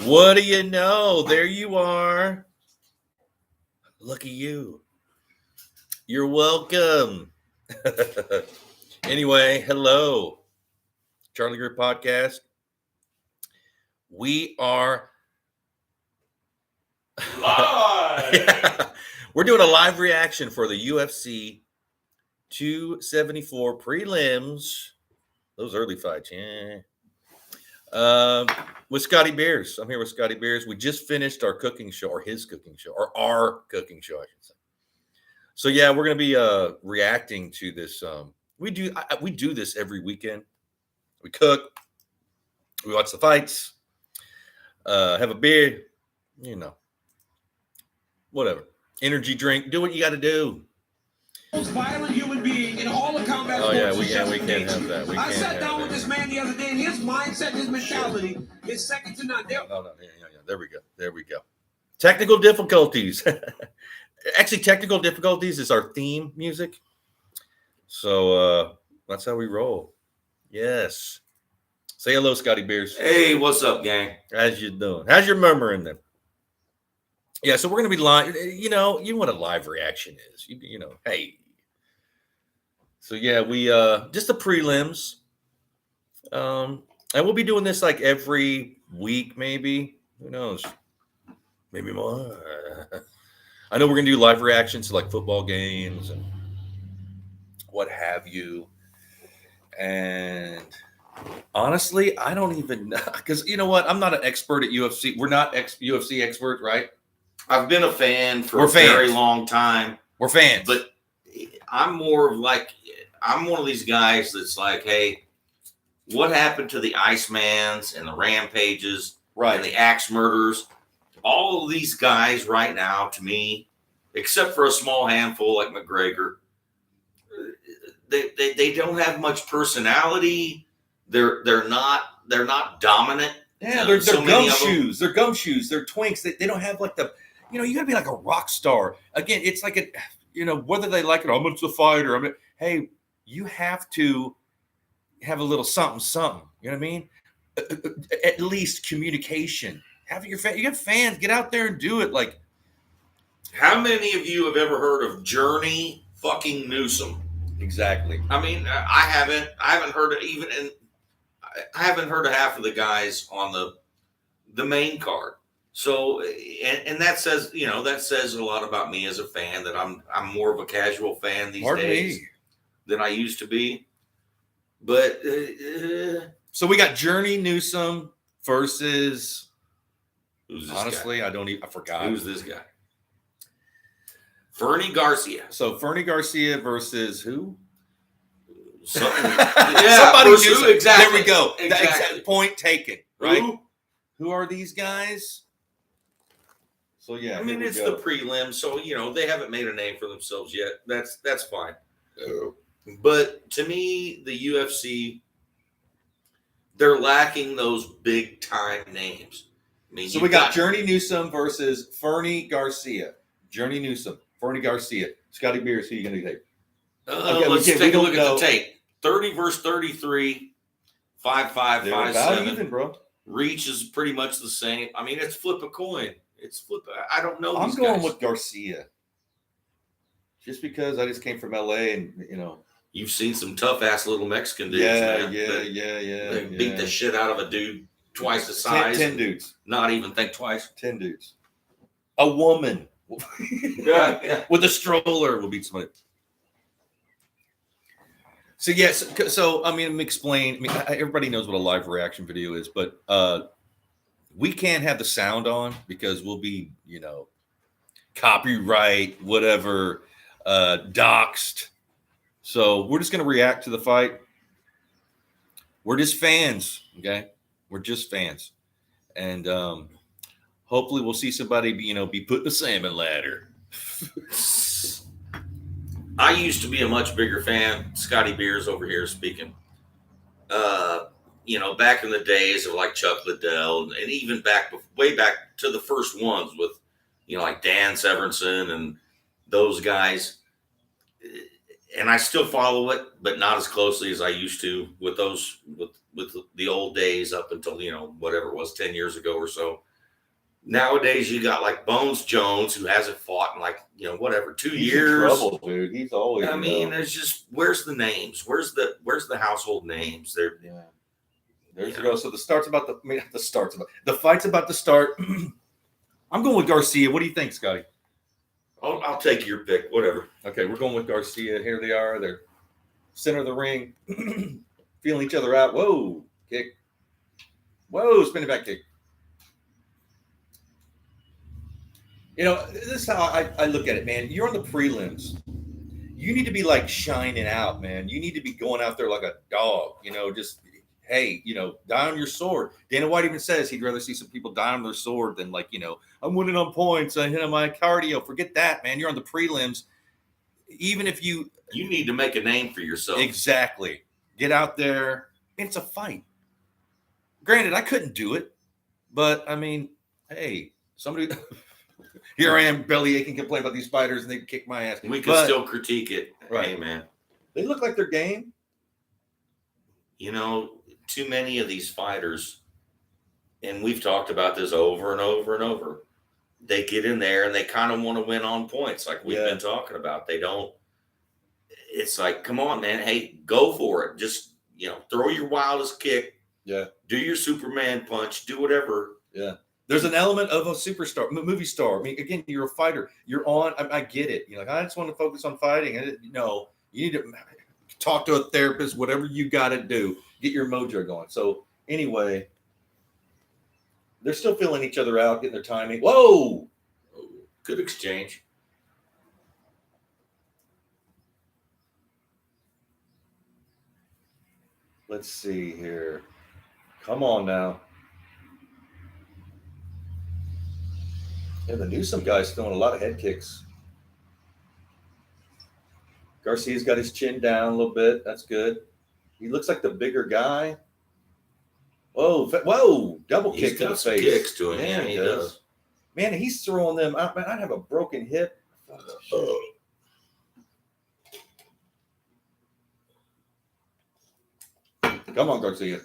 What do you know? There you are. Look at you. You're welcome. Anyway, hello. Charlie Greer Podcast. We are live. Yeah. We're doing a live reaction for the UFC 274 prelims. Those early fights, yeah. With Scotty Beers. I'm here with Scotty Beers. We just finished our cooking show, or his cooking show, or our cooking show, I should say. So yeah, we're gonna be reacting to this. We do this every weekend. We cook, we watch the fights, have a beer, whatever. Energy drink, do what you got to do. Most violent human being in all of combat Oh yeah, sports. we can't have that. I sat down with this man the other day, and his mindset, his mentality is second to none. No, yeah. There we go. Technical difficulties. Actually, technical difficulties is our theme music. So that's how we roll. Yes. Say hello, Scotty Beers. Hey, what's up, gang? How's you doing? How's your murmur in there? Yeah, so we're gonna be live. You know what a live reaction is. Hey. So yeah, we just the prelims. And we'll be doing this like every week, maybe. Who knows? Maybe more. I know we're gonna do live reactions to like football games and what have you. And honestly, I don't even know, because you know what? I'm not an expert at UFC. We're not UFC experts, right? I've been a fan for a very long time. We're fans. But I'm more of like, I'm one of these guys that's like, hey, what happened to the Icemans and the Rampages and the Axe Murders? All of these guys right now, to me, except for a small handful like McGregor, they don't have much personality. They're not dominant. Yeah, they're gumshoes. They're gumshoes. They're twinks. They don't have like the, you got to be like a rock star. Again, it's like whether they like it, I'm a fighter. Hey, you have to have a little something. You know what I mean? At least communication. You have fans. Get out there and do it. Like, how many of you have ever heard of Journey fucking Newsom? Exactly. I mean, I haven't heard it even in. I haven't heard of half of the guys on the main card. So, and that says, that says a lot about me as a fan, that I'm more of a casual fan these days than I used to be. But so we got Journey Newsom versus. Who's this honestly, guy? I forgot. Who's this guy? Fernie Garcia. So Fernie Garcia versus who? Somebody who, exactly. There we go. Exactly. Point taken. Right? Who are these guys? So yeah, I mean, it's the prelim, so they haven't made a name for themselves yet. That's fine. But to me, the UFC, they're lacking those big time names. I mean, so we got Journey Newsom versus Fernie Garcia. Journey Newsom, Fernie Garcia. Scotty Beers, who are you going to take? Let's take a look at the tape. 30 versus 33, 5'5", 5'7". Even, bro. Reach is pretty much the same. I mean, it's flip a coin. I don't know. I'm going with Garcia. Just because I just came from LA and, You've seen some tough ass little Mexican dudes. Yeah. They beat the shit out of a dude twice the size. 10 dudes. Not even think twice. 10 dudes. A woman. With a stroller will beat somebody. So yes, so I mean, let me explain. Everybody knows what a live reaction video is, but we can't have the sound on because we'll be, copyright, whatever, doxed. So we're just gonna react to the fight. We're just fans, okay? We're just fans, and hopefully we'll see somebody, be put in the salmon ladder. I used to be a much bigger fan. Scotty Beers over here speaking. Back in the days of like Chuck Liddell, and even way back to the first ones with, like Dan Severinsen and those guys. And I still follow it, but not as closely as I used to with the old days up until, whatever it was, 10 years ago or so. Nowadays, you got like Bones Jones, who hasn't fought in like, 2 He's years. in trouble, dude. He's always. I mean, there's just, where's the names? Where's the household names? They're There's the go. So the fight's about to start. I'm going with Garcia. What do you think, Scotty? I'll take your pick, whatever. Okay, we're going with Garcia. Here they are. They're center of the ring, feeling each other out. Whoa, kick. Whoa, spinning back kick. This is how I look at it, man. You're on the prelims. You need to be like shining out, man. You need to be going out there like a dog, just, hey, die on your sword. Dana White even says he'd rather see some people die on their sword than like, I'm winning on points. I hit on my cardio. Forget that, man. You're on the prelims. Even if you need to make a name for yourself. Exactly. Get out there. It's a fight. Granted, I couldn't do it, but I mean, hey, somebody. Here I am, belly aching, complain about these fighters, and they kick my ass. We can still critique it. Right. Hey, man. They look like they're game. Too many of these fighters, and we've talked about this over and over and over, they get in there and they kind of want to win on points like we've been talking about. They don't. It's like, come on, man. Hey, go for it. Just, throw your wildest kick. Yeah. Do your Superman punch. Do whatever. Yeah. There's an element of a superstar, movie star. I mean, again, you're a fighter. You're on. I get it. You're like, I just want to focus on fighting. No, you need to talk to a therapist, whatever you got to do. Get your mojo going. So anyway, they're still feeling each other out, getting their timing. Whoa. Good exchange. Let's see here. Come on now. Yeah, the Newsom guy's throwing a lot of head kicks. Garcia's got his chin down a little bit. That's good. He looks like the bigger guy. Whoa, double kick to the face. Kicks to him. Man, Yeah, he does. Man, he's throwing them out. Man, I'd have a broken hip. Come on, Garcia.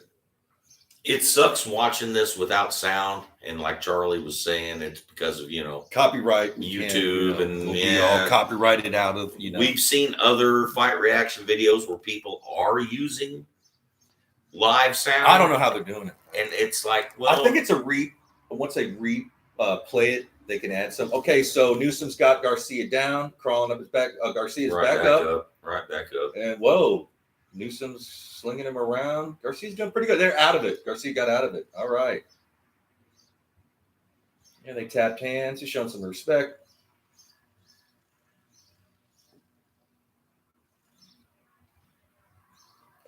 It sucks watching this without sound, and like Charlie was saying, it's because of copyright, YouTube, and we'll be all copyrighted out of We've seen other fight reaction videos where people are using live sound. I don't know how they're doing it, and it's like, well, I think it's once they play it, they can add some. Okay, so Newsom's got Garcia down, crawling up his back. Garcia's back up, right back up, and whoa. Newsom's slinging him around. Garcia's doing pretty good. They're out of it. Garcia got out of it. All right. Yeah, they tapped hands. He's showing some respect.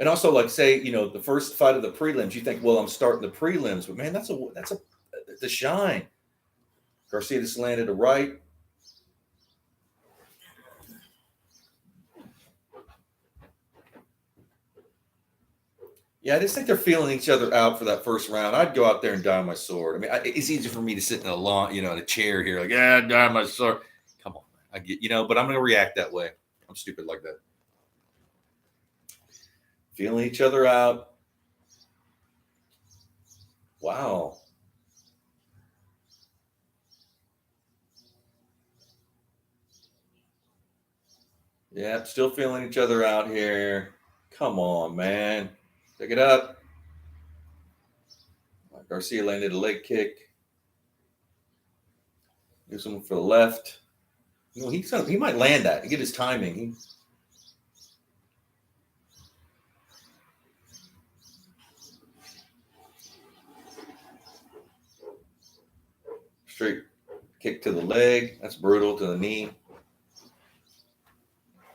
And also, like, say, the first fight of the prelims, you think, well, I'm starting the prelims, but man, that's the shine. Garcia just landed a right. Yeah, I just think they're feeling each other out for that first round. I'd go out there and die on my sword. I mean, it's easy for me to sit in a lawn, in a chair here, like, die on my sword. Come on, man. I get, but I'm going to react that way. I'm stupid like that. Feeling each other out. Wow. Yeah, still feeling each other out here. Come on, man. Pick it up. Garcia landed a leg kick. Use him for the left. He might land that. Get his timing. Straight kick to the leg. That's brutal, to the knee.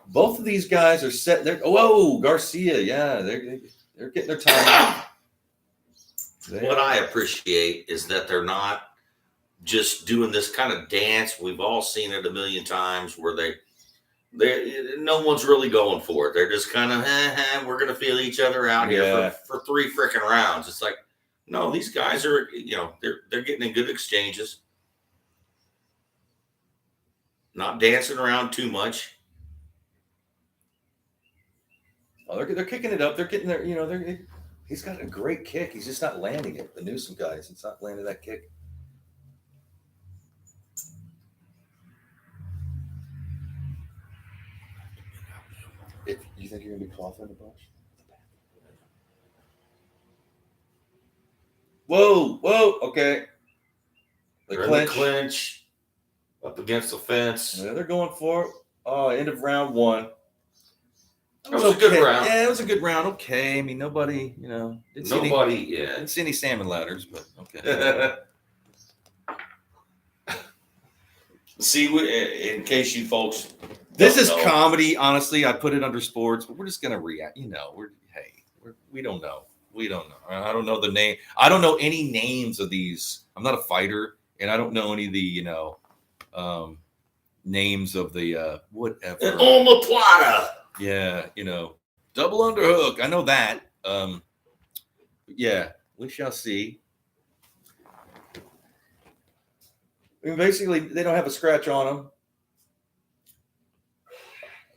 Both of these guys are set. Whoa, Garcia. Yeah, they're getting their time. What I appreciate is that they're not just doing this kind of dance. We've all seen it a million times where no one's really going for it. They're just kind of, we're going to feel each other out here for 3 freaking rounds. It's like, no, these guys are, they're getting in good exchanges. Not dancing around too much. Oh, they're kicking it up. They're getting there. He's got a great kick. He's just not landing it. The Newsom guys, he's not landing that kick. If you think you're gonna be coughing a bunch. Whoa, okay. They're in the clinch, up against the fence. Yeah, they're going for it. Oh, end of round 1. It was a good round. Yeah, it was a good round. Okay. I mean, nobody, didn't see any salmon ladders, but okay. See, in case you folks, This don't is know, comedy. Honestly, I put it under sports, but we're just gonna react. We don't know. We don't know. I don't know the name. I don't know any names of these. I'm not a fighter, and I don't know any of the names of the whatever. an omoplata. Yeah, double underhook. I know that. Yeah, we shall see. I mean, basically, they don't have a scratch on them.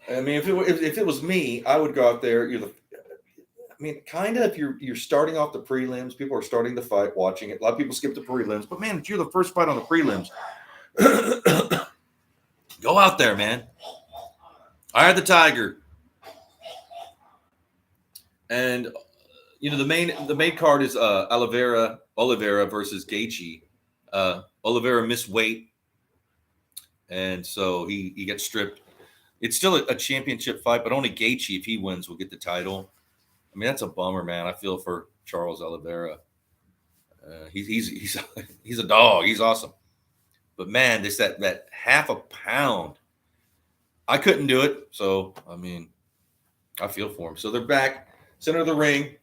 I mean, if it was me, I would go out there. Kind of. If you're starting off the prelims, people are starting the fight, watching it. A lot of people skip the prelims, but man, if you're the first fight on the prelims, go out there, man. I had the Tiger, and the main card is Oliveira versus Gaethje. Oliveira missed weight, and so he gets stripped. It's still a championship fight, but only Gaethje, if he wins, will get the title. I mean, that's a bummer, man. I feel for Charles Oliveira. He's a dog. He's awesome, but man, this that half a pound. I couldn't do it, so I mean, I feel for him. So they're back, center of the ring.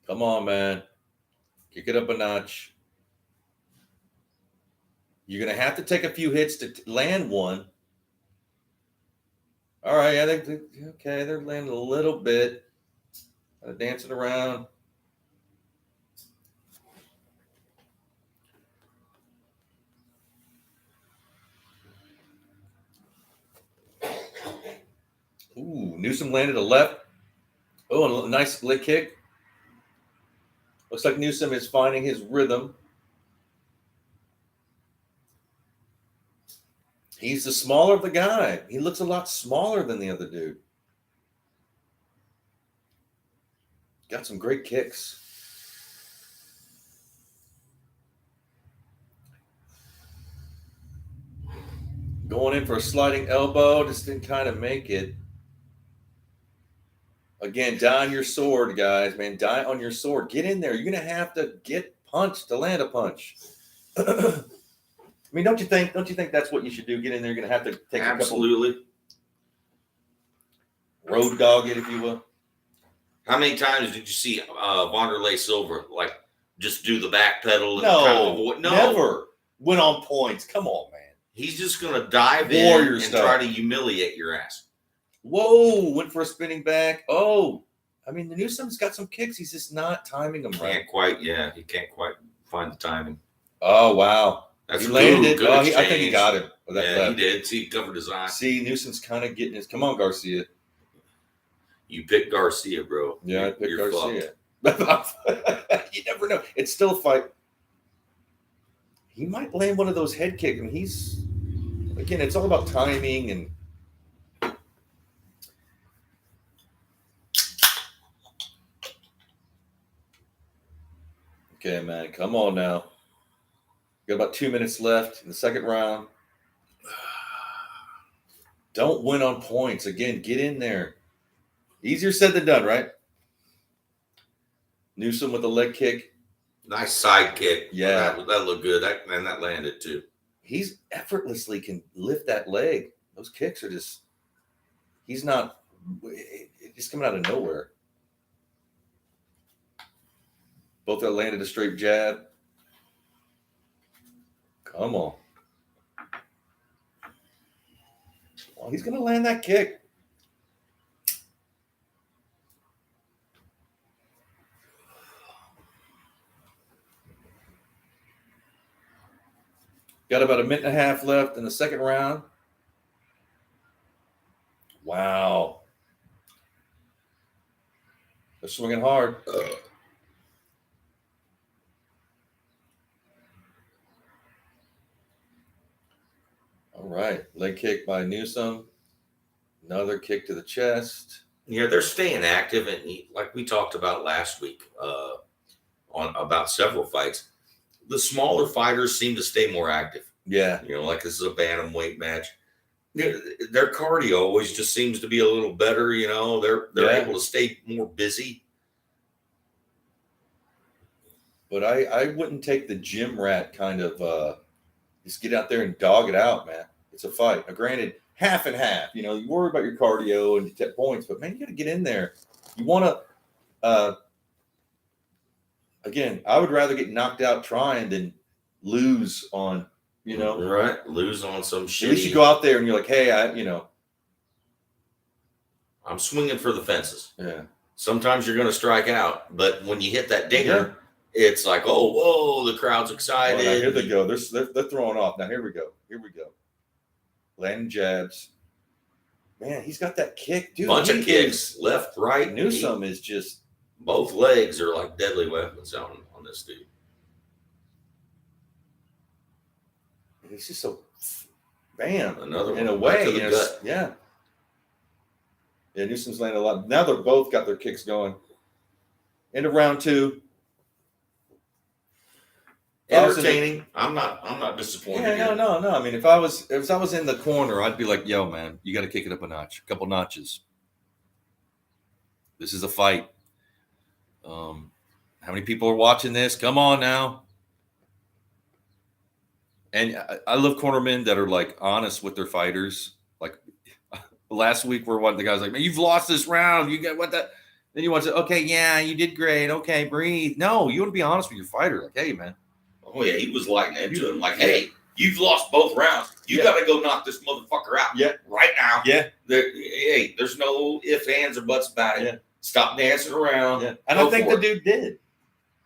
Come on, man, kick it up a notch. You're gonna have to take a few hits to land one. All right, yeah, they're landing a little bit, dancing around. Ooh, Newsom landed a left. Oh, a nice leg kick. Looks like Newsom is finding his rhythm. He's the smaller of the guy. He looks a lot smaller than the other dude. Got some great kicks. Going in for a sliding elbow. Just didn't kind of make it. Again, die on your sword, guys. Man, die on your sword. Get in there. You're going to have to get punched to land a punch. I mean, don't you think that's what you should do? Get in there. You're going to have to take Absolutely. a couple road dog it, if you will. How many times did you see Wanderlei Silva just do the back pedal and No, never went on points. Come on, man. He's just going to dive Warrior in and stuff. try to humiliate your ass. Whoa, went for a spinning back. Oh, I mean, the Newsom's got some kicks. He's just not timing them right. He can't quite find the timing. Oh, wow. That's he landed it. I I think he got him. He did. See, he covered his eye. See, Newsom's kind of getting his. Come on, Garcia. You picked Garcia, bro. Yeah, I picked Garcia. You never know. It's still a fight. He might land one of those head kicks. I mean, again, it's all about timing and. Okay, man, come on now. Got about 2 minutes left in the second round. Don't win on points. Again, get in there. Easier said than done, right? Newsom with a leg kick. Nice side kick. Yeah. That looked good. That landed too. He's effortlessly can lift that leg. Those kicks are just, he's not, it's just coming out of nowhere. Both that landed a straight jab. Come on. Well, he's going to land that kick. Got about a minute and a half left in the second round. Wow. They're swinging hard. All right. Leg kick by Newsom. Another kick to the chest. Yeah, they're staying active, and like we talked about last week on about several fights, the smaller fighters seem to stay more active. Yeah. Like this is a bantamweight match. Their cardio always just seems to be a little better. They're able to stay more busy. But I wouldn't take the gym rat kind of just get out there and dog it out, man. It's a fight. Now, granted, half and half. You worry about your cardio and your points, but man, you got to get in there. You want to. Again, I would rather get knocked out trying than lose on. Right? Lose on some shit. At least you go out there and you're like, hey, I'm swinging for the fences. Yeah. Sometimes you're going to strike out, but when you hit that dinger, it's like, oh, whoa, the crowd's excited. Well, here they go. They're throwing off. Now, here we go. Landing jabs. Man, he's got that kick, dude. Bunch of kicks, left, right. Newsome is just. Both legs are like deadly weapons on this dude. It's just so, bam. Another one. In a way, to the gut. Yeah. Yeah, Newsome's landing a lot. Now they're both got their kicks going. Into round 2. Entertaining. I'm not disappointed. Yeah, no. I mean, if I was in the corner, I'd be like, yo, man, you got to kick it up a notch, a couple notches. This is a fight. How many people are watching this? Come on now. And I love cornermen that are like honest with their fighters. Like last week, where one of the guys like, man, you've lost this round. You got what that? Then you want to say, okay, yeah, you did great. Okay, breathe. No, you want to be honest with your fighter. Like, hey, man. Oh yeah, he was lighting into him. Like, hey, you've lost both rounds. You got to go knock this motherfucker out. Yeah, right now. Yeah. There's no ifs, ands, or buts about it. Yeah. Stop dancing around. Yeah. And I think the dude did.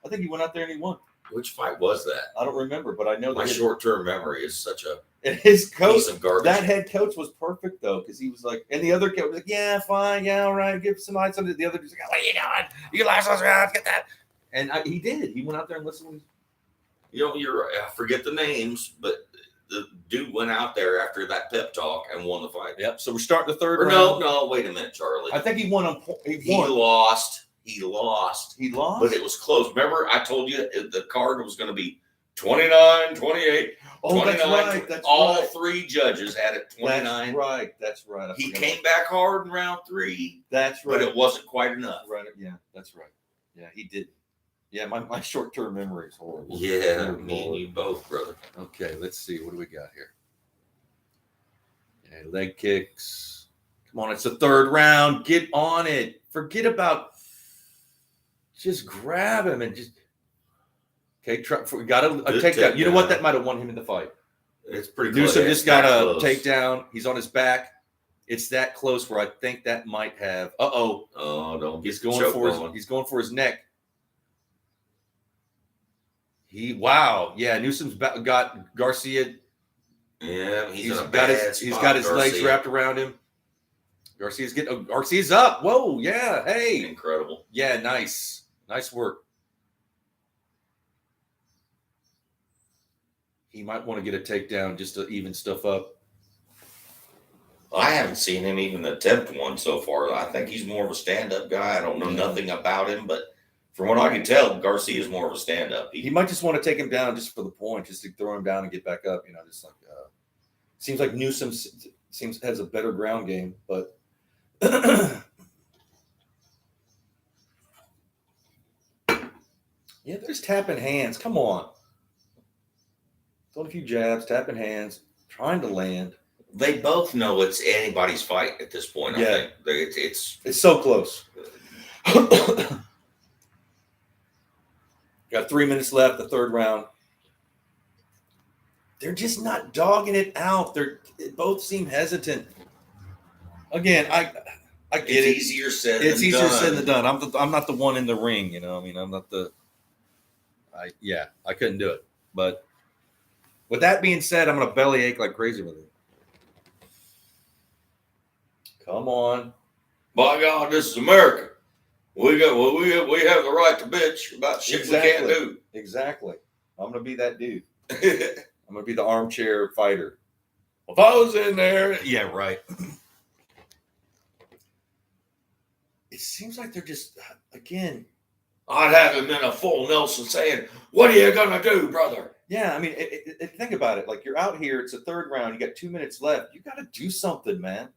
I think he went out there and he won. Which fight was that? I don't remember, but I know my short-term memory is such a his coach, piece of garbage. That head coach was perfect though, because he was like, and the other coach was like, yeah, fine, yeah, all right, give some lights on it. The other dude's like, what are you doing? You lost those rounds, get that. And he did. He went out there and listened. You're right. I forget the names, but the dude went out there after that pep talk and won the fight. Yep. So we're starting the third round. No, wait a minute, Charlie. I think he won. He lost. He lost. But it was close. Remember, I told you the card was going to be 29, 28, 29. That's right. That's all right. 3 judges had it 29. That's right. He came back hard in round 3. That's right. But it wasn't quite enough. Right. Yeah, that's right. Yeah, he did. Yeah, my short-term memory is horrible. Yeah, me and you both, brother. Okay, let's see. What do we got here? Yeah, leg kicks. Come on, it's the third round. Get on it. Forget about. Just grab him and just. Okay, we got a takedown. You know what? That might have won him in the fight. It's pretty close. Newsome just got a takedown. He's on his back. It's that close where I think that might have. Oh, don't. He's going for his neck. Wow. Yeah, Newsome's got Garcia. Yeah, he's got his legs wrapped around him. Garcia's up. Whoa, yeah. Hey. Incredible. Yeah, nice. Nice work. He might want to get a takedown just to even stuff up. I haven't seen him even attempt one so far. I think he's more of a stand-up guy. I don't know nothing about him, but from what I can tell, Garcia is more of a stand-up. He might just want to take him down just for the point, just to throw him down and get back up. Just like seems like Newsome has a better ground game, but yeah, they're just tapping hands. Come on, throwing a few jabs, tapping hands, trying to land. They both know it's anybody's fight at this point. Yeah. I think it's so close. Got 3 minutes left, the third round. They're just not dogging it out. They both seem hesitant. Again, I get it. It's easier said than done. I'm not the one in the ring, I'm not the. I couldn't do it. But with that being said, I'm gonna bellyache like crazy with it. Come on. By God, this is America. We have the right to bitch about shit we can't do. Exactly. I'm gonna be that dude. I'm gonna be the armchair fighter. If I was in there, yeah, right. it seems like they're just again. I'd have him in a full Nelson saying, "What are you gonna do, brother?" Yeah, I mean, think about it. Like you're out here, it's a third round. You got 2 minutes left. You got to do something, man.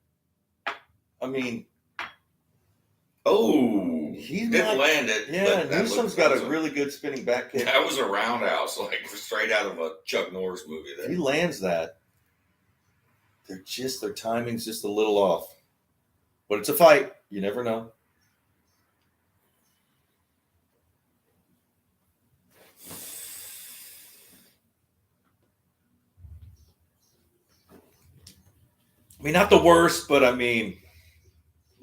I mean, He didn't land it. Yeah, but that Newsom's looked- got a really good spinning back kick. That was a roundhouse, like straight out of a Chuck Norris movie. If he lands that, their timing's just a little off. But it's a fight. You never know. I mean, not the worst, but I mean,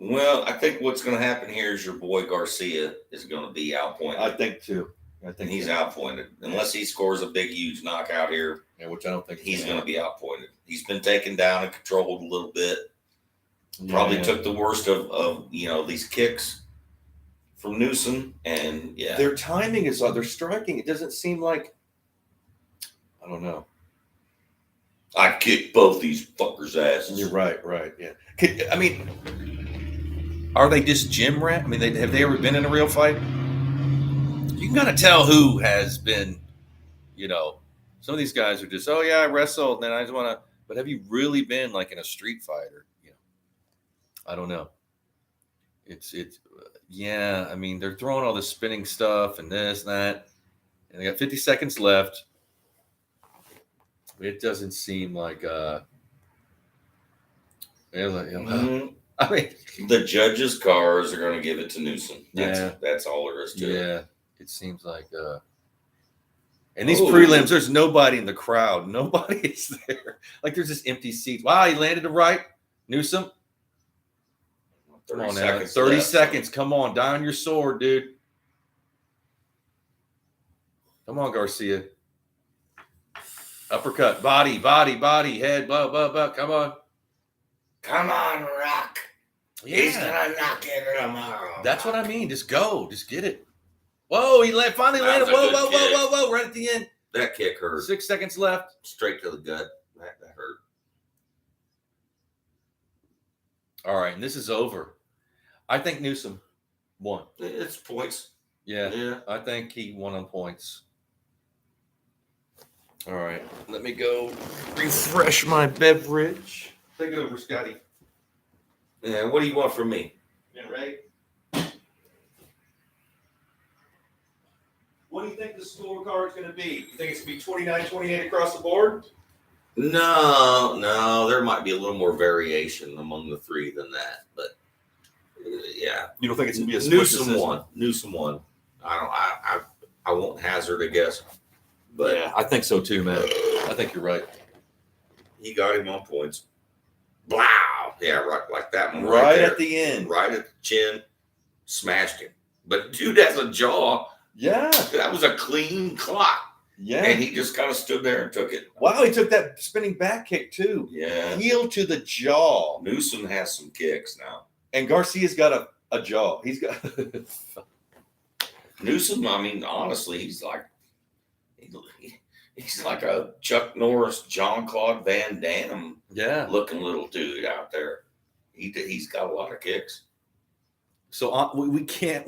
Well, I think what's going to happen here is your boy Garcia is going to be outpointed. I think too. I think He's outpointed. Unless he scores a big, huge knockout here, Yeah, which I don't think he's going to be outpointed. He's been taken down and controlled a little bit. Probably took the worst of these kicks from Newsom, and yeah, Their timing is they're striking. It doesn't seem like I don't know. I kicked both these fuckers' asses. You're right, yeah. I mean, are they just gym rat? I mean, have they ever been in a real fight? You can kind of tell who has been, some of these guys are just, oh yeah, I wrestled, and then I just want to. But have you really been like in a street fight or, I don't know. Yeah. I mean, they're throwing all this spinning stuff and this and that, and they got 50 seconds left. It doesn't seem like I mean, the judges' cars are going to give it to Newsom. That's all there is to it. Yeah, it seems like. And these prelims, there's nobody in the crowd. Nobody is there. Like there's just empty seats. Wow, he landed it right, Newsom. Come on now, 30 seconds. Come on, die on your sword, dude. Come on, Garcia. Uppercut, body, head, blah. Come on. Come on, Rock. Yeah. He's gonna knock it tomorrow. That's what I mean. Just go. Just get it. Whoa, he finally landed. Whoa, right at the end. That kick hurt. 6 seconds left. Straight to the gut. That hurt. All right, and this is over. I think Newsom won. It's points. Yeah. I think he won on points. All right, let me go refresh my beverage. Take it over, Scotty. Yeah, what do you want from me? Yeah, right. What do you think the scorecard is going to be? You think it's going to be 29-28 across the board? No, there might be a little more variation among the three than that, but yeah. You don't think it's going to be a Newsom won. I won't hazard a guess, but yeah, I think so too, man. I think you're right. He got him on points. Wow. Yeah, right, like that one Right there. at the end. Right at the chin, smashed him. But dude has a jaw. Yeah. That was a clean clock. Yeah. And he just kind of stood there and took it. Wow, he took that spinning back kick too. Yeah. Heel to the jaw. Newsom has some kicks now. And Garcia's got a jaw. He's got Newsom, I mean, honestly, he's like a Chuck Norris, Jean-Claude Van Damme looking little dude out there. He's got a lot of kicks. So we can't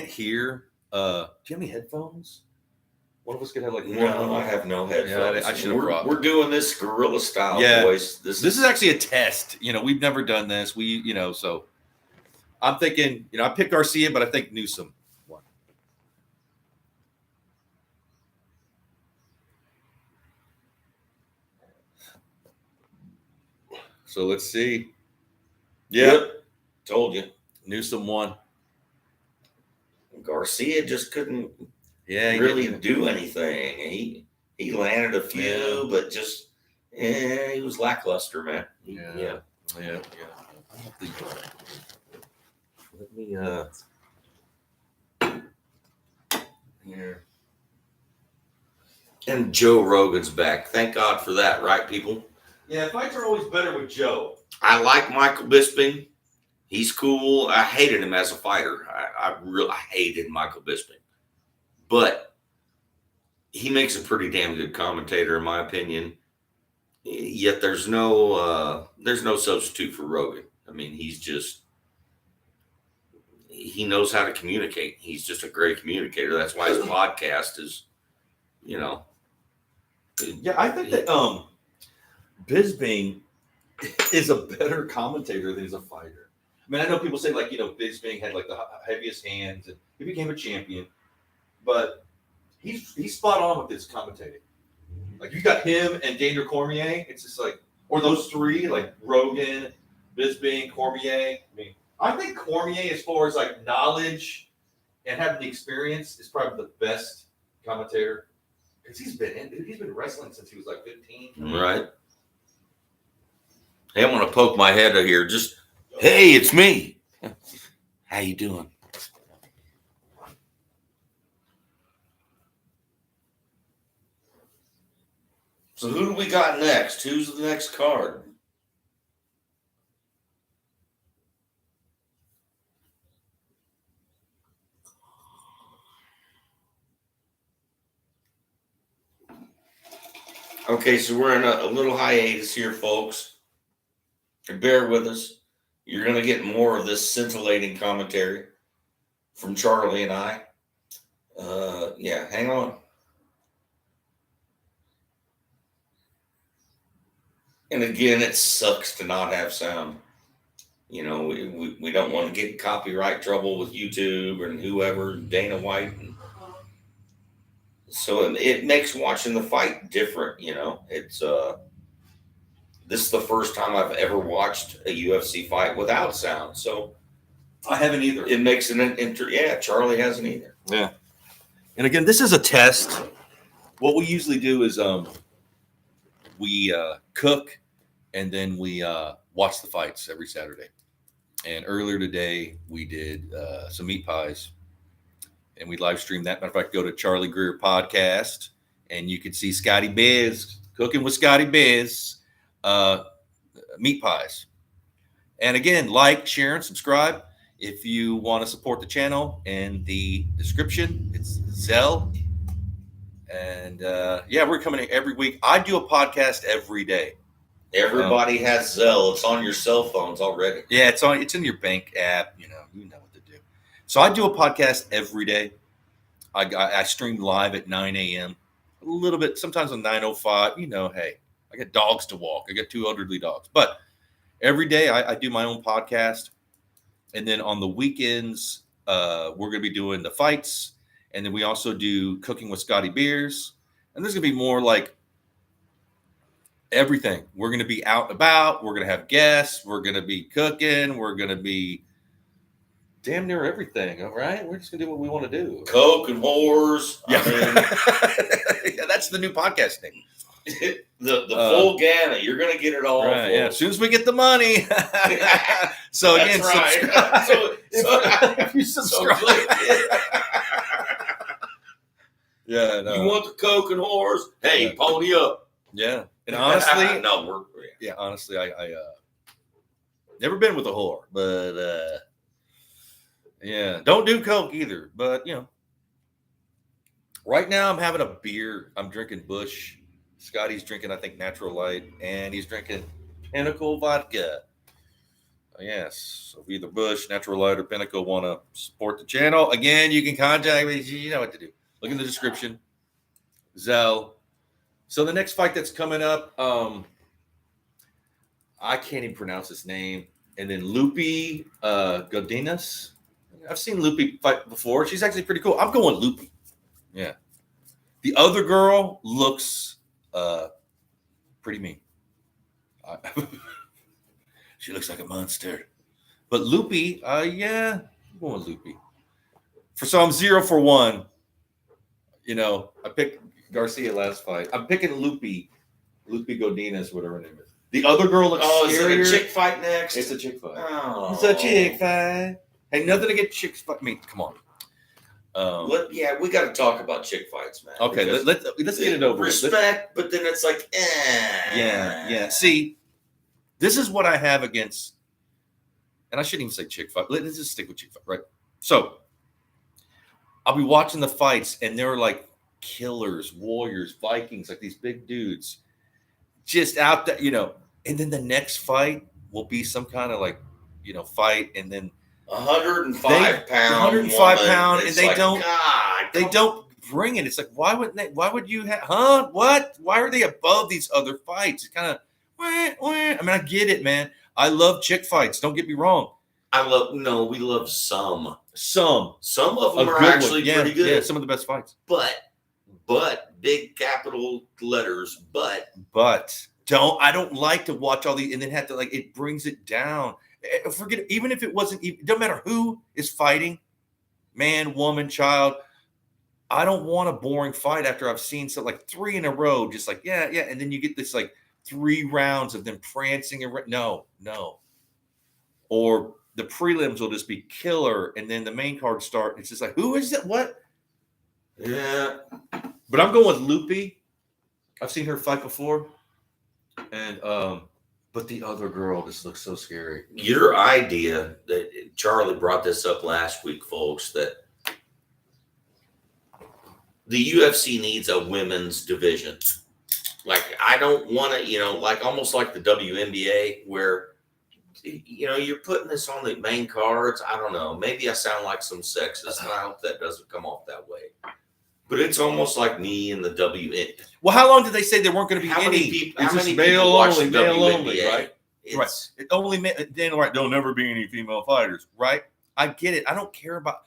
hear. Do you have any headphones? One of us could have like. No, I have no headphones. Yeah, I should have brought. We're doing this guerrilla style voice. This is actually a test. We've never done this. So I'm thinking. I picked Garcia, but I think Newsom won. So let's see. Yep. Told you. Newsom won. Garcia just couldn't he really do anything. He landed a few, but just he was lackluster, man. Yeah. Let me here. And Joe Rogan's back. Thank God for that, right, people? Yeah, fights are always better with Joe. I like Michael Bisping. He's cool. I hated him as a fighter. I really hated Michael Bisping. But he makes a pretty damn good commentator, in my opinion. Yet there's no substitute for Rogan. I mean, he's just he knows how to communicate. He's just a great communicator. That's why his podcast is, Yeah, I think that Bisbing is a better commentator than he's a fighter. I mean, I know people say like, Bisbing had like the heaviest hands and he became a champion, but he's spot on with his commentating. Like you got him and Daniel Cormier. It's just like, or those three, like Rogan, Bisbing, Cormier. I mean, I think Cormier, as far as like knowledge and having the experience, is probably the best commentator because he's been wrestling since he was like 15. right? Hey, I want to poke my head out here. Just, hey, it's me. How you doing? So who do we got next? Who's the next card? Okay, so we're in a little hiatus here, folks. Bear with us. You're going to get more of this scintillating commentary from Charlie and I. Yeah, hang on. And again, it sucks to not have sound. We don't want to get in copyright trouble with YouTube and whoever, Dana White. So it makes watching the fight different, It's this is the first time I've ever watched a UFC fight without sound. So I haven't either. it makes yeah, Charlie hasn't either. Yeah. And again, this is a test. What we usually do is we cook and then we watch the fights every Saturday. And earlier today, we did some meat pies. And we live streamed that. Matter of fact, go to Charlie Greer podcast and you can see Scotty Biz cooking with Scotty Biz meat pies. And again, like, share, and subscribe. If you want to support the channel, in the description, it's Zelle. And we're coming in every week. I do a podcast every day. Everybody has Zelle. It's on your cell phones already. Yeah, it's in your bank app. You know what to do. So I do a podcast every day. I stream live at 9 a.m. A little bit, sometimes on 9:05. Hey, I got dogs to walk. I got 2 elderly dogs. But every day I do my own podcast. And then on the weekends, we're going to be doing the fights. And then we also do Cooking with Scotty Beers. And there's going to be more like everything. We're going to be out and about. We're going to have guests. We're going to be cooking. We're going to be damn near everything. All right. We're just going to do what we want to do. Coke and whores. Yeah. Yeah, that's the new podcast name. The full gamut. You're going to get it all. Right, yeah. As soon as we get the money. So again, right. subscribe. If you subscribe. Yeah, no. You want the Coke and whores? Hey, pony up. Yeah. And honestly, honestly, I never been with a whore, but don't do Coke either. But right now I'm having a beer. I'm drinking Busch. Scotty's drinking, I think, Natural Light, and he's drinking Pinnacle vodka. Yes. So either Busch, Natural Light, or Pinnacle want to support the channel. Again, you can contact me. You know what to do. Look in the description. Zelle. So the next fight that's coming up, I can't even pronounce his name. And then Lupi Godinez. I've seen Lupi fight before. She's actually pretty cool. I'm going Lupi. Yeah. The other girl looks pretty mean. She looks like a monster. But Lupi, I'm going Lupi. So I'm 0 for 1. I picked Garcia last fight. I'm picking Lupi Godinez, whatever her name is. The other girl looks scarier. Is it a chick fight next? It's a chick fight. Oh. It's a chick fight. Hey, nothing to get chicks fight. I mean, come on. We got to talk about chick fights, man. Okay, let's get it over. Respect, but then it's like, Yeah. See, this is what I have against, and I shouldn't even say chick fight. Let's just stick with chick fight, right? So I'll be watching the fights, and they're like killers, warriors, Vikings, like these big dudes, just out there, And then the next fight will be some kind of like, fight, and then 105 pound, 105 woman, pound, and it's they like, don't. God, They don't bring it. It's like, why wouldn't they? Why would you have? Huh? What? Why are they above these other fights? It's kind of. I mean, I get it, man. I love chick fights. Don't get me wrong. We love some. Some of them a are good actually one. Yeah, pretty good. Yeah, some of the best fights. But big capital letters, but I don't like to watch all these and then have to it brings it down. Forget even if it wasn't. It doesn't matter who is fighting, man, woman, child. I don't want a boring fight after I've seen like 3 in a row, just yeah, and then you get this 3 rounds of them prancing around. No. Or the prelims will just be killer, and then the main card start. It's just who is it? What? Yeah. But I'm going with Loopy. I've seen her fight before, and but the other girl just looks so scary. Your idea that Charlie brought this up last week, folks, that the UFC needs a women's division. I don't want to, almost like the WNBA, where, you're putting this on the main cards. I don't know. Maybe I sound like some sexist, and I hope that doesn't come off that way. But it's almost like me and the WNBA. Well, how long did they say there weren't going to be How any? many people male watch only, the male WNBA? only, right? Right. It only there'll never be any female fighters, right? I get it. I don't care about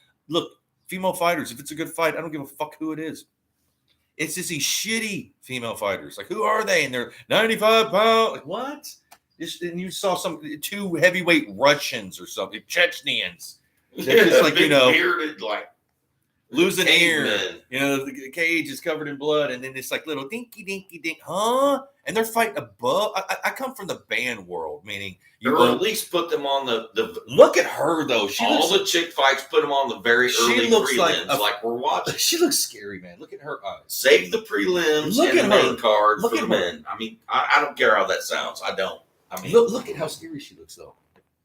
female fighters. If it's a good fight, I don't give a fuck who it is. It's just these shitty female fighters. Who are they? And they're 95 pounds. What? And you saw 2 heavyweight Russians or something, Chechens. They're just bearded, losing ear. Men. The cage is covered in blood, and then it's little dinky dink, huh? And they're fighting above. I come from the band world, meaning or at least put them on the. Look at her though. The chick fights, put them on the very early prelims, we're watching. She looks scary, man. Look at her eyes. Save the prelims and the main card for the men. I mean, I don't care how that sounds. I don't. I mean, look at how scary she looks though.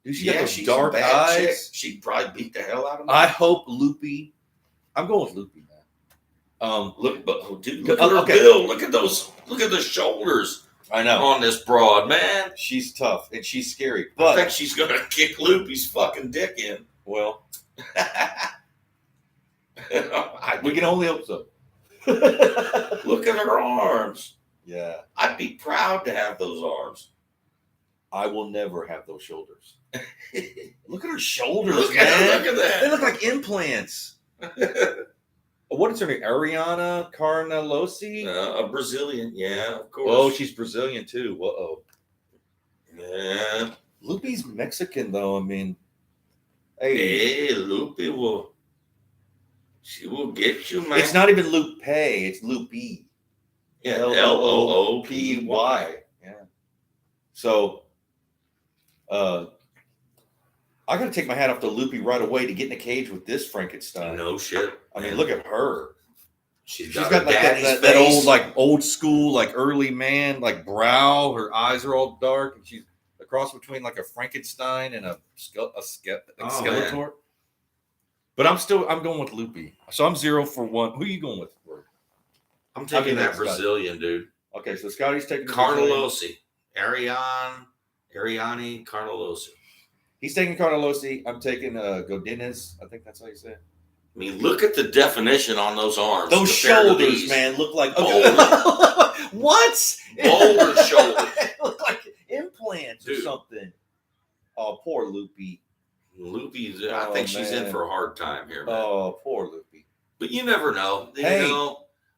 Dude, she got those dark eyes. Chick. She'd probably beat the hell out of me. I hope Loopy. I'm going with Loopy, man. Look at her build. Look at those. Look at the shoulders. I know on this broad, man. She's tough and she's scary. But I think she's gonna kick Loopy's fucking dick in. Well, we can only hope so. Look at her arms. Yeah, I'd be proud to have those arms. I will never have those shoulders. Look at her shoulders, look man. Look at that. They look like implants. What is her name? Ariana Carnalosi? A Brazilian, yeah, of course. Oh, she's Brazilian too. Whoa. Yeah. Loopy's Mexican though. I mean, hey, Loopy she will get you, man. It's not even Lupe. It's Loopy. Yeah, Loopy. Yeah. So, I got to take my hat off to Loopy right away to get in a cage with this Frankenstein. No shit. I mean, look at her. She's got like that old school, early man, brow. Her eyes are all dark, and she's a cross between a Frankenstein and a Skeletor. Man. But I'm going with Loopy. So I'm 0 for 1. Who are you going with? I'm taking that Brazilian dude. Okay, so Scotty's taking Carnalosi. Ariani Carnalosi. He's taking Carnalosi. I'm taking Godinez. I think that's how you say it. I mean, look at the definition on those arms. Those shoulders, man, look like what? Boulder shoulders. Look like implants or something. Oh, poor Loopy. Loopy's. I think she's in for a hard time here, man. Oh, poor Loopy. But you never know.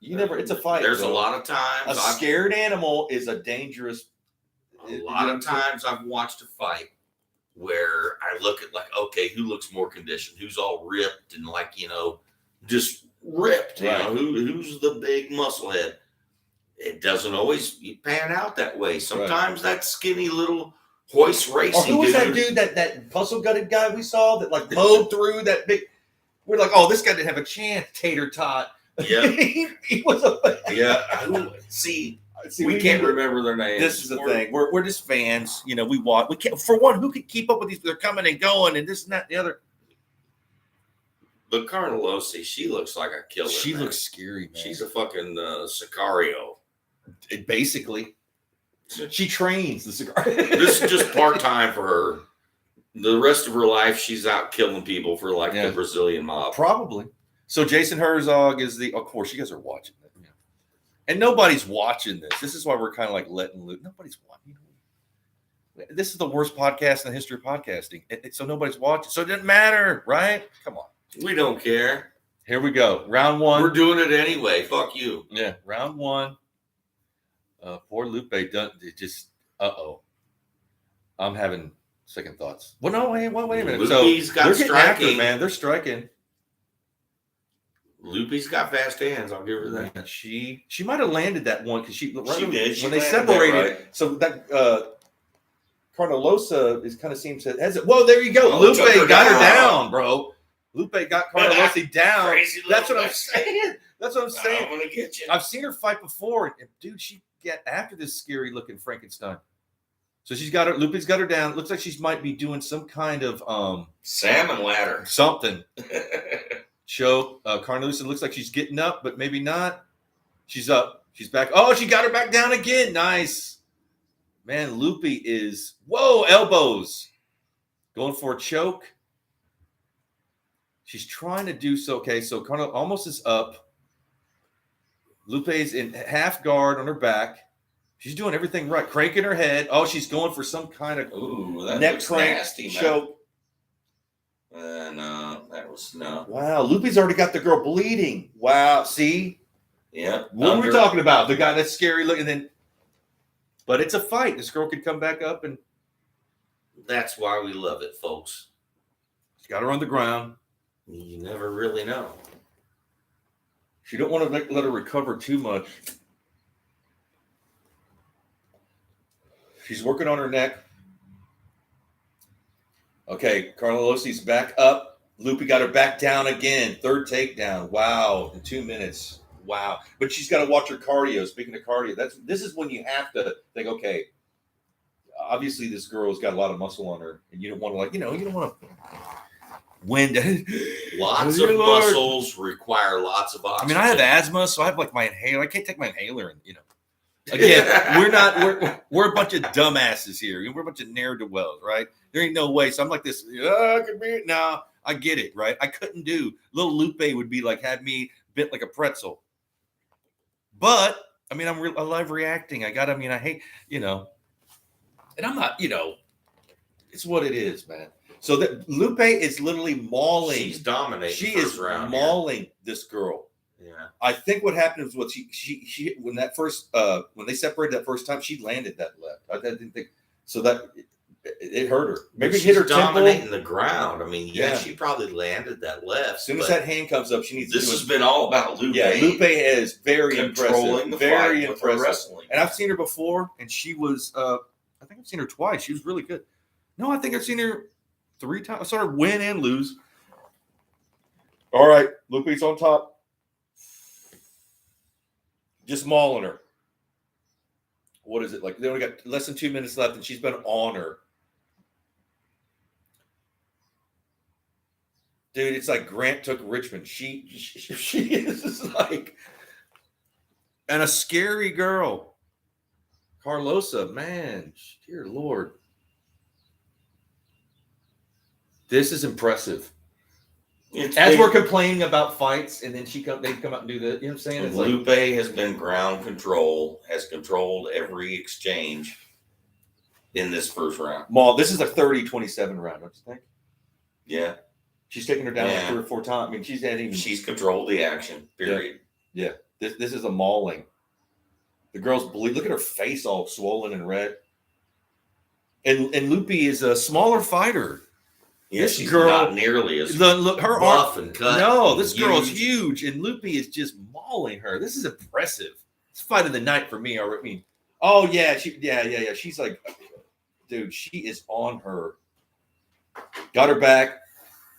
You never. It's a fight. There's a lot of times a scared animal is a dangerous. A lot of times I've watched a fight where I look at okay, who looks more conditioned? Who's all ripped and just ripped? Right. Who's the big muscle head? It doesn't always pan out that way. Sometimes that skinny little hoist racing. Or who was that dude? That puzzle gutted guy we saw that mowed through that big. We're oh, this guy didn't have a chance. Tater tot. Yeah, he was a. Yeah. See, we can't remember their names. This is the thing. We're just fans. We watch. We can't. For one, who can keep up with these? They're coming and going, and this and that, and the other. But Carnalosi, she looks like a killer. She man. looks scary, man. She's a fucking Sicario. Basically, she trains the Sicario. This is just part time for her. The rest of her life, she's out killing people for like Yeah. the Brazilian mob. Probably. So Jason Herzog is of course, you guys are watching it. Yeah. And nobody's watching this. This is why we're kind of like letting loose. Nobody's watching. This is the worst podcast in the history of podcasting. So nobody's watching. So it doesn't matter, right? Come on. We don't care. Here we go. Round one. We're doing it anyway. Fuck you. Yeah. Round one. Poor Lupe just, uh-oh. I'm having second thoughts. Well, no, wait a minute. Lupe's got they're getting after striking. it, man. They're striking. Lupe's got fast hands. I'll give her that. And she might have landed that one because she did. She when they landed separated. that right. So that Carnelosa is kind of seems to has it. Whoa, there you go. Oh, Lupe took her got her down. down, bro. Lupe got Carnelosa down. Crazy That's what little I'm saying. That's what I'm saying. I'm gonna get you. I've seen her fight before, and dude, she get after this scary looking Frankenstein. So she's got her. Lupe's got her down. It looks like she might be doing some kind of Salmon ladder. something. Choke. Carnelosa looks like she's getting up, but maybe not. She's up. She's back. Oh, she got her back down again. Nice. Man, Lupe is elbows. Going for a choke. She's trying to do so. Okay, so Carnelosa almost is up. Lupe's in half guard on her back. She's doing everything right. Cranking her head. Oh, she's going for some kind of that neck looks crank nasty, choke. No, that was no. Wow, Lupe's already got the girl bleeding. Wow, see? Yeah. What were we talking about? The guy that's scary looking. But it's a fight. This girl could come back up, and That's why we love it, folks. she got her on the ground. You never really know. She don't want to let her recover too much. She's working on her neck. Okay, Carlosi's back up. Lupe got her back down again. Third takedown. Wow, in 2 minutes. Wow. But she's got to watch her cardio. Speaking of cardio, this is when you have to think, okay, obviously this girl's got a lot of muscle on her, and you don't want to you don't want to win. Lots of muscles require lots of I oxygen. mean, I have asthma, so I have like my inhaler. I can't take my inhaler, and again, we're a bunch of dumbasses here. We're a bunch of ne'er-do-wells, right? There ain't no way. So I'm like this. I could be. No, I get it, right? I couldn't do. Little Lupe would be like had me bit like a pretzel. But I mean, I love reacting. I hate, and I'm not, it's what it is, man. So that Lupe is literally mauling. She's dominating. She is mauling this girl. Yeah. I think what happened was she when when they separated that first time, she landed that left. I didn't think so that it hurt her. Maybe it hit her dominating temple. the ground. I mean, yeah, she probably landed that left. As soon as that hand comes up, she needs. This has been all about Lupe. Yeah, Lupe is very controlling impressive, the very fight with her impressive. wrestling. And I've seen her before, and she was. I think I've seen her twice. She was really good. No, I think I've seen her 3 times. I saw her win and lose. All right, Lupe's on top. Just mauling her. What is it like? They only got less than 2 minutes left, and she's been on her. Dude, it's like Grant took Richmond. She is like, and a scary girl. Carlosa, man, dear Lord. This is impressive. As we're complaining about fights, and then they come out and do the, you know what I'm saying? It's Lupe has been ground control, has controlled every exchange in this first round. Maul, this is a 30-27 round, don't you think? Yeah. She's taking her down like 3 or 4 times. I mean, she's controlled the action, period. Yeah. This is a mauling. The girl's bleed. Look at her face all swollen and red. And Lupe is a smaller fighter. Yeah, this she's girl, not nearly as her buff arm, and cut. No, this girl's huge, and Lupe is just mauling her. This is impressive. It's fight of the night for me. I mean, oh yeah, yeah. She's like, dude, she is on her. Got her back.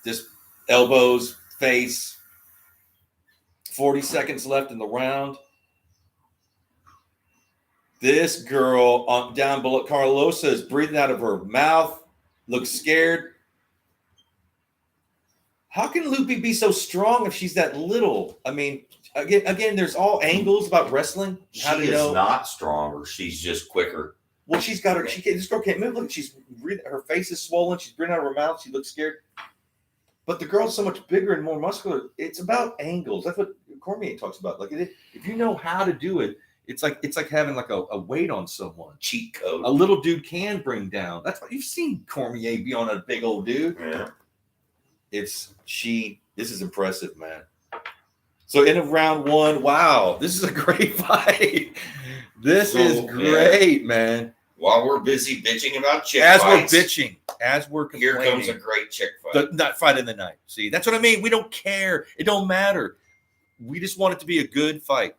Just elbows, face. 40 seconds left in the round. This girl down below, Carlosa, is breathing out of her mouth. Looks scared. How can Lupe be so strong if she's that little? I mean, again, there's all angles about wrestling. She is not stronger. She's just quicker. Well, she's got her. This girl can't move. Look, her face is swollen. She's breathing out of her mouth. She looks scared. But the girl's so much bigger and more muscular. It's about angles. That's what Cormier talks about. Like, if you know how to do it, it's like having like a weight on someone. Cheat code. A little dude can bring down. That's what you've seen Cormier be on a big old dude. Yeah. This is impressive, man. So in round 1, wow, this is a great fight. This is great, man. While we're busy bitching about chick fights, as we're complaining, here comes a great chick fight. Not fight in the night. See, that's what I mean. We don't care. It don't matter. We just want it to be a good fight.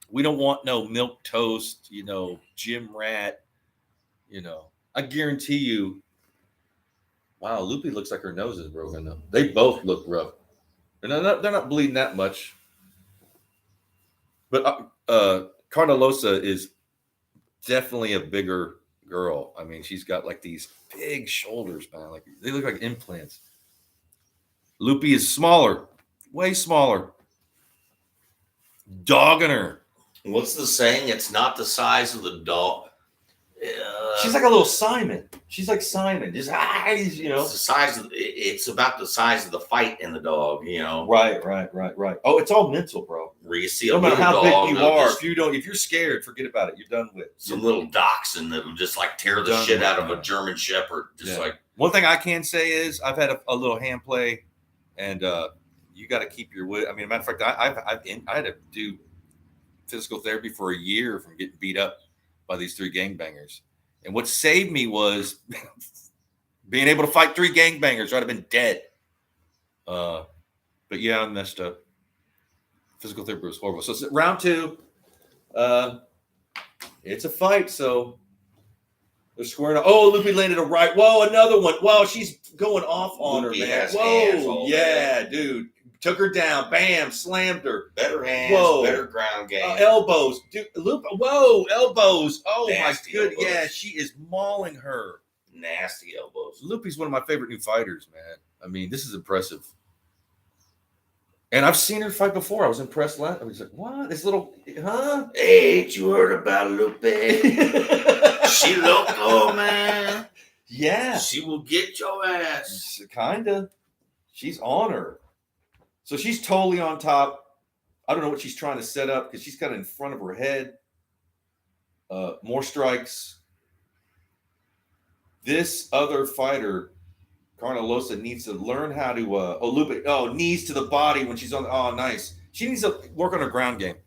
We don't want no milk toast, gym rat. I guarantee you. Wow, Lupe looks like her nose is broken though. They both look rough. And they're not bleeding that much. But Carnelosa is definitely a bigger girl. I mean, she's got like these big shoulders, man. Like they look like implants. Lupe is smaller, way smaller. Dogging her. What's the saying? It's not the size of the dog. She's like a little Simon. She's like Simon. Just eyes, It's the size of. It's about the size of the fight in the dog. Right. Oh, it's all mental, bro. Where you see no a matter how dog, big you are, if you're scared, forget about it. You're done with some little dachshund that will just like tear the shit out of a German Shepherd. One thing I can say is I've had a little hand play, and you got to keep your wit. I mean, as a matter of fact, I had to do physical therapy for a year from getting beat up by these 3 gangbangers. And what saved me was being able to fight 3 gangbangers. I'd have been dead. But yeah, I messed up. Physical therapy was horrible. So round 2, it's a fight. So they're squaring up. Oh, Lupe landed a right. Whoa, another one. Whoa, she's going off on her, man. Whoa, yeah, dude. Took her down. Bam, slammed her. Better hands, better ground game. Elbows. Dude, Lupe, whoa, elbows. Oh, nasty my good. Elbows. Yeah, she is mauling her. Nasty elbows. Lupe's one of my favorite new fighters, man. I mean, this is impressive. And I've seen her fight before. I was impressed last. I was like, what? This little, huh? Hey, ain't you heard about Lupe? She loco, man. Yeah. She will get your ass. Kinda. She's on her. So she's totally on top. I don't know what she's trying to set up because she's kind of in front of her head. More strikes. This other fighter, Carnelosa, needs to learn how to knees to the body when she's on. Oh, nice. She needs to work on her ground game.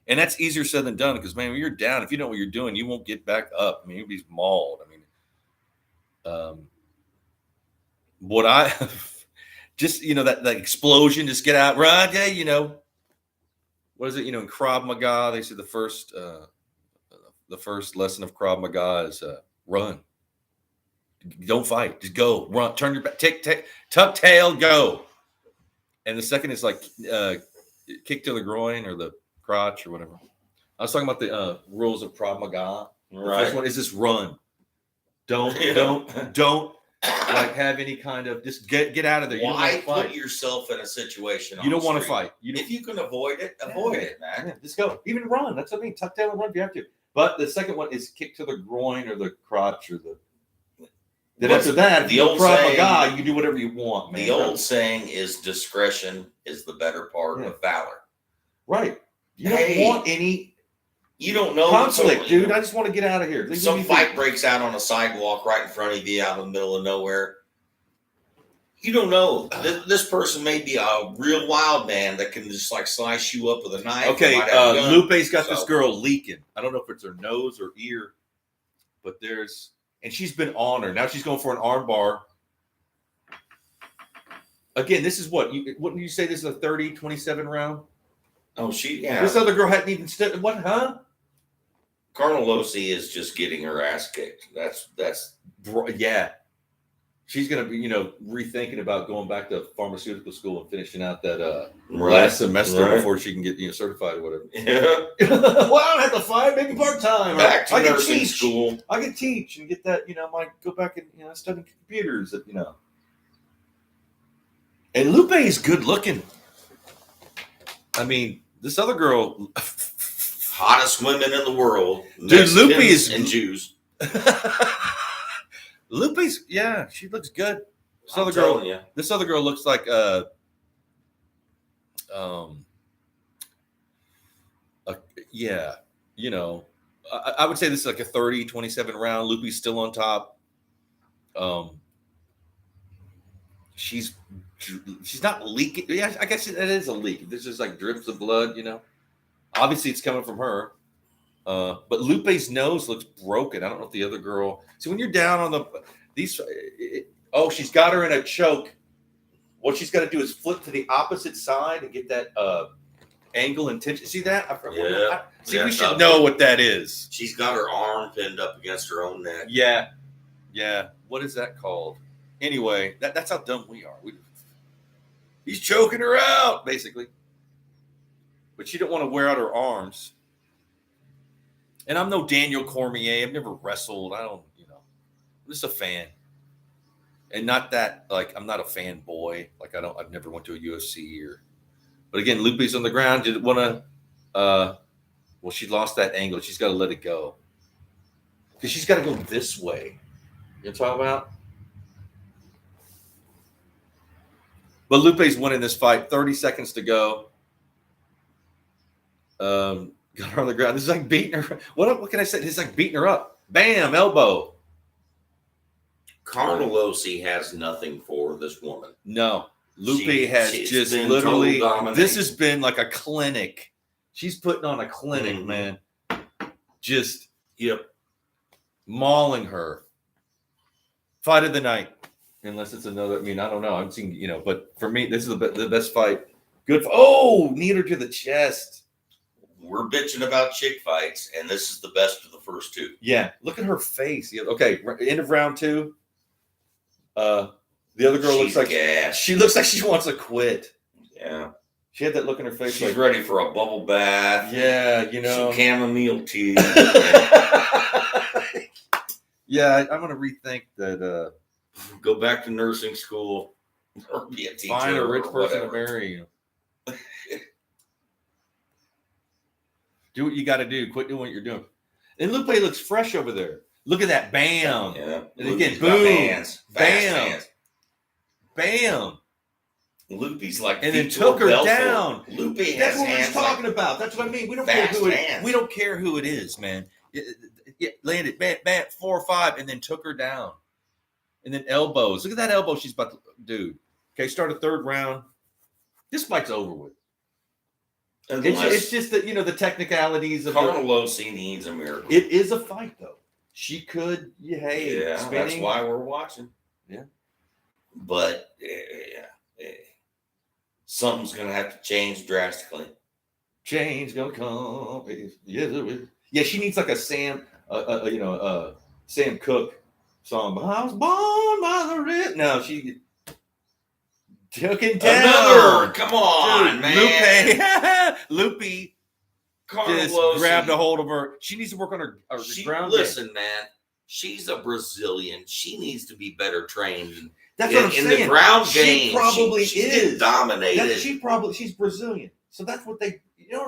And that's easier said than done because, man, when you're down, if you know what you're doing, you won't get back up. I mean, you'll be mauled. I mean, just, that explosion, just get out, run, yeah, what is it, in Krav Maga, they said the first lesson of Krav Maga is run. Don't fight, just go, run, turn your back, tuck tail, go. And the second is like kick to the groin or the crotch or whatever. I was talking about the rules of Krav Maga. Right. The first one is just run. Don't like have any kind of just get out of there. Why put yourself in a situation? You don't want to fight. If you can avoid it, avoid it, man. Yeah, just go. Even run. That's what I mean. Tuck tail and run if you have to. But the second one is kick to the groin or the crotch or the. Then after that, the old Krav Maga, you can do whatever you want, man. The old saying is discretion is the better part of valor. Right. You don't want any. You don't know conflict, dude. I just want to get out of here. Some fight breaks out on a sidewalk right in front of you out in the middle of nowhere. You don't know. This person may be a real wild man that can just like slice you up with a knife. Okay, Lupe's got this girl leaking. I don't know if it's her nose or ear, but and she's been on her. Now she's going for an arm bar. Again, this is wouldn't you say this is a 30-27 round? Oh, This other girl hadn't even stepped. What, huh? Carnelosa is just getting her ass kicked. That's yeah. She's gonna be, rethinking about going back to pharmaceutical school and finishing out that last semester before she can get certified or whatever. Yeah. Well, I don't have to fight, maybe part time. Back to nursing school. I can teach and get that. I might go back and study computers. And Lupe is good looking. I mean, this other girl. Hottest women in the world. Dude, Lupe is and Jews. Lupe's, yeah, she looks good. I'm telling you. This other girl looks like yeah, you know, I would say this is like a 30-27 round. Lupe's still on top. She's not leaking. Yeah, I guess it is a leak. This is like drips of blood, you know. Obviously, it's coming from her. But Lupe's nose looks broken. I don't know if the other girl. See, when you're down on she's got her in a choke. What she's got to do is flip to the opposite side and get that angle and tension. See that? We should know what that is. She's got her arm pinned up against her own neck. Yeah. What is that called? Anyway, that's how dumb we are. He's choking her out, basically. But she didn't want to wear out her arms. And I'm no Daniel Cormier. I've never wrestled. I don't, I'm just a fan. And not that, like, I'm not a fanboy. Like, I've never went to a UFC but again, Lupe's on the ground. Didn't want to, she lost that angle. She's got to let it go. Because she's got to go this way. You know what I'm talking about? But Lupe's winning this fight. 30 seconds to go. Got her on the ground. This is like beating her. What can I say? This is like beating her up. Bam, elbow. Carnelosi has nothing for this woman. No. Lupe has just literally, this has been like a clinic. She's putting on a clinic, man. Just, mauling her. Fight of the night. Unless it's another, I don't know. I'm seeing, but for me, this is the best fight. Good. Knee her to the chest. We're bitching about chick fights, and this is the best of the first two. Yeah. Look at her face. Okay. End of round 2. The other girl looks like she wants to quit. Yeah. She had that look in her face. She's ready for a bubble bath. Yeah, some chamomile tea. Yeah, I'm going to rethink that. Go back to nursing school. Or be a teacher. Find a rich person to marry you. Do what you got to do. Quit doing what you're doing. And Lupe looks fresh over there. Look at that. Bam. Yeah. And again, boom. Bam. Bam. Lupe's like, and then took her down. Lupe has That's what hands we're talking about. That's what I mean. We don't care who it is, man. It landed, bam, 4 or 5, and then took her down. And then elbows. Look at that elbow she's about to do. Okay, start a third round. This fight's over with. It's just that, the technicalities of Carnelosi needs a miracle. It is a fight, though. She could, spinning. That's why we're watching. Yeah. But something's going to have to change drastically. Change going to come. Yeah, she needs like a Sam Cooke song. I was born by the red. No, she took it down. Another. Come on, dude, man. Lupe Carnelosi just grabbed a hold of her. She needs to work on her ground game. Listen, man. She's a Brazilian. She needs to be better trained. That's what I'm saying. In the ground She game, probably is dominated. She's Brazilian. So that's what they,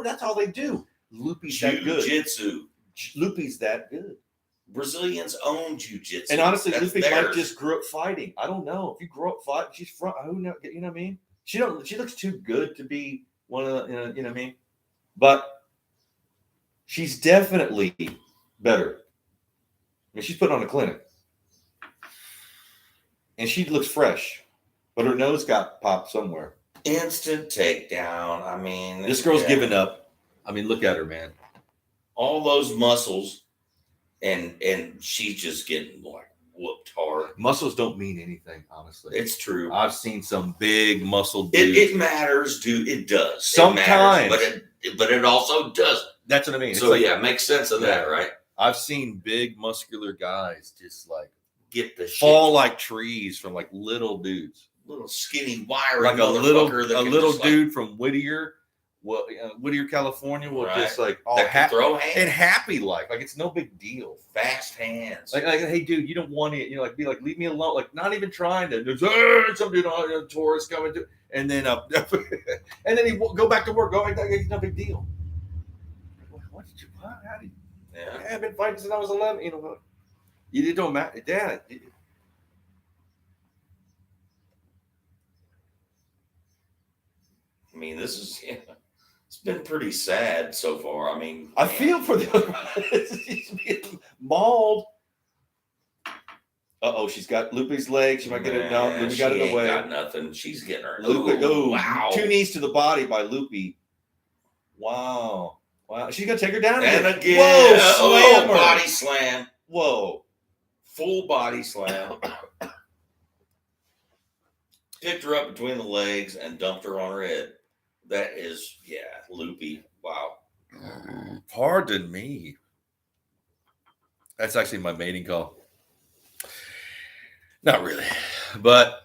that's all they do. Lupe's that good. Jiu-jitsu. Lupe's that good. Brazilians own jiu-jitsu. And honestly, Lupe might just grew up fighting. I don't know. If you grow up fighting, she's from, who knows, you know what I mean? She looks too good to be one of the, you know what I mean? But she's definitely better. She's putting on a clinic. And she looks fresh. But her nose got popped somewhere. Instant takedown. This girl's giving up. Look at her, man. All those muscles, and she's just getting whooped hard. Muscles don't mean anything, honestly. It's true. I've seen some big muscle dudes. It matters, dude. It does. Sometimes. But it also doesn't. That's what I mean. So, it makes sense of that, right? I've seen big muscular guys just get the fall like trees from little dudes. Little skinny wire. Like a little dude from Whittier. Well, Whittier, California will just throw hands and happy like it's no big deal. Fast hands. Like hey dude, you don't want it. Be like, leave me alone. Like not even trying to. There's some dude on a tourist coming to, and then and then he go back to work. It's no big deal. What did you? What? How did? Yeah. I've been fighting since I was 11. You know, it don't matter, Dad. I mean, this is it's been pretty sad so far. I mean, I feel for the other. She's being mauled. She's got Lupe's leg. She might get it. No, Lupe got it away. Got nothing. She's getting her. Lupe, wow! 2 knees to the body by Lupe. Wow. She's gonna take her down and again. Whoa! Slam her. Body slam. Whoa! Full body slam. Picked her up between the legs and dumped her on her head. That is, Lupe. Wow. Pardon me. That's actually my mating call. Not really. But,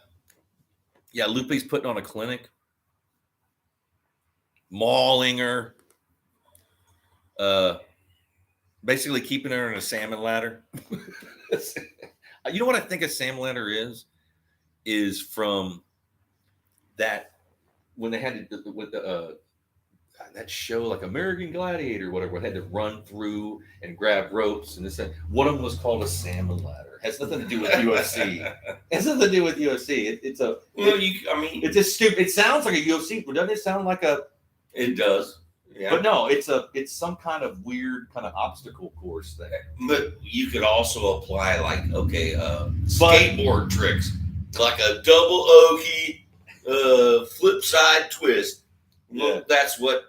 yeah, Lupe's putting on a clinic. Mauling her. Basically keeping her in a salmon ladder. You know what I think a salmon ladder is from that when they had to, with the that show like American Gladiator or whatever, they had to run through and grab ropes and this. One of them was called a salmon ladder. It has nothing to do with UFC. It has nothing to do with UFC. It's just stupid. It sounds like a UFC, but doesn't it sound like a? It does. Yeah. But no, it's some kind of weird kind of obstacle course thing. But you could also apply skateboard tricks, like a double okie, flip side twist. Yeah. Well, that's what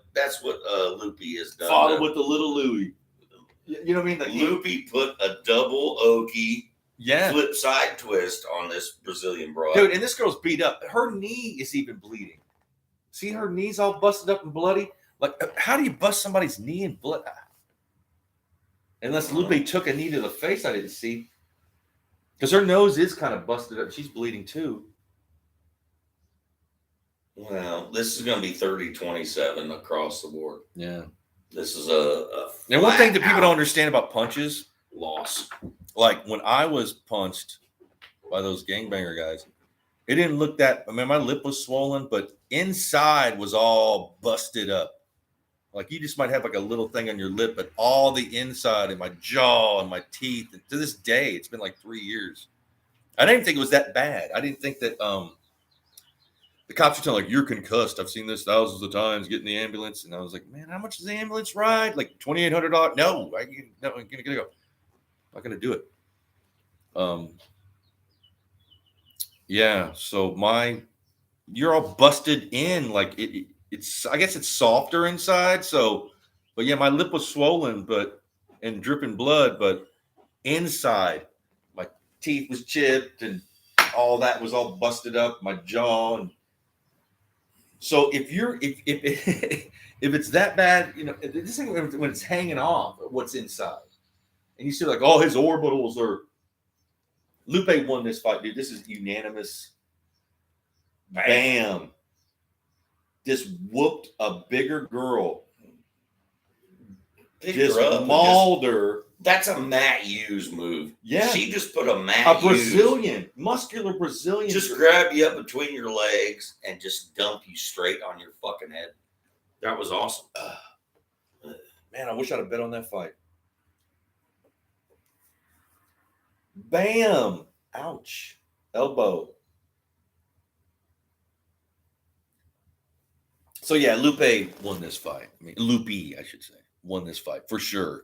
Lupe has done. Followed with the little Louie. You know what I mean? Lupe put a double okie, yeah, flip side twist on this Brazilian broad. Dude, and this girl's beat up. Her knee is even bleeding. See her knee's all busted up and bloody. Like, how do you bust somebody's knee and blood? Unless Lupe took a knee to the face, I didn't see. Because her nose is kind of busted up. She's bleeding too. Well, this is going to be 30-27 across the board. Yeah. This is a and one thing that people don't understand about punches, loss. Like when I was punched by those gangbanger guys, it didn't look that. I mean, my lip was swollen, but inside was all busted up. Like you just might have like a little thing on your lip, but all the inside and my jaw and my teeth. And to this day, it's been like 3 years. I didn't think it was that bad. I didn't think that the cops were telling like, you're concussed. I've seen this thousands of times. Get in the ambulance. And I was like, man, how much does the ambulance ride? Like $2,800? No, I'm gonna go. I'm not gonna do it. Yeah. So you're all busted in. Like it's. I guess it's softer inside. So, but yeah, my lip was swollen, and dripping blood, but inside, my teeth was chipped and all that was all busted up. My jaw and. So if it's that bad, you know, this thing when it's hanging off, what's inside, and you see like, oh, his orbitals are. Lupe won this fight, dude. This is unanimous. Bam. Just whooped a bigger girl. Just mauled her. That's a Matt Hughes move. Yeah. She just put a Matt Hughes. Brazilian, muscular Brazilian. Just grab you up between your legs and just dump you straight on your fucking head. That was awesome. Man, I wish I'd have bet on that fight. Bam. Ouch. Elbow. So, yeah, Lupe won this fight. I mean, Lupe, I should say, won this fight for sure.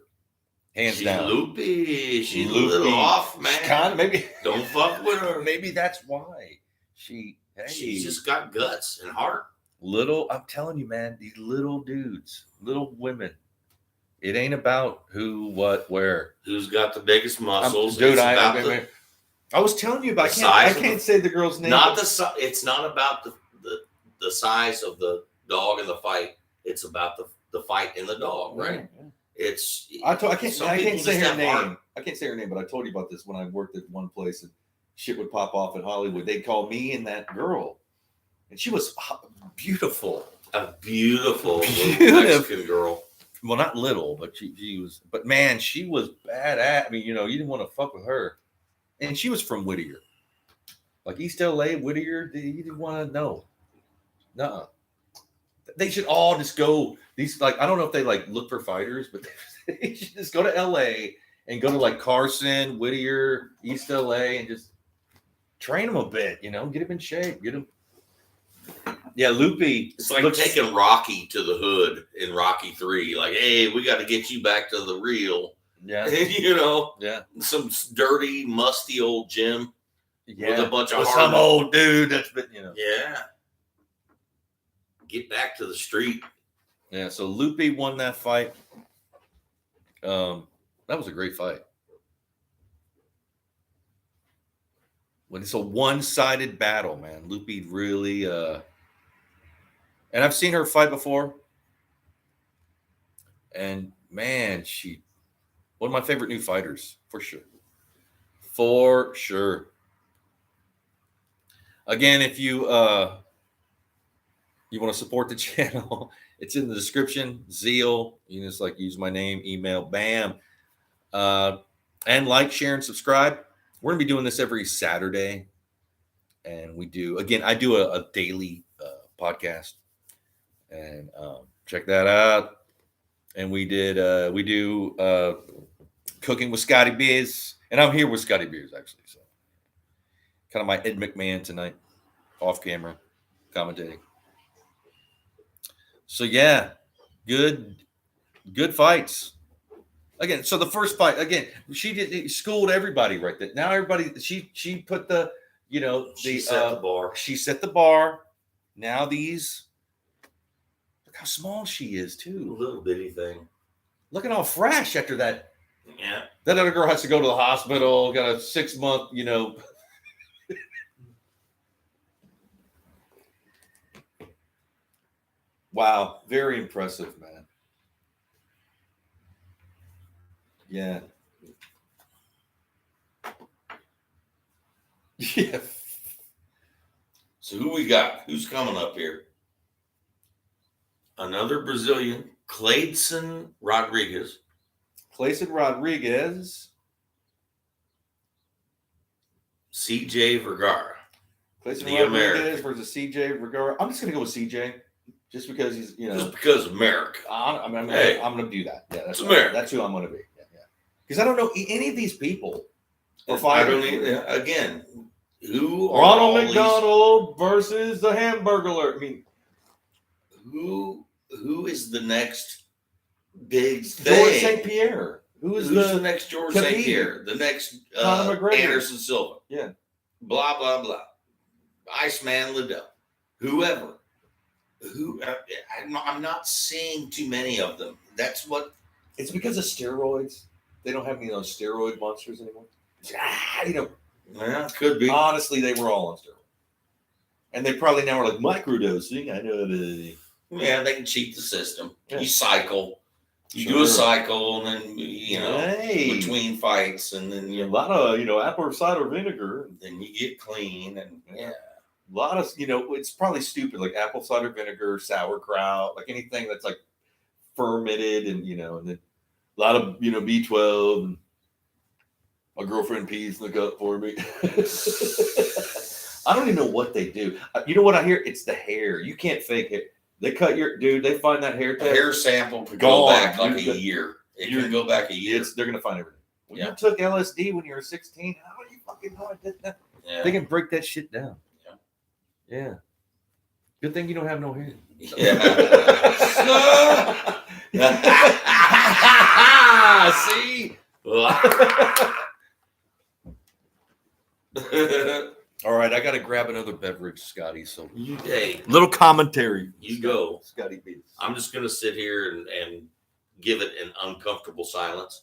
Hands down. Lupe. She's a little off, man. Kind of, maybe. Don't fuck with her. Maybe that's why. She's just got guts and heart. I'm telling you, man, these little dudes, little women. It ain't about who, what, where. Who's got the biggest muscles. Dude, I was telling you about I can't say the girl's name. It's not about the size of the dog in the fight. It's about the fight in the dog, right? Yeah. I can't say her name. I can't say her name, but I told you about this when I worked at one place and shit would pop off in Hollywood. They'd call me and that girl. And she was beautiful. A beautiful Mexican girl. Well, not little, but she was. But man, she was badass. I mean, you know, you didn't want to fuck with her. And she was from Whittier, like East LA, Whittier. You didn't want to know. Nuh-uh. They should all just go. These I don't know if they look for fighters, but they should just go to LA and go to Carson, Whittier, East LA, and just train them a bit. Get them in shape. Get them. Yeah, Loopy. It's like taking Rocky to the hood in Rocky 3. Like, hey, we got to get you back to the real. Yeah. Yeah. Some dirty, musty old gym. Yeah. With a bunch of some old dude that's been, Yeah. Get back to the street. Yeah, so Loopy won that fight. That was a great fight. When it's a one-sided battle, man, Loopy really and I've seen her fight before. And man, she one of my favorite new fighters, for sure. For sure. Again, if you want to support the channel, it's in the description. Zelle, you can just use my name, email, bam. And like, share, and subscribe. We're gonna be doing this every Saturday, and I do a daily podcast, and check that out. And we do cooking with Scotty Beers, and I'm here with Scotty Beers actually, so kind of my Ed McMahon tonight, off camera, commentating. So yeah, good fights. Again, so the first fight, she schooled everybody right there. Now everybody, she put the, she set the bar. She set the bar. Now look how small she is too. A little bitty thing. Looking all fresh after that. Yeah. That other girl has to go to the hospital, got a 6-month, Wow, very impressive, man. Yeah. Yeah. So who we got? Who's coming up here? Another Brazilian, Clayson Rodriguez. CJ Vergara. Clayson Rodriguez versus CJ Vergara. I'm just gonna go with CJ, just because he's just because America. I'm gonna do that. Yeah, that's America. That's who I'm gonna be. Yeah. Because I don't know any of these people. Again, who are Ronald McDonald versus the Hamburglar. I mean, who is the next big thing? George St. Pierre. Who's the next George St. Pierre? The next Anderson Silva. Yeah. Blah blah blah. Iceman Liddell. Whoever. I'm not seeing too many of them. That's what. It's because of steroids. They don't have any of those steroid monsters anymore. Yeah, could be. Honestly, they were all on steroids. And they probably now are microdosing. I know that. Yeah, they can cheat the system. Yeah. You cycle. You do a cycle, and then, between fights, and then a lot of, apple cider vinegar. Then you get clean, and a lot of, it's probably stupid, like apple cider vinegar, sauerkraut, anything that's fermented, and, and then a lot of, B12, and my girlfriend pees in the gut for me. I don't even know what they do. You know what I hear? It's the hair. You can't fake it. They cut they find that hair test. A hair sample could go back a year. It can go back a year. They're going to find everything. When you took LSD when you were 16, how do you fucking know I did that? Yeah. They can break that shit down. Yeah. Good thing you don't have no hair. Yeah. See? All right, I got to grab another beverage, Scotty. So, little commentary. You go, Scotty Beats. I'm just going to sit here and give it an uncomfortable silence.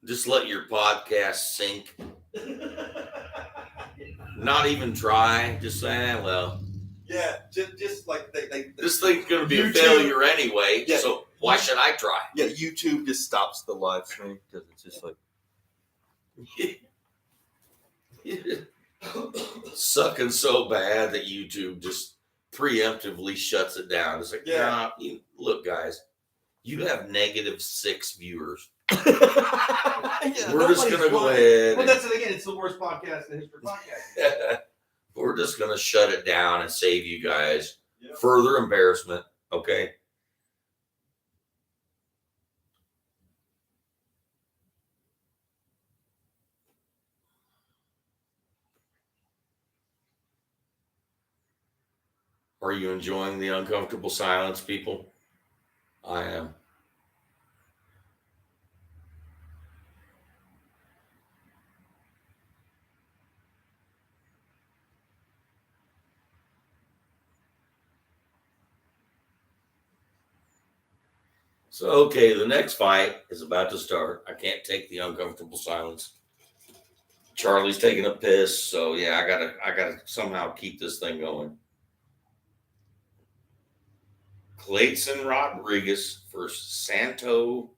Just let your podcast sink. Not even try. Just say, well. Yeah, just like they this thing's going to be a failure anyway. Yeah. So why should I try? Yeah, YouTube just stops the live stream because it's just sucking so bad that YouTube just preemptively shuts it down. It's look, guys, you have -6 viewers. We're just gonna go ahead. Well, that's it again. It's the worst podcast in the history of podcast. We're just going to shut it down and save you guys further embarrassment. Okay. Are you enjoying the uncomfortable silence, people? I am. So, okay, the next fight is about to start. I can't take the uncomfortable silence. Charlie's taking a piss, so yeah, I gotta somehow keep this thing going. Clayton Rodriguez versus Santo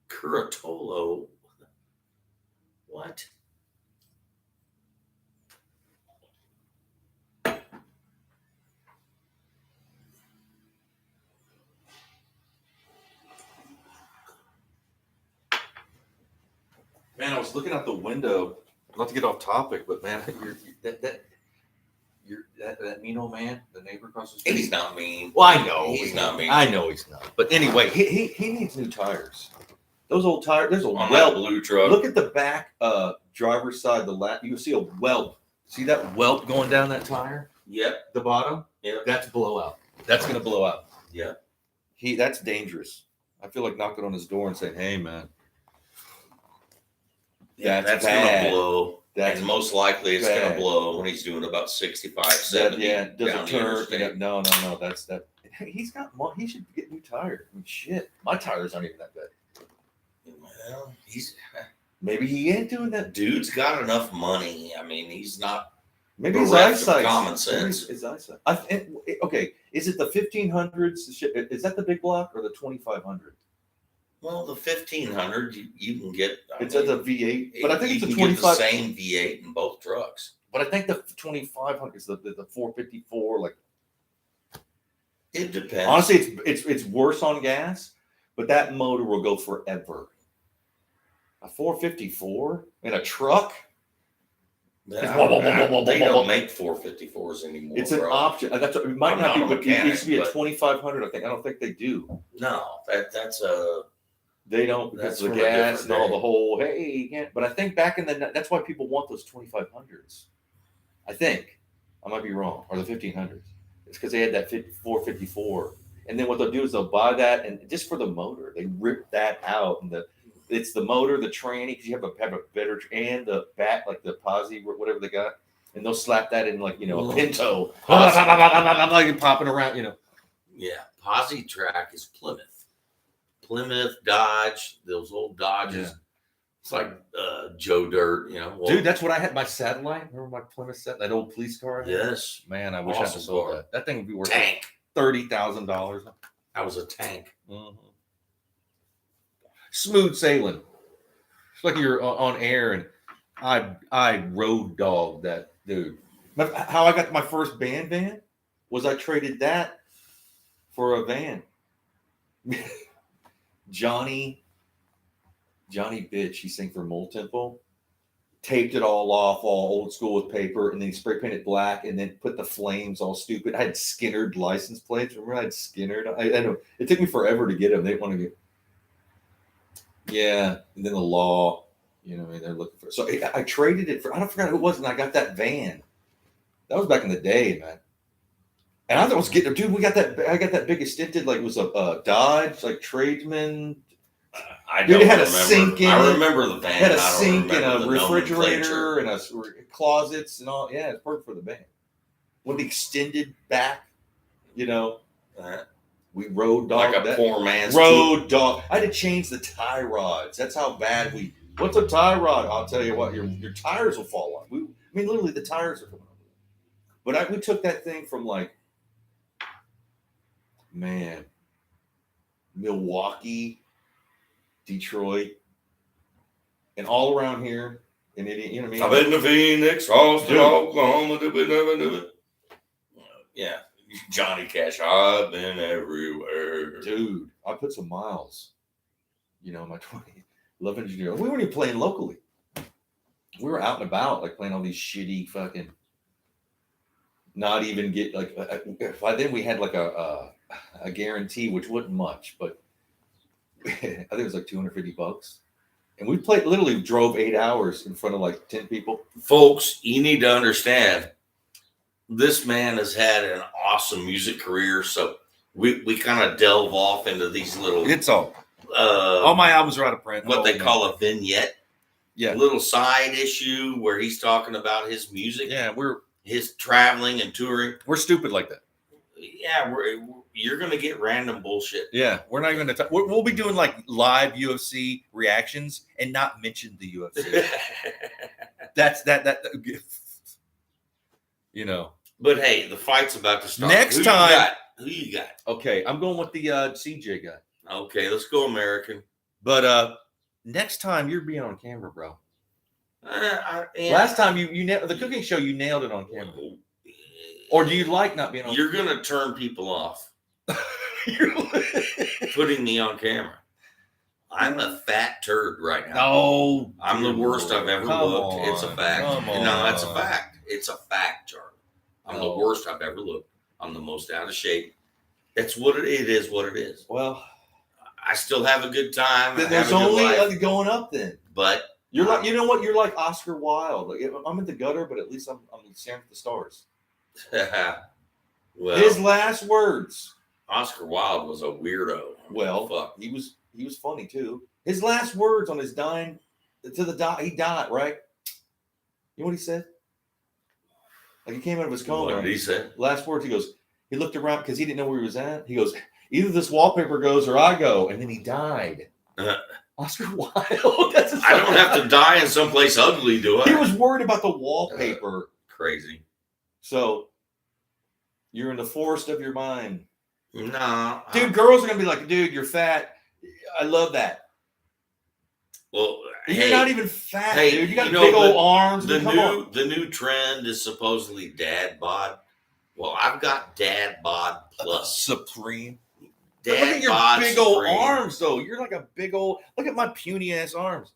Curatolo. What? Man, I was looking out the window. Not to get off topic, but man, that mean old man, the neighbor across the street. He's not mean. Well, I know He's not mean. I know he's not. But anyway, he needs new tires. Those old tires. There's a On welt. that blue truck. Look at the back driver's side. The lap. You can see a welt. See that welt going down that tire? Yep. The bottom. Yep. That's blowout. That's gonna blow out. Yeah. That's dangerous. I feel like knocking on his door and saying, "Hey, man." Yeah, that's bad. gonna blow. That's And most likely it's bad. gonna blow when he's doing about 65, 70. Doesn't down the turn. interstate. No. That's that. He's got. He should get new tires. I mean, shit. My tires aren't even that bad. Well, Maybe he ain't doing that. dude's got enough money. I mean, he's not. Maybe his bereft of eyesight. common sense. His eyesight. Okay, is it the 1500s? Is that the big block or the 2500? Well, the 1500 you can get. It's at the V8, but I think you it's a can get the 25. same V8 in both trucks. But I think the 2500 is the 454. Like It depends. honestly, it's worse on gas, but that motor will go forever. A 454 in a truck. they don't make 454s anymore. It's an bro. option. It might I'm not be, not a but it used to be a mechanic, 2500. I don't think they do. No, that's a. They don't because That's of the from a gas different and all day. the whole. Hey, you can't. But I think back in that's why people want those 2500s. I think I might be wrong, or the 1500s. It's because they had that 454, and then what they'll do is they'll buy that, and just for the motor, they rip that out, and it's the motor, the tranny, because you have a better and the back, like the posi, whatever they got, and they'll slap that in like a Pinto, like popping around, Yeah, posi track is Plymouth, Dodge, those old Dodges. Yeah. It's like Joe Dirt, Well, Dude, that's what I had. My satellite. Remember my Plymouth set? That old police car. I had? yes, Man, I wish I had Awesome sold car. that. That thing would be worth tank. $30,000. I was a tank. Smooth sailing. It's like you're on air, and I road dogged that dude. How I got my first band van was I traded that for a van. Johnny Bitch, he sang for Mole Temple, taped it all off, all old school with paper, and then he spray painted black, and then put the flames all stupid. I had Skinnered license plates. Remember, I had Skinnered. I know it took me forever to get them. They didn't want to get. Yeah, and then the law, they're looking for. So I traded it for. I don't forget who it was, and I got that van. That was back in the day, man. And I thought I was getting, dude. I got that big extended, like it was a Dodge, like tradesman. I Dude, don't it had a remember. sink in I it. remember the van. Had a I don't sink and remember a the refrigerator nomenclature. and a closets and all. Yeah, it's perfect for the van. With the extended back, we road dog Like a that. poor man's Road dog. I had to change the tie rods. That's how bad we. What's a tie rod? I'll tell you what. Your tires will fall off. Literally, the tires are coming off. But we took that thing from Milwaukee, Detroit, and all around here in Indiana. You know what I mean? I've been to Phoenix, Austin, Dude. Oklahoma. Did we never do it? Yeah, Johnny Cash. I've been everywhere. Dude, I put some miles. My 11 engineer. We weren't even playing locally. We were out and about, like playing all these shitty fucking not even get like. By then we had like a guarantee, which wasn't much, but I think it was like $250. And we literally drove 8 hours in front of like 10 people. Folks, you need to understand, this man has had an awesome music career. So we kind of delve off into these little. It's all my albums are out of print. What they call a vignette. Yeah. Little side issue where he's talking about his music. Yeah, his traveling and touring. We're stupid like that. Yeah, you're going to get random bullshit. Yeah, we're not even going to talk. We'll be doing like live UFC reactions and not mention the UFC. That's that. You know. But hey, the fight's about to start. Next time. Who you got? Okay, I'm going with the CJ guy. Okay, let's go American. But next time you're being on camera, bro. Last time you the cooking show, you nailed it on camera. Or do you like not being on You're going to turn people off. Putting me on camera. I'm a fat turd right now. No. I'm the worst I've ever looked. On. It's a fact. No, that's a fact. It's a fact, Charlie. I'm the worst I've ever looked. I'm the most out of shape. It's what it is. What it is. Well, I still have a good time. Then there's only going up then. But you're like, you know what? You're like Oscar Wilde. Like, I'm in the gutter, but at least I'm staring at the stars. Well, his last words. Oscar Wilde was a weirdo. Well, fuck. He was funny too. His last words on his dying he died, right? You know what he said? Like he came out of his coma. What did he say? Last words, he goes, he looked around because he didn't know where he was at. He goes, either this wallpaper goes or I go. And then he died. Oscar Wilde. I don't have to die in someplace ugly, do I? He was worried about the wallpaper. Crazy. So you're in the forest of your mind. No. Dude, girls are going to be like, dude, you're fat. I love that. Well, you're not even fat, dude. You got big old arms. The new trend is supposedly dad bod. Well, I've got dad bod plus. Supreme. Dad look at your bod big supreme. Old arms, though. You're like a big old. Look at my puny ass arms.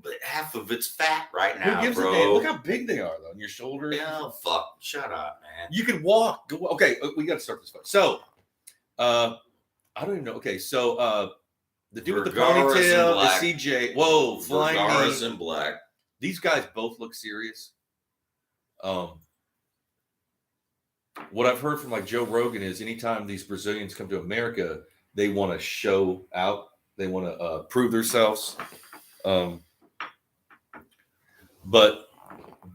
But half of it's fat right now, Who gives bro. a damn? Look how big they are, though. On your shoulders. Yeah, fuck. Shut up, man. You can walk. Okay, we got to start this. So, I don't even know. Okay, so the dude with the ponytail, the CJ. Whoa, Vergara's in black. These guys both look serious. What I've heard from like Joe Rogan is anytime these Brazilians come to America, they want to show out. They want to prove themselves. But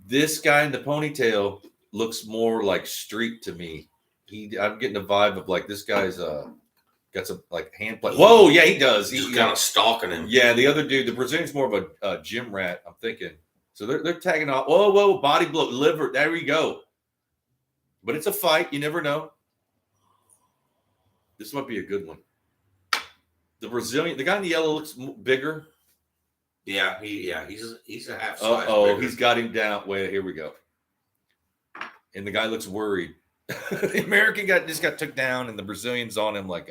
this guy in the ponytail looks more like street to me. I'm getting a vibe of like this guy's got some like hand play. Whoa, yeah, he does. He's kind of stalking him. Yeah, the other dude, the Brazilian's more of a gym rat, I'm thinking. So they're tagging off. Whoa, body blow, liver. There we go. But it's a fight. You never know. This might be a good one. The Brazilian, the guy in the yellow looks bigger. Yeah, he's a half size. Oh, he's got him down. Wait, here we go. And the guy looks worried. The American guy just got took down, and the Brazilian's on him like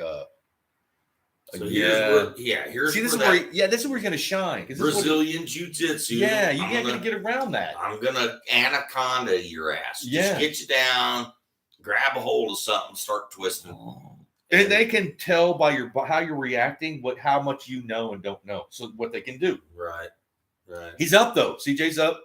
here's this is where he's gonna shine. Brazilian jiu-jitsu. Yeah, you ain't gonna get around that. I'm gonna anaconda your ass. Just get you down, grab a hold of something, start twisting. And they can tell by how you're reacting how much you know and don't know. So what they can do. Right. He's up though. CJ's up.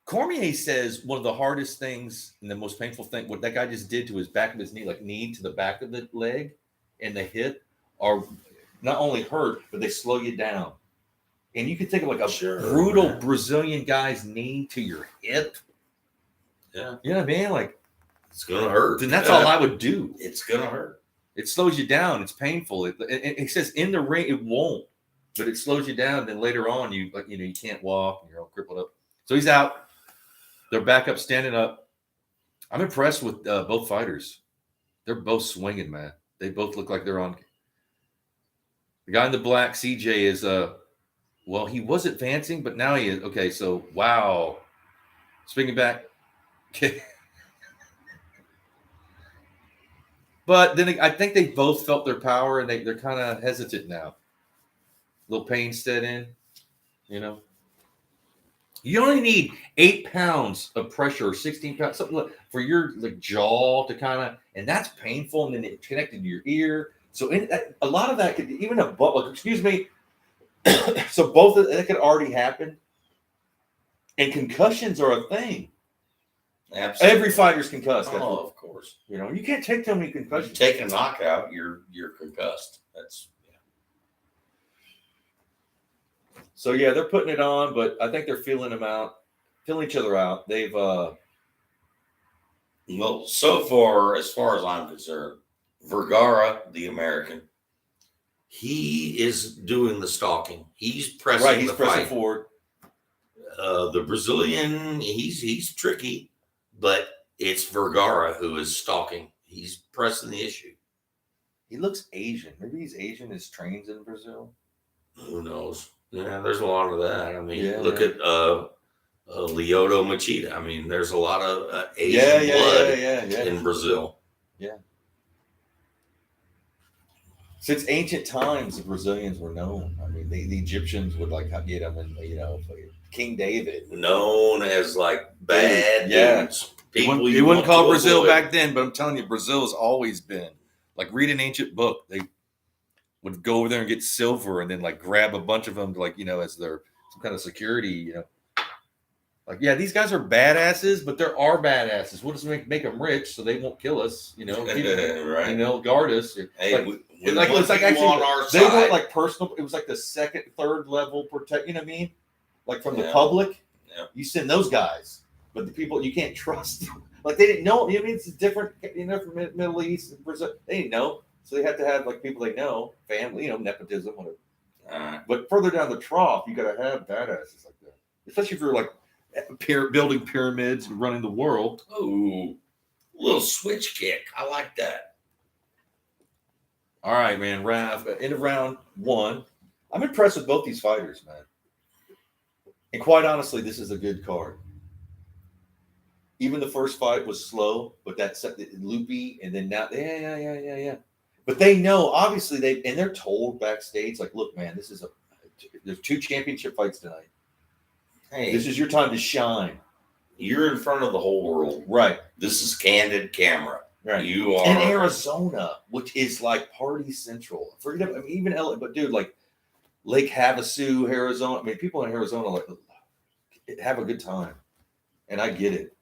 Cormier says one of the hardest things and the most painful thing, what that guy just did to his back of his knee, like knee to the back of the leg and the hip, are not only hurt, but they slow you down. And you can think of like a brutal Brazilian guy's knee to your hip. Yeah. You know what I mean? Like, it's going to hurt. Then that's all I would do. It's going to hurt. It slows you down. It's painful. It says in the ring, it won't, but it slows you down. Then later on, you can't walk and you're all crippled up. So he's out. They're back up, standing up. I'm impressed with both fighters. They're both swinging, man. They both look like they're on. The guy in the black, CJ, is he was advancing, but now he is. Okay, so wow. Swinging back. Okay. But then I think they both felt their power, and they're kind of hesitant now. A little pain set in, you know. You only need 8 pounds of pressure, or 16 pounds, something like, for your like jaw to kind of, and that's painful, and then it's connected to your ear. So a lot of that could even like, excuse me. So both of that could already happen, and concussions are a thing. Absolutely. Every fighter's concussed. Oh, of course. You know, you can't take too many You concussions. take a knockout, you're concussed. That's So yeah, they're putting it on, but I think they're feeling each other out. They've well, so far as I'm concerned, Vergara, the American, he is doing the stalking. He's pressing right. He's the pressing fight. forward. The Brazilian, he's tricky, but it's Vergara who is stalking. He's pressing the issue. He looks Asian. Maybe he's Asian. His trains in Brazil. Who knows? Yeah, there's a lot of that. I mean, Yeah, look yeah. at Lyoto Machida. I mean, there's a lot of Asian blood in Brazil. Yeah. Since ancient times, the Brazilians were known. I mean, the Egyptians would like get them, and you know, King David, Known as like bad Yeah. dudes. People you you wouldn't want call to Brazil avoid. back then, but I'm telling you, Brazil has always been like, read an ancient book. They would go over there and get silver, and then like grab a bunch of them, like, you know, as their some kind of security. You know, like, yeah, these guys are badasses, but there are badasses. We'll just make them rich so they won't kill us. You know, Right. and they'll guard us. Hey, Like, we like want it's like you actually on our they side. weren't like personal. It was like the second, third level protect. You know what I mean? Like from the Yeah. public, Yeah. you send those guys, but the people you can't trust. Like they didn't know. You know, it's different. You know, from Middle East, Brazil, they didn't know, so they have to have like people they know, family, you know, nepotism, whatever. But further down the trough, you got to have badasses like that, especially if you're like building pyramids and running the world. Ooh, little switch kick. I like that. All right, man. In round one, I'm impressed with both these fighters, man. And quite honestly, this is a good card. Even the first fight was slow, but that's loopy, and then now, yeah. But they know, obviously, they're told backstage, like, look, man, there's 2 championship fights tonight. Hey, This is your time to shine. you're in front of the whole world. Right. This is candid camera. Right. You are in Arizona, which is like party central. Forget, I mean, even LA, but dude, like Lake Havasu, Arizona. I mean, people in Arizona like have a good time, and I get it.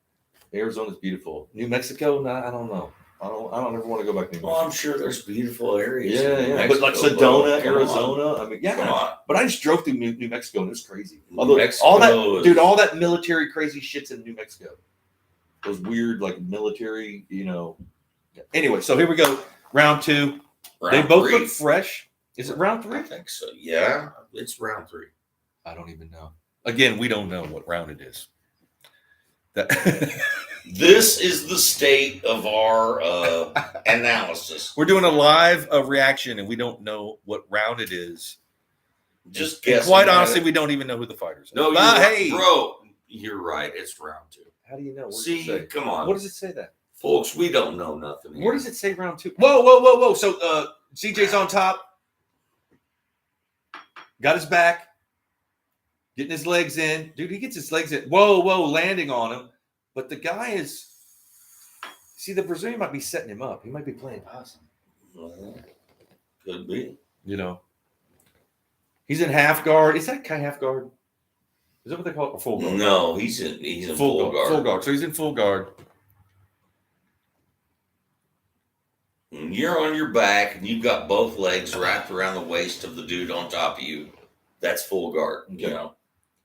Arizona's beautiful. New Mexico, I don't know. I don't ever want to go back to New Mexico. Well, I'm sure there's beautiful areas. Yeah. But like Sedona, Arizona. I mean, Come on. But I just drove through New Mexico and it was crazy. New Mexico all that military crazy shit's in New Mexico. Those weird like military, you know. Anyway, so here we go. Round 2. They both look fresh. Is it round 3? I think so. Yeah, it's round 3. I don't even know. Again, we don't know what round it is. This is the state of our analysis. We're doing a live reaction, and we don't know what round it is. Just And guess. quite honestly, we don't even know who the fighters are. No, you're right, bro. You're right. It's round 2. How do you know? See, come on. What does it say that? Folks, we don't know nothing here. Where does it say round 2? Whoa. So CJ's on top. Got his back. Getting his legs in. Dude, he gets his legs in. Whoa, landing on him. But the guy is... See, the Brazilian might be setting him up. He might be playing possum. Could be. You know. He's in half guard. Is that kind of half guard? Is that what they call it? Or full guard? No, he's in full guard. Full guard. So he's in full guard. And you're on your back, and you've got both legs wrapped around the waist of the dude on top of you. That's full guard. Okay. You know,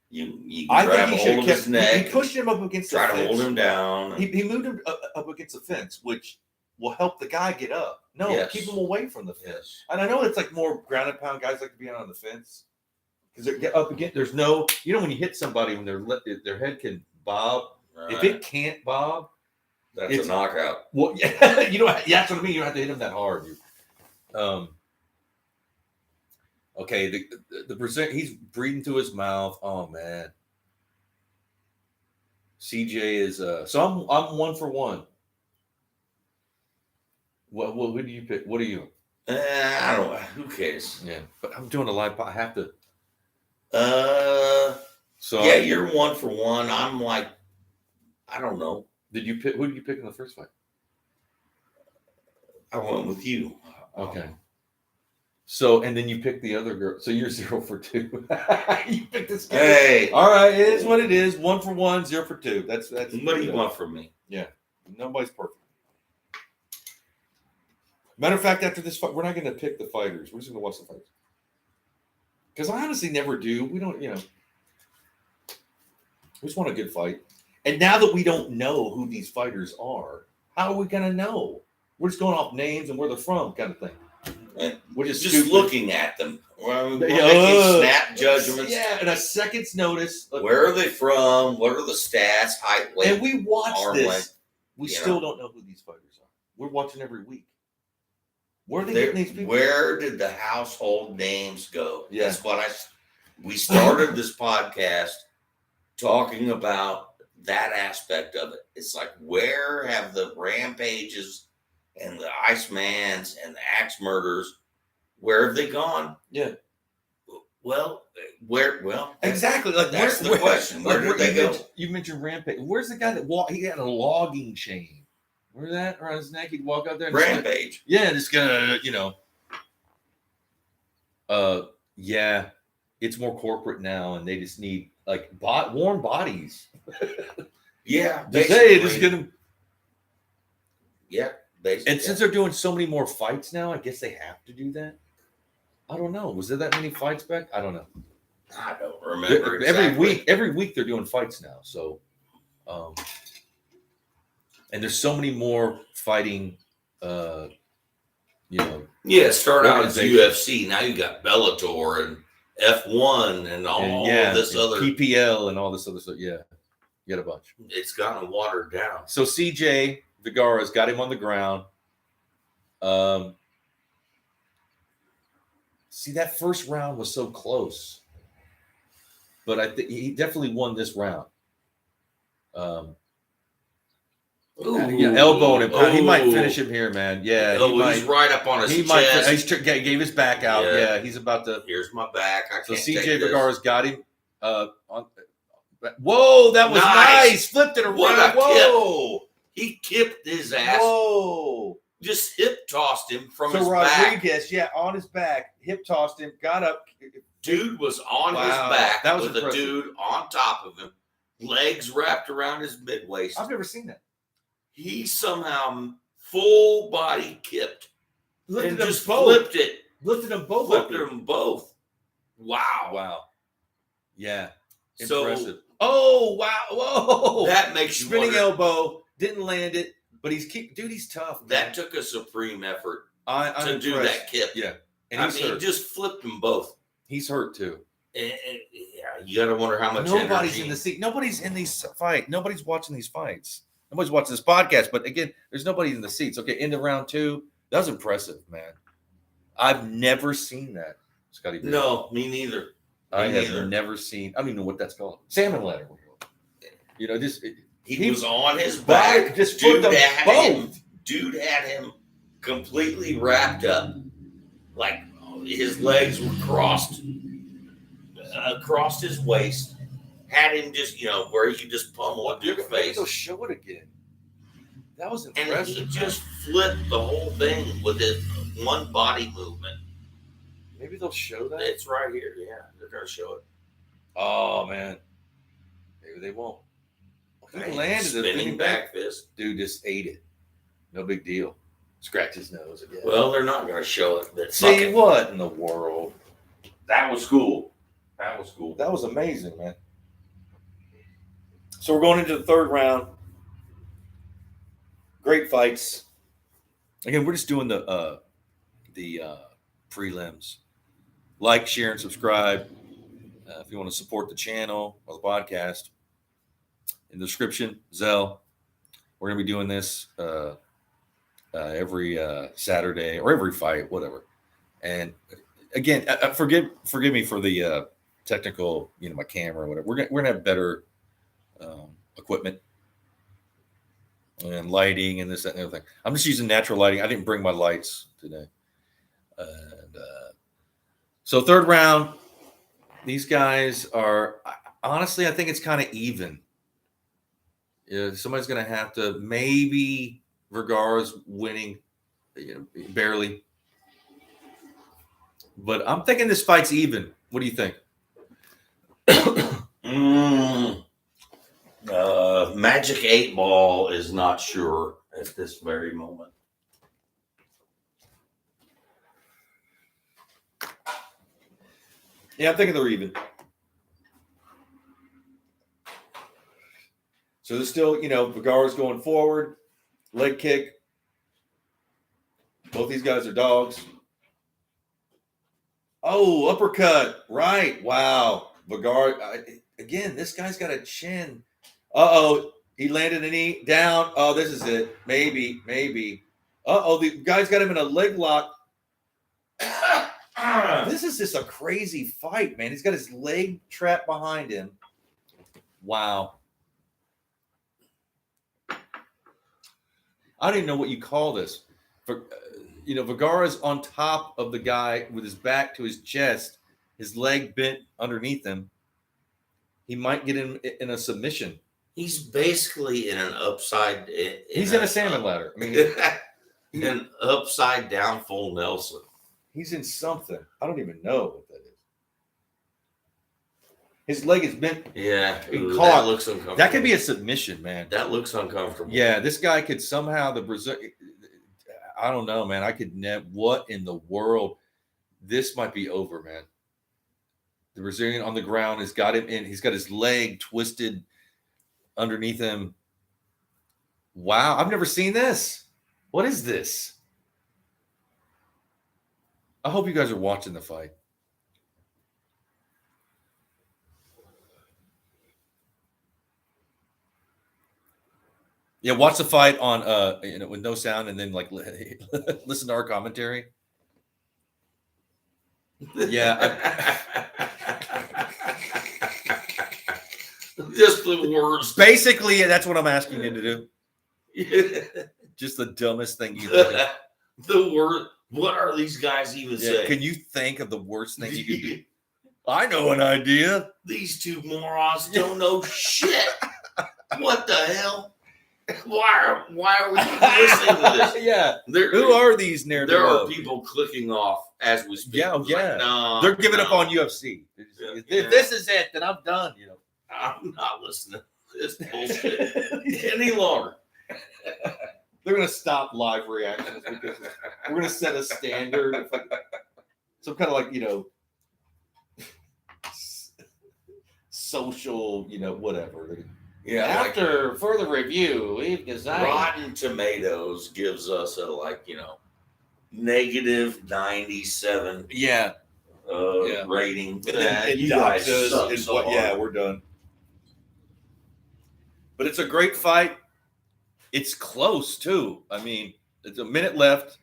you I grab think a he should hold have of his kept... neck. He pushed him up against the try fence. to hold him down. He moved him up against the fence, which will help the guy get up. No, Yes. keep him away from the fence. Yes. And I know it's like more ground and pound guys like to be on the fence because they're up against. There's no, you know, when you hit somebody when their head can bob. Right. If it can't bob, That's a knockout. well, yeah, you know, that's what I mean. You don't have to hit him that hard. Okay, the Brazilian, he's breathing through his mouth. Oh man, CJ is so I'm 1 for 1. Well, who do you pick? What are you? I don't know. Who cares? Yeah, but I'm doing a live. I have to. So yeah, you're 1-for-1. I'm like, I don't know. who did you pick in the first fight? I went with you. Okay. So, and then you picked the other girl. So you're 0-for-2. You picked this guy. Hey, All right, it is what it is. 1-for-1, 0-for-2. That's. what do you want from me? Yeah, nobody's perfect. Matter of fact, after this fight, we're not going to pick the fighters. We're just going to watch the fights. Because I honestly never do. We don't, we just want a good fight. And now that we don't know who these fighters are, how are we going to know? We're just going off names and where they're from, kind of thing. And We're just looking at them. We're making snap judgments. Yeah, and a second's notice. Where are they from? What are the stats? Height, weight, And we watch arm this. length, We you still know. don't know who these fighters are. We're watching every week. Where are they getting these people? Where did the household names go? Yeah. That's what we started this podcast talking about that aspect of it. It's like, where have the Rampages and the Icemans and the Axe Murders, where have they gone? Yeah. Well, where? Well, Exactly. Like that's the question. Where did they go? You mentioned Rampage. Where's the guy that he had a logging chain? Remember that around his neck? He'd walk out there. And Rampage. Yeah, just gonna, yeah, it's more corporate now, and they just need like warm bodies. Yeah, Just hey, just get them. Yeah, basically. And since they're doing so many more fights now, I guess they have to do that. I don't know. Was there that many fights back? I don't know. I don't remember Every week they're doing fights now. So, and there's so many more fighting. Yeah, start out as organization. UFC. Now you got Bellator and F1 and all of this other. PPL and all this other stuff. Yeah, you got a bunch. It's gotten watered down. So CJ Vergara's got him on the ground. See, that first round was so close, but I think he definitely won this round. Elbowing him. He might finish him here, man. Yeah, he's right up on his chest. He gave his back out. Yeah, he's about to. Here's my back. So CJ Vergara's got him. Whoa, that was nice. Flipped it around. Whoa. He kipped his ass. Whoa. Just hip tossed him from his Rodriguez, back. on his back, hip tossed him, got up. Dude was on his back that was with impressive. a dude on top of him, legs wrapped around his mid waist. I've never seen that. He somehow full body kipped Lifted and them just both. flipped it. Lifted them both. Flipped them both. Wow. Wow. Yeah. So impressive. Oh, wow. Whoa. that makes you spinning wonder. elbow. Didn't land it, but he's tough. Man. That took a supreme effort I'm to impressed. do that kip. Yeah. And I he's mean, hurt. he just flipped them both. He's hurt too. And, yeah, you got to wonder how much Nobody's energy. in the seat. Nobody's in these fights. Nobody's watching these fights. Nobody's watching this podcast. But again, there's nobody in the seats. Okay, into round 2. That was impressive, man. I've never seen that, Scotty. No, me neither. I have never seen. I don't even know what that's called. Salmon ladder. He was on his back. Just Dude put them had him. both. Dude had him completely wrapped up, like his legs were crossed across his waist. Had him just, where he could just pummel up your face. They'll show it again. That was And impressive. he just flipped the whole thing with his one body movement. Maybe they'll show that. It's right here. Yeah, they're gonna show it. Oh man, maybe they won't. He landed spinning back fist. Dude just ate it. No big deal. Scratch his nose again. Well, they're not gonna show it. But see what in the world? that was cool. That was cool. That was amazing, man. So we're going into the third round. Great fights. Again, we're just doing the prelims. Like, share, and subscribe. If you want to support the channel or the podcast, in the description, Zelle. We're going to be doing this every Saturday or every fight, whatever. And again, forgive me for the technical, my camera or whatever. We're gonna have better equipment and lighting and this, that, and the other thing. I'm just using natural lighting. I didn't bring my lights today. And so third round, these guys are, honestly, I think it's kind of even. Yeah, somebody's going to have to, maybe Vergara's winning, barely. But I'm thinking this fight's even. What do you think? Magic 8 Ball is not sure at this very moment. Yeah, I'm thinking they're even. So there's still, Vergara's going forward, leg kick. Both these guys are dogs. Oh, uppercut. Right. Wow. Vergara. Again, this guy's got a chin. Uh-oh. He landed a knee down. Oh, this is it. Maybe. Uh-oh. The guy's got him in a leg lock. This is just a crazy fight, man. He's got his leg trapped behind him. Wow. I don't even know what you call this. Vergara's on top of the guy with his back to his chest, his leg bent underneath him. He might get in a submission. He's basically in an upside. He's in a salmon ladder. I mean, an upside down full Nelson. He's in something. I don't even know what that is. His leg is bent. Yeah, that looks uncomfortable. That could be a submission, man. That looks uncomfortable. Yeah, this guy could somehow I don't know, man. I could what in the world? This might be over, man. The Brazilian on the ground has got him in. He's got his leg twisted underneath him. Wow, I've never seen this. What is this? I hope you guys are watching the fight. Yeah, watch the fight on with no sound, and then listen to our commentary. Yeah. Just the words. Basically, that's what I'm asking you to do. Just the dumbest thing you think of. The word. What are these guys even saying? Can you think of the worst thing you could do? I know an idea. These two morons don't know shit. What the hell? Why are we listening to this? Yeah. Who are these narratives? There are people clicking off as we speak. Yeah. Like, no, they're giving up on UFC. If this is it, then I'm done. I'm not listening to this bullshit any longer. They're going to stop live reactions because we're going to set a standard of some kind of social, whatever. Yeah. After further review, we've designed. Rotten Tomatoes gives us a negative 97. Yeah. Rating. And you guys suck so hard. We're done. But it's a great fight. It's close too. I mean, it's a minute left.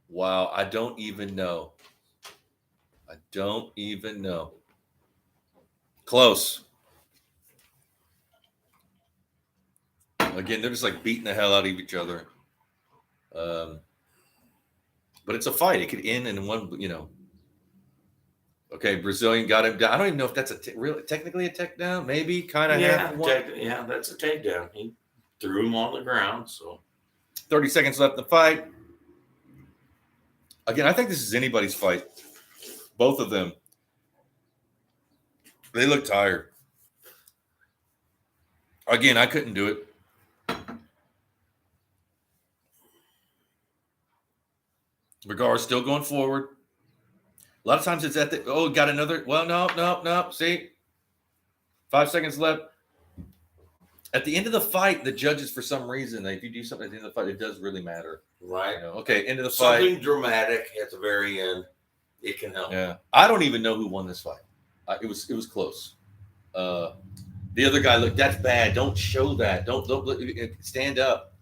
Wow, I don't even know. Close. Again, they're just beating the hell out of each other. But it's a fight. It could end in one, Okay, Brazilian got him down. I don't even know if that's really technically a takedown. Maybe kind of. Yeah, that's a takedown. He threw him on the ground. So 30 seconds left in the fight. Again, I think this is anybody's fight. Both of them. They look tired. Again, I couldn't do it. Vergara's still going forward. A lot of times it's got another. Well, no. See? 5 seconds left. At the end of the fight, the judges, for some reason, if you do something at the end of the fight, it does really matter. Right. Okay, end of the fight. Something dramatic at the very end. It can help. Yeah. I don't even know who won this fight. It was close. The other guy, look, that's bad. Don't show that. Don't look, stand up.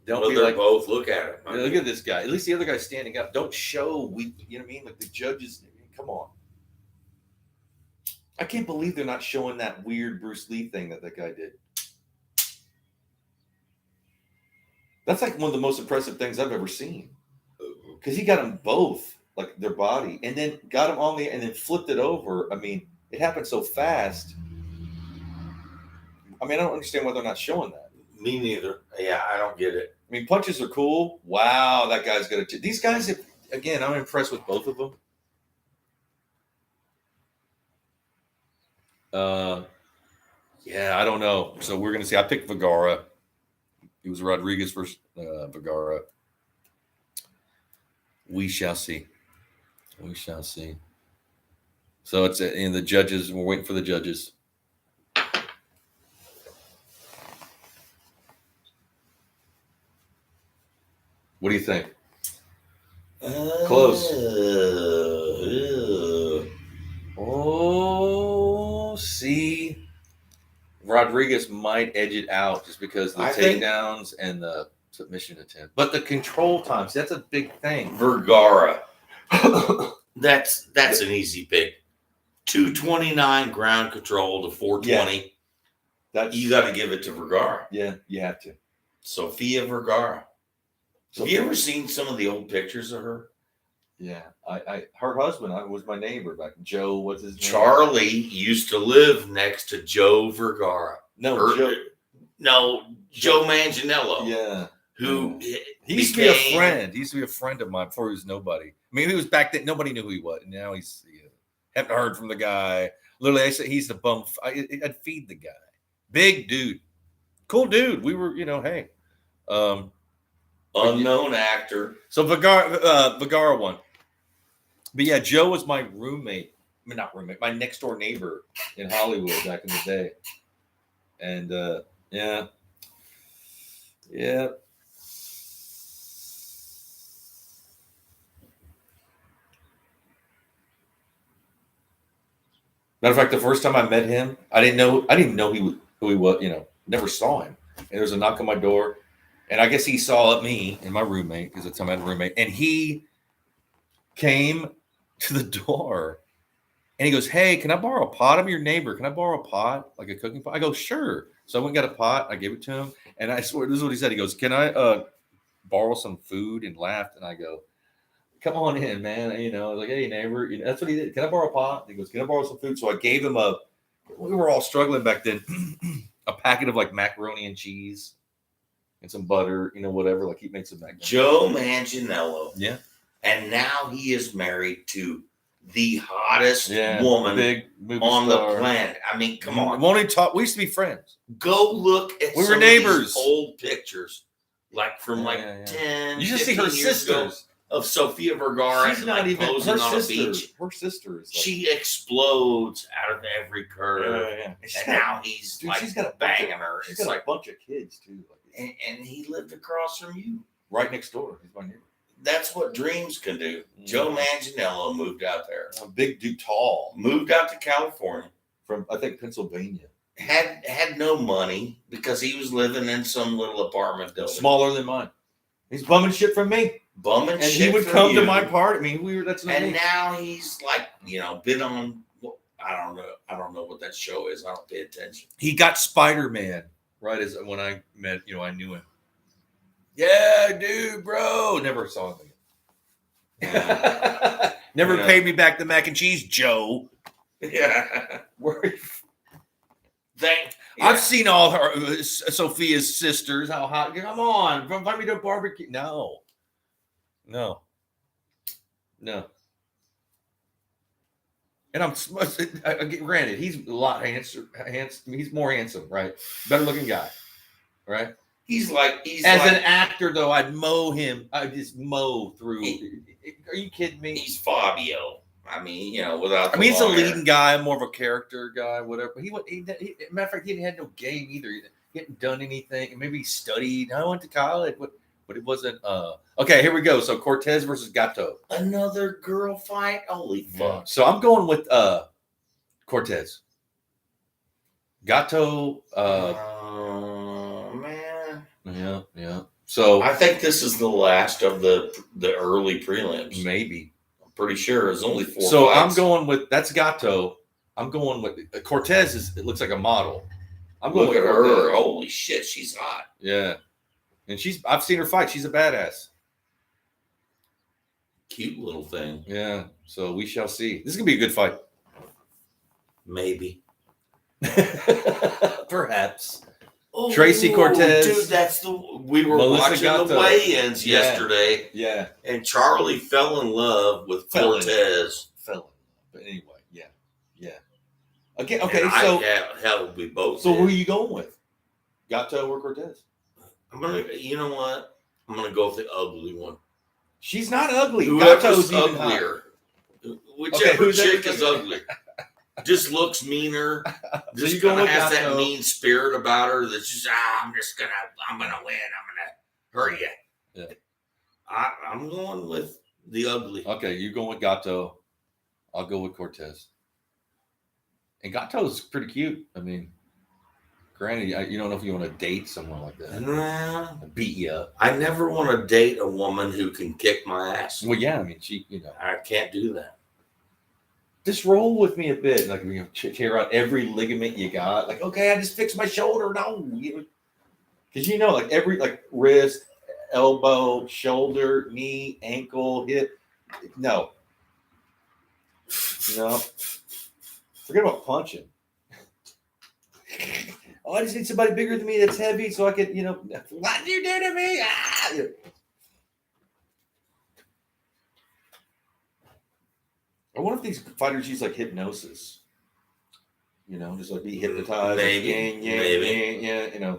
Don't be both look at him. Look at this guy. At least the other guy's standing up. Don't show weak. You know what I mean? The judges. Come on. I can't believe they're not showing that weird Bruce Lee thing that guy did. That's one of the most impressive things I've ever seen. Because he got them both. like their body, and then got them on and then flipped it over. I mean, it happened so fast. I mean, I don't understand why they're not showing that. Me neither. Yeah, I don't get it. I mean, punches are cool. Wow, that guy's got to. These guys, again, I'm impressed with both of them. Yeah, I don't know. So we're gonna see. I picked Vergara. It was Rodriguez versus Vergara. We shall see. We shall see. So it's in the judges. We're waiting for the judges. What do you think? Close. Oh, see, Rodriguez might edge it out just because of the takedowns and the submission attempt. But the control times, that's a big thing. Vergara. That's an easy pick. 229 ground control to 420. Yeah. You got to give it to Vergara. Yeah, you have to. Sofia Vergara. Have you ever seen some of the old pictures of her? Yeah, her husband was my neighbor back. Joe, what's his name? Charlie used to live next to Joe Vergara. Joe Manganiello. Yeah, who he used to be a friend. He used to be a friend of mine before he was nobody. I mean, he was back then. Nobody knew who he was. And now he's haven't heard from the guy. Literally, I said he's the bum. I'd feed the guy. Big dude, cool dude. We were, hey, unknown actor. So Vergara won. But yeah, Joe was my roommate. I mean, not roommate, my next door neighbor in Hollywood back in the day. And yeah. Matter of fact, the first time I met him, I didn't even know who he was. Never saw him. And there was a knock on my door, and I guess he saw me and my roommate, because at the time I had a roommate, and he came to the door, and he goes, "Hey, can I borrow a pot? I'm your neighbor. Can I borrow a pot, like a cooking pot?" I go, "Sure." So I went and got a pot. I gave it to him, and I swear this is what he said. He goes, "Can I borrow some food?" And laughed, and I go, "Come on in, man." I was like, "Hey, neighbor." That's what he did. "Can I borrow a pot?" He goes, "Can I borrow some food?" So I gave him we were all struggling back then, a packet of like macaroni and cheese and some butter, whatever. Like he made some macaroni. Joe Manganiello. Yeah. And now he is married to the hottest woman on the planet. I mean, come on. We used to be friends. Go look at we were neighbors. Old pictures, like from 10. You should see her sisters of Sofia Vergara. She's not even posing her on sister. a beach. Her sister is. She explodes out of every curve. Yeah. And now he's she's got banging her. She's got a bunch of kids too. And he lived across from you, right next door. He's my neighbor. That's what dreams can do. Joe Manganiello moved out there. A big dude, tall. Moved out to California from I think Pennsylvania. Had no money because he was living in some little apartment building, smaller than mine. He's bumming shit from me. And he would come to my party. I mean, that's not and me. Now he's like, been on. I don't know what that show is. I don't pay attention. He got Spider-Man right as when I met. I knew him. Yeah, dude, bro. Never saw him again. Never paid me back the mac and cheese, Joe. Yeah. I've seen all her Sophia's sisters. How hot? Come on, invite me to a barbecue. No. And I'm granted, he's a lot handsome. He's more handsome, right? Better looking guy, right? He's an actor, though, I'd mow him. I'd just mow through. Are you kidding me? He's Fabio. I mean, without. He's a leading guy, more of a character guy, whatever. But matter of fact, he had no game either. He hadn't done anything. Maybe he studied. I went to college, but it wasn't. Okay, here we go. So Cortez versus Gatto. Another girl fight. Holy fuck! Yeah. So I'm going with Cortez. Gatto. Man. Yeah. So I think this is the last of the early prelims. Maybe. I'm pretty sure it's only 4 So fights. I'm going with that's Gatto. I'm going with Cortez. It looks like a model. I'm going Look with at Cortez. her. Holy shit, she's hot. Yeah. And I've seen her fight. She's a badass. Cute little thing. Yeah. So we shall see. This is gonna be a good fight. Maybe. Perhaps. Oh, Tracy Cortez. Dude, we were Melissa watching Gatto. the weigh-ins Yeah. yesterday, Yeah. and Charlie fell in love with Fell in. Cortez. But anyway, yeah. Yeah. Again, And okay, so hell, we both. so did. who are you going with? Gatto or Cortez? You know what? I'm gonna go with the ugly one. She's not ugly. Whoever's Gatto's even uglier. Okay, Whichever who's chick that? is ugly. Just looks meaner. So Just you going kind of with has that Gatto. mean spirit about her that's just, I'm gonna win. I'm gonna hurt you. Yeah. I'm going with the ugly. Okay, you going with Gatto. I'll go with Cortez. And Gatto's pretty cute. I mean, granted, you don't know if you want to date someone like that. Nah, Beat you up. I never want to date a woman who can kick my ass. Well, yeah, I mean, she, I can't do that. just roll with me a bit. Like, tear out every ligament you got. Like, okay, I just fixed my shoulder. No. Because, like every, like, wrist, elbow, shoulder, knee, ankle, hip. No. Forget about punching. Oh, I just need somebody bigger than me that's heavy so I could, what do you do to me? Ah! I wonder if these fighters use like hypnosis. Just like be hypnotized. Maybe. Yeah.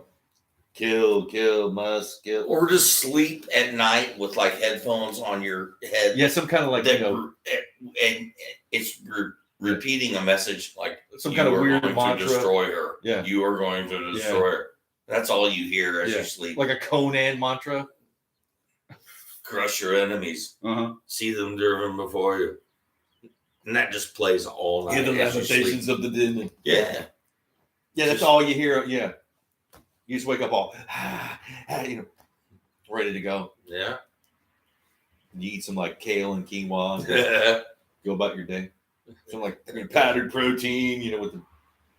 Kill, must kill. Or just sleep at night with like headphones on your head. Yeah, some kind of like, and it's repeating a message like some kind of weird going mantra. to destroy her. Yeah. You are going to destroy her. That's all you hear as you sleep. Like a Conan mantra. Crush your enemies. Uh-huh. See them driven before you. And that just plays all night. Hear the as you lamentations sleep. of the demon. Yeah. Yeah, that's all you hear. Yeah. You just wake up all, ready to go. Yeah. You eat some like kale and quinoa and go about your day. Some like powdered protein, with the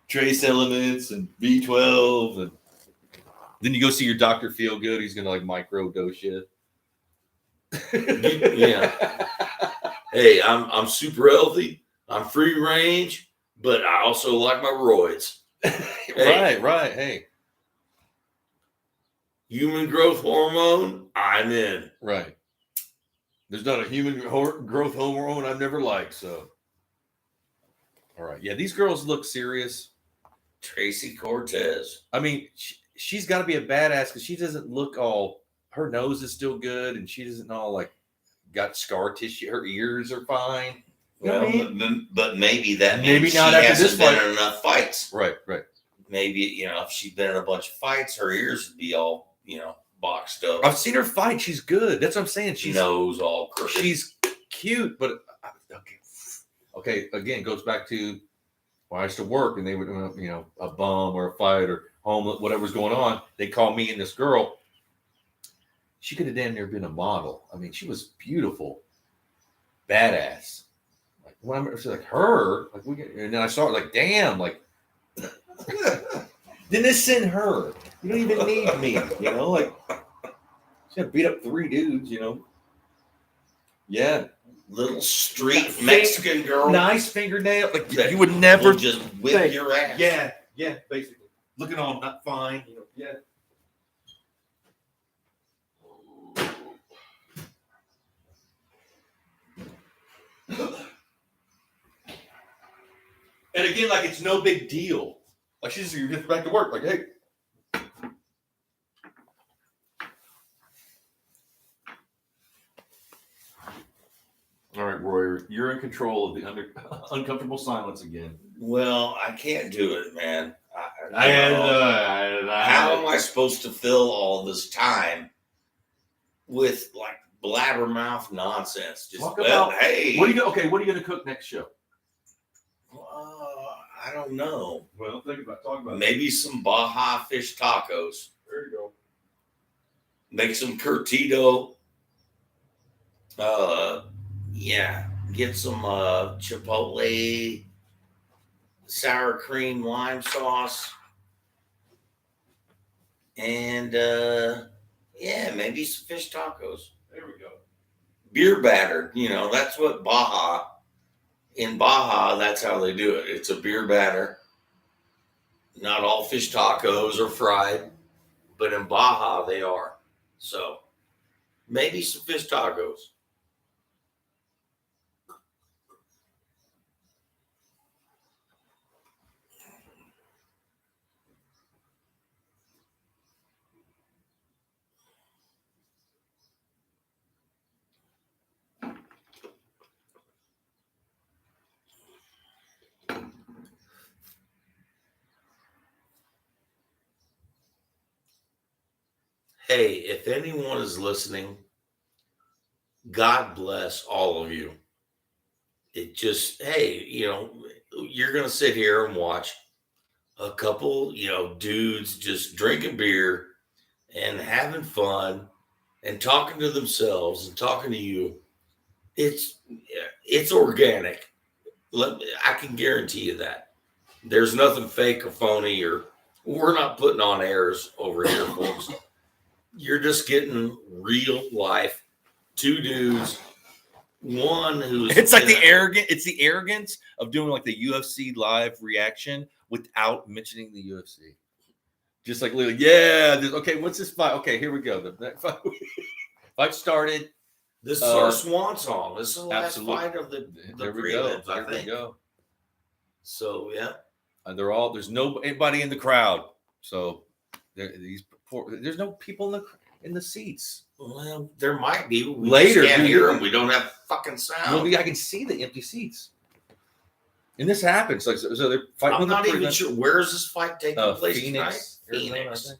trace elements and B12. And then you go see your doctor feel good. He's going to like micro dose you. Yeah. Hey, I'm super healthy. I'm free range, but I also like my roids. Hey. Right. Hey. Human growth hormone, I'm in. Right. There's not a human growth hormone I've never liked, so. All right. Yeah, these girls look serious. Tracy Cortez. I mean, she's got to be a badass because she doesn't look all. Her nose is still good, and she doesn't all like got scar tissue. Her ears are fine. Well, but maybe that Maybe means not she after hasn't this been fight. in enough fights. Right. Maybe if she'd been in a bunch of fights, her ears would be all boxed up. I've seen her fight. She's good. That's what I'm saying. She's nose all crooked. She's cute, but okay. Again, goes back to when I used to work, and they would, a bum or a fight or homeless, whatever's going on. They call me and this girl. She could have damn near been a model. I mean, she was beautiful, badass. Like when I like her, like and then I saw her, like, damn, like. Then they send her. You don't even need me, like she had beat up 3 dudes, Yeah. Little street Mexican girl. Nice fingernail. Like you would never just whip your ass. Yeah, basically. Looking all not fine, yeah. And again, like it's no big deal. Like she's just get back to work. Like, hey. All right, Roy, you're in control of the uncomfortable silence again. Well, I can't do it, man. How am I supposed to fill all this time with like blabbermouth nonsense? Just talk about, hey, what are you going to cook next show? I don't know. Well, talk about maybe some Baja fish tacos. There you go. Make some curtido. Yeah, get some Chipotle sour cream lime sauce. And maybe some fish tacos. There we go. beer battered. That's what in Baja, that's how they do it. It's a beer batter. Not all fish tacos are fried, but in Baja they are. So maybe some fish tacos. Hey, if anyone is listening, God bless all of you. It just, hey, you're going to sit here and watch a couple, dudes just drinking beer and having fun and talking to themselves and talking to you. It's organic. I can guarantee you that. There's nothing fake or phony, or we're not putting on airs over here, folks. You're just getting real life. Two dudes. One who's it's like the arrogance of doing like the UFC live reaction without mentioning the UFC. Just like literally, yeah. Okay, what's this fight? Okay, here we go. The fight started. This is our swan song. This is the last fight of the prelims, I think. We go. So yeah, there's nobody in the crowd. So there's no people in the seats. Well, there might be. We Later, just can't hear them. We don't have fucking sound. Well, I can see the empty seats. And this happens. Like so they're fighting. I'm not even sure where is this fight taking place Phoenix, tonight. Phoenix,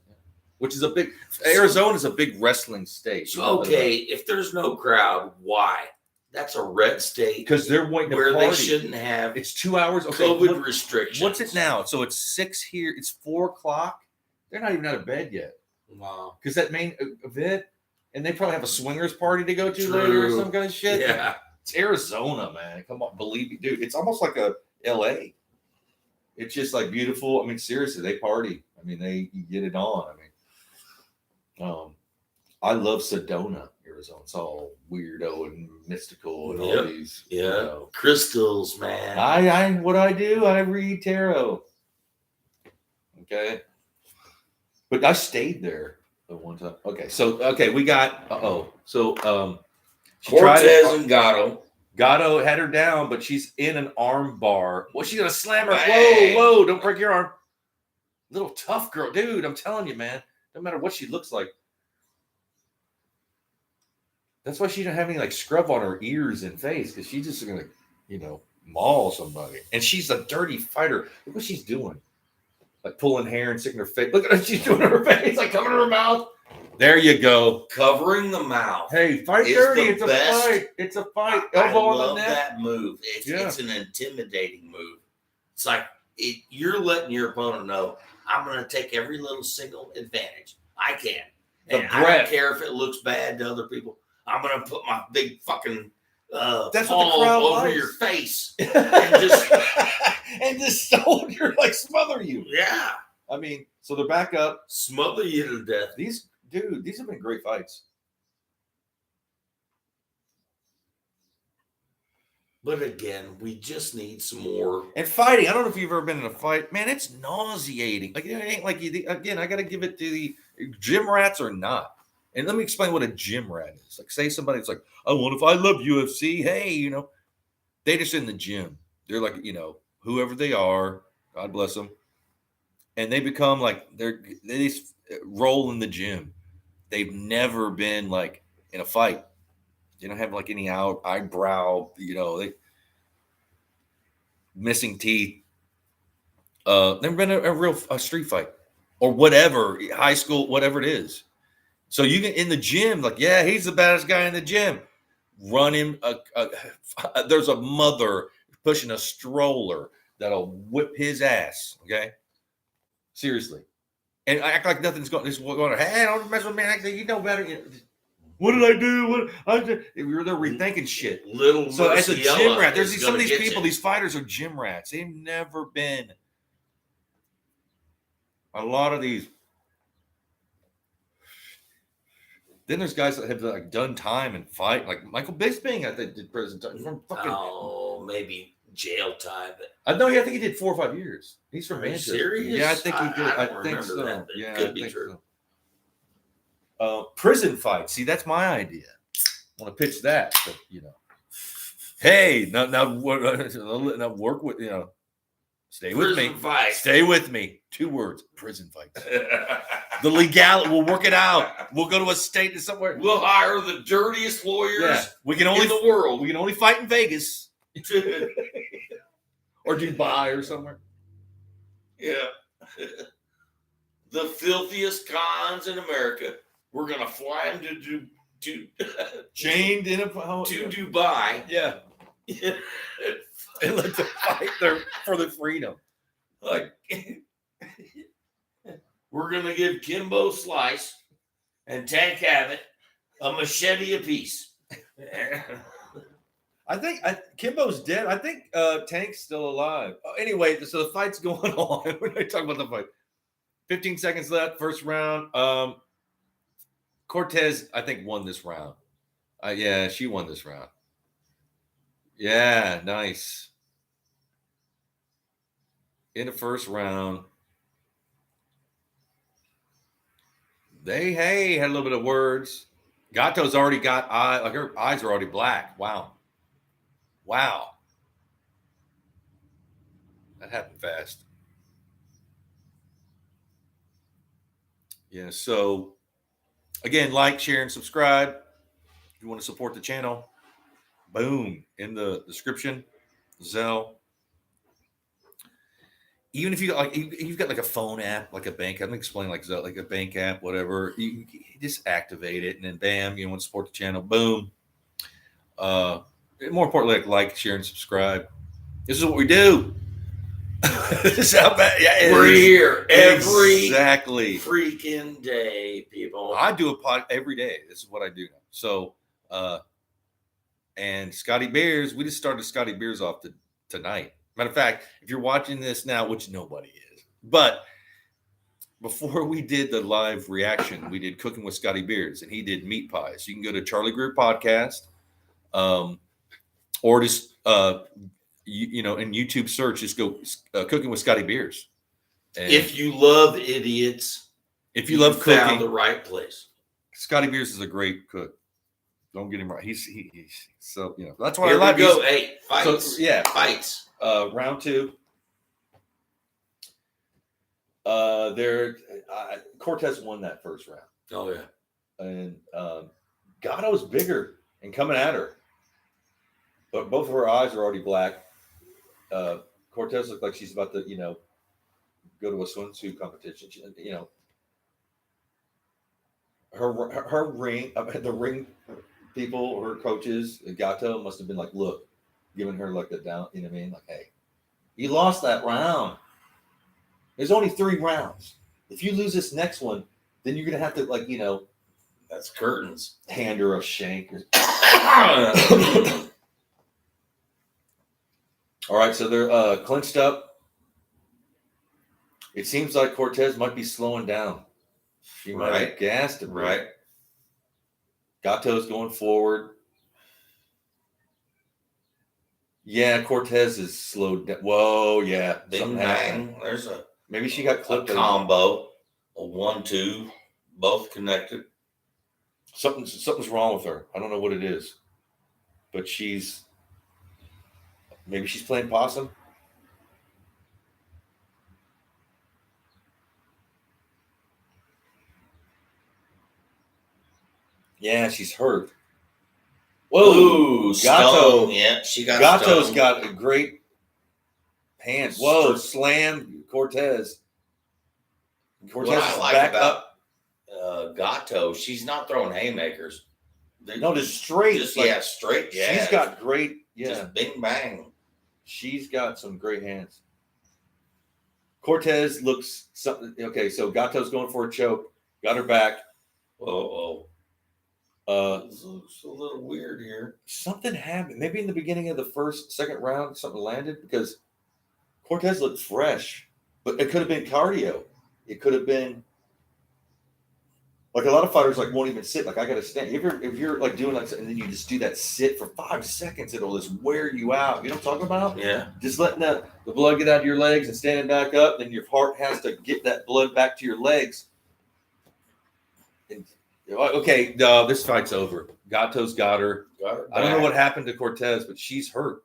which is Arizona is a big wrestling state. So, okay, if there's no crowd, why? That's a red state because they're waiting to where party. they shouldn't have. It's 2 hours. Okay, COVID restrictions. What's it now? So it's 6 here. It's 4:00. They're not even out of bed yet. Wow. Because that main event, and they probably have a swingers party to go to True. later or some kind of shit. Yeah. It's Arizona, man. Come on, believe me, dude. It's almost like a LA. It's just like beautiful. I mean, seriously, they party. I mean, they get it on. I mean, I love Sedona, Arizona. It's all weirdo and mystical and all these. Crystals, man. What I do, I read tarot. Okay. But I stayed there the one time. Okay, we got Cortez and Gatto had her down, but she's in an arm bar. Well, she's gonna slam her. Bang. Whoa, don't break your arm. Little tough girl, dude. I'm telling you, man. No matter what she looks like. That's why she don't have any like scrub on her ears and face, because she's just gonna, maul somebody. And she's a dirty fighter. Look what she's doing. Like pulling hair and sticking her face. Look at what she's doing to her face, like coming to her mouth. There you go. Covering the mouth. Hey, fight dirty. It's a fight. It's a fight. Elbow on the neck. That move. It's an intimidating move. It's like you're letting your opponent know, I'm going to take every little single advantage I can. And I don't care if it looks bad to other people. I'm going to put my big fucking that's palm what the crowd over likes. your face and just hold you, like smother you. Yeah. I mean, so they're back up. Smother you to death. These have been great fights. But again, we just need some more. And fighting, I don't know if you've ever been in a fight. Man, it's nauseating. Like, it ain't like again, I got to give it to the gym rats or not. And let me explain what a gym rat is. Like, say somebody's like, oh, well, if I love UFC, hey, they just in the gym. They're like, whoever they are, God bless them. And they become like, they just roll in the gym. They've never been like in a fight. They don't have like any eyebrow, they missing teeth. Never been a real street fight or whatever, high school, whatever it is. So you can in the gym, like, yeah, he's the baddest guy in the gym. Run him. There's a mother pushing a stroller that'll whip his ass. Okay, seriously, and act like nothing's going. This going. Hey, don't mess with me. You know better. What did I do? What I did? They're rethinking shit. So as a gym rat, there's some of these people. These fighters are gym rats. They've never been. A lot of these. Then there's guys that have like done time and fight, like Michael Bisping. I think did prison time from fucking. Oh, maybe jail time. But I know. Yeah, I think he did 4 or 5 years. He's from Are you Manchester. serious? Yeah, I think he did. I I don't think remember so. that, but it Yeah, could I be think true. so. Prison fight. See, that's my idea. I want to pitch that. But, hey, now work with Stay with me. Prison fight. Stay with me. 2 words. Prison fights. The legality. We'll work it out. We'll go to a state somewhere. We'll hire the dirtiest lawyers Yeah, we can only in the world. We can only fight in Vegas or Dubai or somewhere. Yeah. The filthiest cons in America. We're gonna fly them to Chained in a Dubai. Yeah, and let them fight for their freedom. Like we're gonna give Kimbo Slice and Tank Abbott a machete apiece. I think Kimbo's dead. I think Tank's still alive. Anyway, so the fight's going on. We're not talking about the fight. 15 seconds left, first round. Cortez, I think, won this round. Yeah, she won this round. Yeah, nice. In the first round, they had a little bit of words. Gato's already got her eyes are already black. Wow. That happened fast. Yeah, so again, like, share, and subscribe. If you want to support the channel, boom, in the description, Zelle. Even if you've got like a phone app, like a bank, I'm explaining like Zelle, like a bank app, whatever, you just activate it, and then bam, you want to support the channel, boom. More importantly, like, share, and subscribe. This is what we do. This is how bad. Yeah, We're here every exactly freaking day, people. I do a pod every day. This is what I do now. So, and Scotty Beers, we just started Scotty Beers off tonight. Matter of fact, if you're watching this now, which nobody is, but before we did the live reaction, we did Cooking with Scotty Beers, and he did meat pies. You can go to Charlie Greer podcast, or just in YouTube search, just go Cooking with Scotty Beers. And if you love idiots, if you love found cooking, the right place. Scotty Beers is a great cook. Don't get him right. He's so that's why Here I like. we go. Hey, fights. So, yeah, Fights. Round 2. Cortez won that first round. Oh yeah. And Gatto's bigger and coming at her, but both of her eyes are already black. Cortez looks like she's about to go to a swimsuit competition. Her ring, the ring people or her coaches, Gatto must have been like, look, giving her like the down, you know what I mean? Like, hey, you lost that round. There's only 3 rounds. If you lose this next one, then you're gonna have to That's curtains. hand her a shank. All right, so they're clinched up. It seems like Cortez might be slowing down. She might have gassed a bit. Right. Gatto's going forward. Yeah, Cortez is slowed down. Whoa, yeah. Big Something bang. happened. There's a Maybe she got clipped. combo, a 1-2, both connected. Something's wrong with her. I don't know what it is. But maybe she's playing possum. Yeah, she's hurt. Whoa, Gatto. Stone. Yeah, she got Gatto's stoned. got a great hand. Whoa, slam Cortez. Cortez What I is like back about up. Gatto, she's not throwing haymakers. No, just straight. Just like, straight. Yeah, she's got great. Yeah, just bing bang. she's got some great hands. Cortez looks something. Okay, so Gatto's going for a choke. Got her back. Whoa. This looks a little weird here. Something happened. Maybe in the beginning of the second round, something landed because Cortez looked fresh, but it could have been cardio. It could have been. Like a lot of fighters like won't even sit. Like I got to stand. If you're like doing like, and then you just do that sit for 5 seconds, it'll just wear you out. You know what I'm talking about? Yeah. Just letting the blood get out of your legs and standing back up. Then your heart has to get that blood back to your legs. And, okay, this fight's over. Gato's got her. I don't know what happened to Cortez, but she's hurt.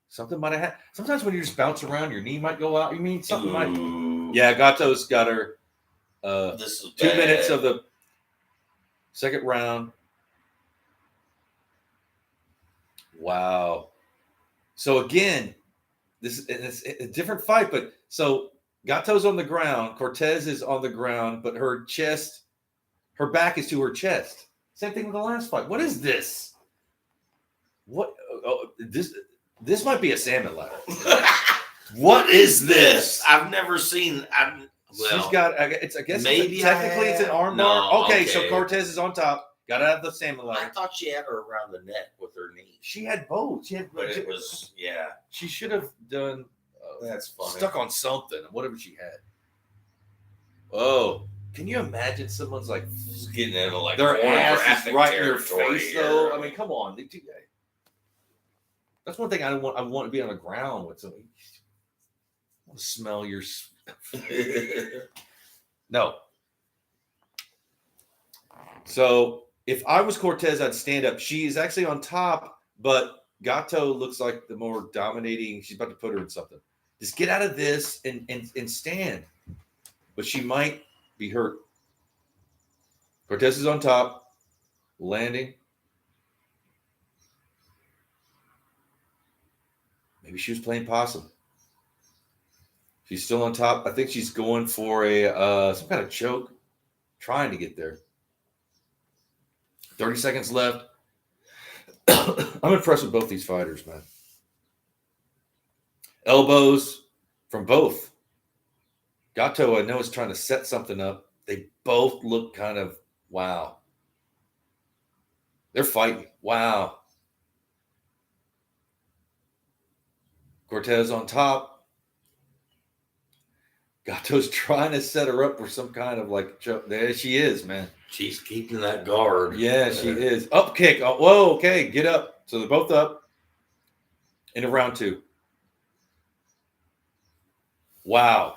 Something might have happened. Sometimes when you just bounce around, your knee might go out. You mean something might? Yeah, Gato's got her. This is 2 minutes of the second round. Wow. So again, it's a different fight, but so Gato's on the ground, Cortez is on the ground, but her back is to her chest. Same thing with the last fight. What is this? What? Oh, this might be a salmon ladder. What is this? I've never seen. She's got. It's. I guess maybe technically it's an arm No, bar. Okay, okay. so Cortez is on top. Got out of the salmon I ladder. thought she had her around the neck with her knee. She had both. But it was, yeah. She should have done. That's funny. Stuck on something, whatever she had. Oh, can you imagine someone's like Just getting into like their ass is pornographic right in your territory face, here. though? I mean, come on. That's one thing I want. I want to be on the ground with somebody. I want to smell your. No. So if I was Cortez, I'd stand up. She is actually on top, but Gato looks like the more dominating. She's about to put her in something. Just get out of this and stand. But she might be hurt. Cortez is on top, landing. Maybe she was playing possum. She's still on top. I think she's going for a some kind of choke, trying to get there. 30 seconds left. I'm impressed with both these fighters, man. Elbows from both. Gato, I know, is trying to set something up. They both look kind of, wow. They're fighting. Wow. Cortez on top. Gato's trying to set her up for some kind of like choke. There she is, man. She's keeping that guard. Yeah, she is. Up kick. Oh, whoa, okay, get up. So they're both up into round 2. Wow.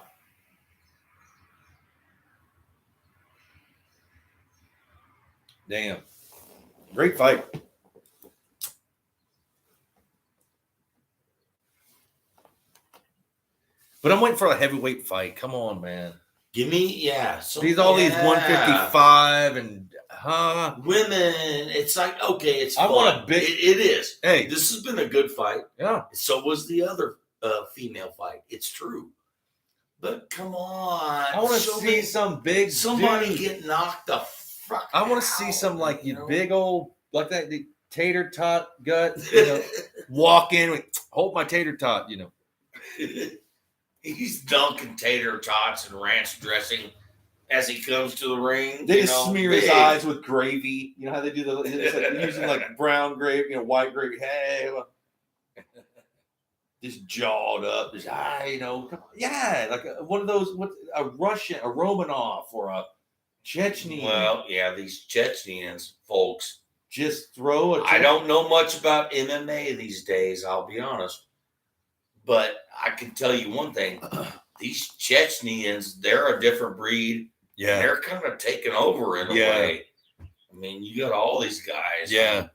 Damn. Great fight. But I'm waiting for a heavyweight fight. Come on, man. Give me, These 155 and women. It's like, okay, it's I fun. want a big. It is. Hey, This has been a good fight. yeah. So was the other female fight. It's true. But come on. I want to see some big somebody dude. get knocked the fuck I want out, to see some like you know? big old like that the tater tot gut. You know, walk in, with, hold my tater tot. You know. He's dunking tater tots and ranch dressing as he comes to the ring. They you just know, smear big. his eyes with gravy. You know how they do it's like using like brown gravy, you know, white gravy. Hey, well, just jawed up. Just you know, yeah, like one of those. What a Russian, a Romanov, or a Chechen. Well, yeah, these Chechens, folks. Just throw a. I don't know much about MMA these days, I'll be honest. But I can tell you one thing. These Chechens, they're a different breed. Yeah. They're kind of taking over in a way. I mean, you got all these guys. Yeah.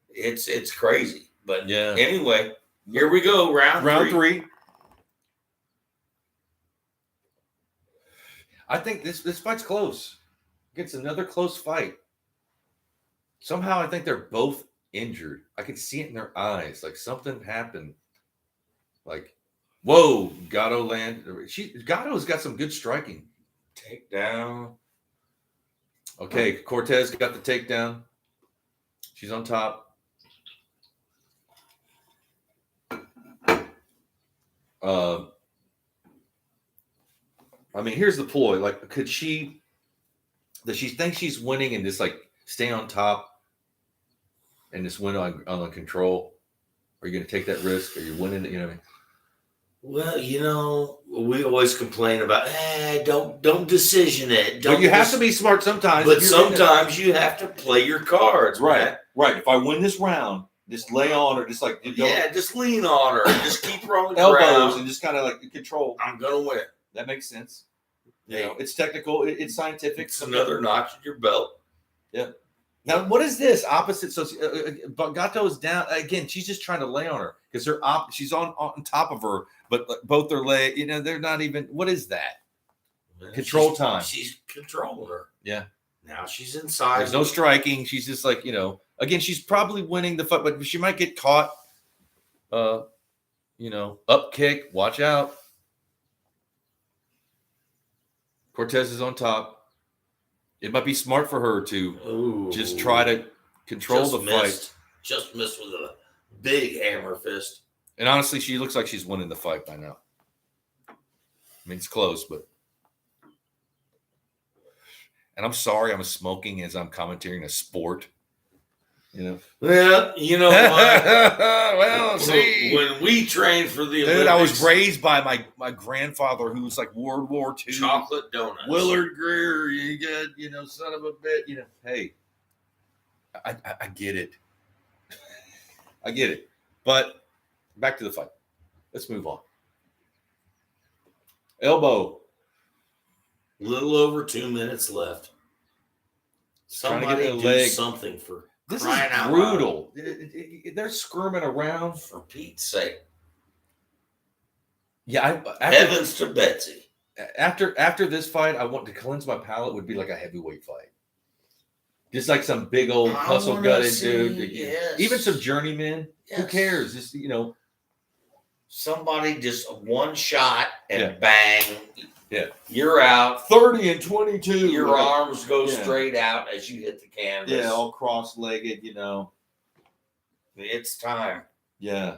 It's crazy. But Yeah. anyway, here we go. Round three. I think this fight's close. Gets another close fight. Somehow I think they're both injured. I can see it in their eyes. Like something happened. Like, whoa, Gato land. Gato's got some good striking. Takedown. Okay, Cortez got the takedown. She's on top. I mean, here's the ploy. Like, does she think she's winning and just like stay on top and just win on the control? Are you going to take that risk? Are you winning? You know what I mean? Well, we always complain about, don't decision it. But you have to be smart sometimes. But sometimes you have to play your cards, right, man. right. If I win this round, just lay on or just like just lean on her. Just keep her on the elbows ground. and just kind of like control. I'm gonna win. That makes sense. Yeah, it's technical. It's scientific. It's another notch in your belt. Yeah. Now, what is this opposite? So, Gato is down again. She's just trying to lay on her because she's on top of her, but both their leg. They're not even. What is that? Control time. She's controlling her. Yeah. Now she's inside. There's no striking. She's just like Again, she's probably winning the fight, but she might get caught. Up kick. Watch out. Cortez is on top. It might be smart for her to just try to control the fight. Just missed with a big hammer fist. And honestly, she looks like she's winning the fight by now. I mean, it's close, but. And I'm sorry, I'm smoking as I'm commentating a sport. Well, you know what? Well, see. When we trained for the Olympics. Dude, I was raised by my grandfather who was like World War II. Chocolate donuts. Willard Greer, you get, son of a bit. Hey, I get it. I get it. But back to the fight. Let's move on. Elbow. Little over 2 minutes left. Somebody do something for this crying is out brutal. loud. They're skirming around. For Pete's sake. Yeah, heavens to Betsy. After this fight, I want to cleanse my palate. Would be like a heavyweight fight, just like some big old hustle gutted dude. Yes. Even some journeymen. Yes. Who cares? Just somebody just one shot and bang. Yeah, you're out. 30 and 22. Your arms go straight out as you hit the canvas. Yeah, all cross-legged. It's time. Yeah,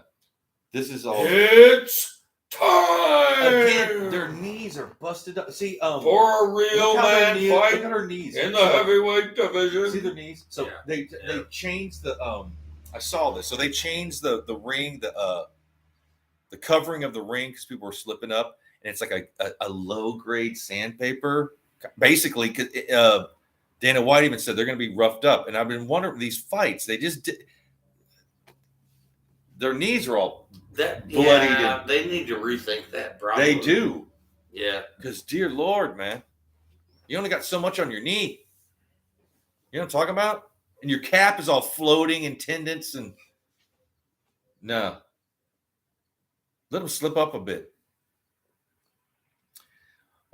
this is all. It's time. Again, their knees are busted up. See, for a real man fight. Look at her knees in the heavyweight division. See their knees. So they changed the. I saw this. So they changed the ring, the covering of the ring because people were slipping up, and it's like a low grade sandpaper, basically. Because Dana White even said they're going to be roughed up, and I've been wondering these fights. They just their knees are all bloodied. Yeah, they need to rethink that. Probably. They do. Yeah, because dear Lord, man, you only got so much on your knee. You know what I'm talking about? And your cap is all floating in tendons and no. Let them slip up a bit.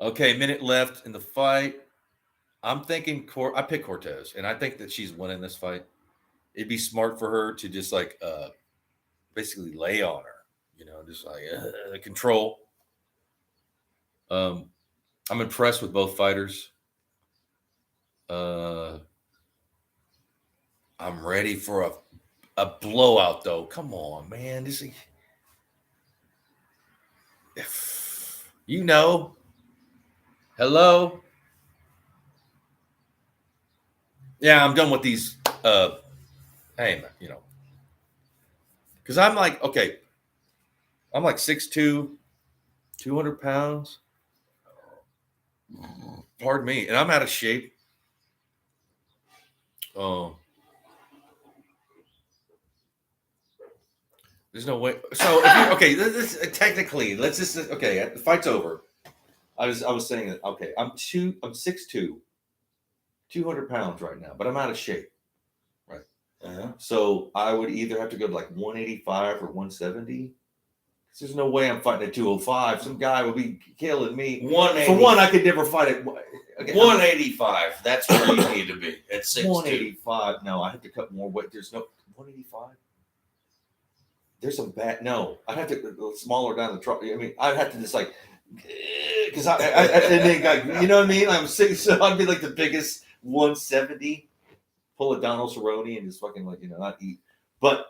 Okay, minute left in the fight. I'm thinking I pick Cortez, and I think that she's winning this fight. It'd be smart for her to just like basically lay on her, just like control. I'm impressed with both fighters. I'm ready for a blowout, though. Come on, man. This is, hello. Yeah, I'm done with these. Hey, man, because I'm like, okay, I'm like 6'2", 200 pounds. Pardon me, and I'm out of shape. There's no way. So technically, let's just the fight's over. I was saying that I'm 6'2", 200 pounds right now, but I'm out of shape. Right. Uh-huh. So I would either have to go to like 185 or 170. There's no way I'm fighting at 205. Some guy would be killing me. 180. For one, I could never fight at 185. That's where you need to be at 6'2". 185. No, I have to cut more weight. There's no 185. There's some bad. No, I'd have to go smaller down the truck. I mean, I'd have to just like, because and then you know what I mean? I'm 6, so I'd be like the biggest 170. Pull a Donald Cerrone and just fucking like not eat. But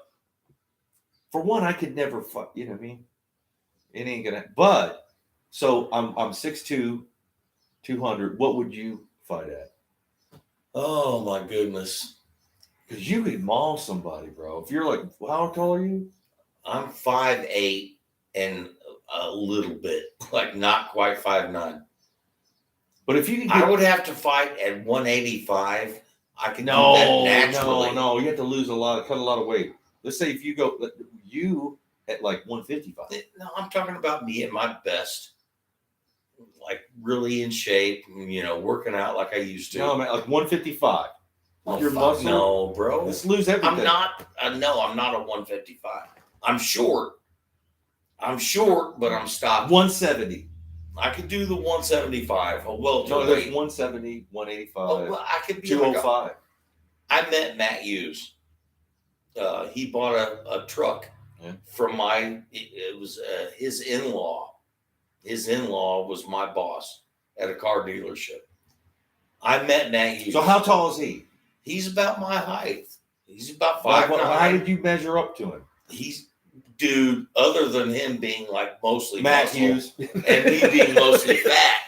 for one, I could never fight. You know what I mean? It ain't gonna. But so I'm 6'2", 200. What would you fight at? Oh my goodness! Because you could maul somebody, bro. If you're like, how tall are you? I'm 5'8", and a little bit, like not quite 5'9". But if you can I would have to fight at 185. I can do that no, naturally. no, you have to cut a lot of weight. Let's say if you go at like 155. No, I'm talking about me at my best, like really in shape, working out like I used to. No, man, like 155. Oh, your fuck muscle. no, bro. Let's lose everything. I'm not. No, I'm not a 155. I'm short. But I'm stopped. 170. I could do the 175. A welterweight. No, there's 170, 185, Oh, well, I could be 205. I met Matt Hughes. He bought a truck from it was his in-law. His in-law was my boss at a car dealership. I met Matt Hughes. So how tall is he? He's about my height. He's about 5'9". How did you measure up to him? Dude, other than him being like mostly Matt muscle Hughes and me being mostly fat,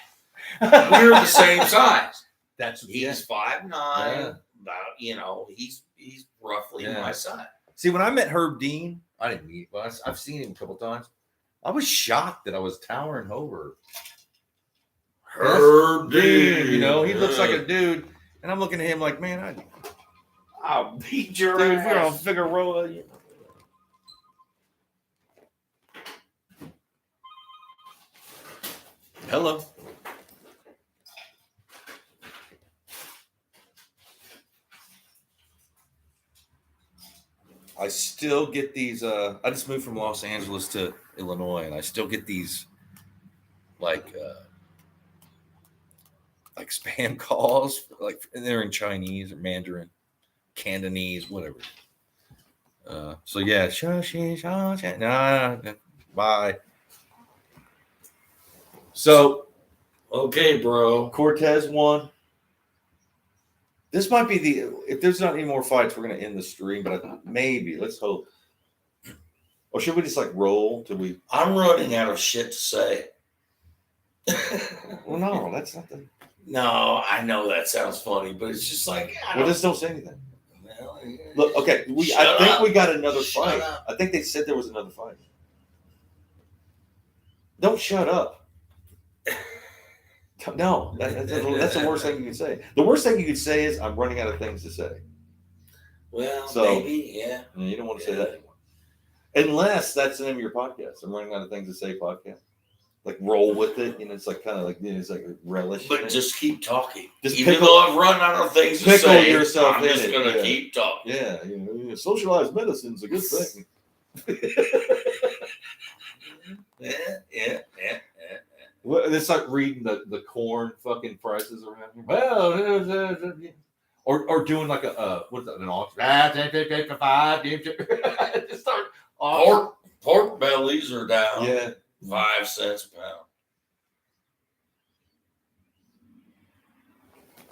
we're the same size. He's 5'9". About he's roughly my size. See, when I met Herb Dean, I didn't meet. Well, I've seen him a couple times. I was shocked that I was towering over Herb Dean. He looks like a dude, and I'm looking at him like, man, I'll beat your dude, ass. we're on Figueroa. Hello. I still get these. I just moved from Los Angeles to Illinois, and I still get these like spam calls, and they're in Chinese or Mandarin, Cantonese, whatever. So yeah, bye. So, okay, bro. Cortez won. This might be if there's not any more fights, we're going to end the stream, but maybe, let's hope. Or should we just roll till we... I'm running out of shit to say. Well, no, that's not the... No, I know that sounds funny, but it's just just don't say anything. Well, Look, okay, I think we got another fight. I think they said there was another fight. Don't shut up. No, that's the worst thing you can say. The worst thing you could say is, I'm running out of things to say. Well, so, maybe, yeah. You don't want to say that anymore. Unless that's the name of your podcast. I'm running out of things to say podcast. Roll with it. It's kind of it's like relish. But just keep talking. Even though I've run out of things to say, yourself I'm just going to keep talking. Yeah, socialized medicine's a good thing. Yeah. Well, it's like reading the corn fucking prices around here. Well, or doing an auction. 5. Just start pork bellies are down. Yeah, 5 cents a pound.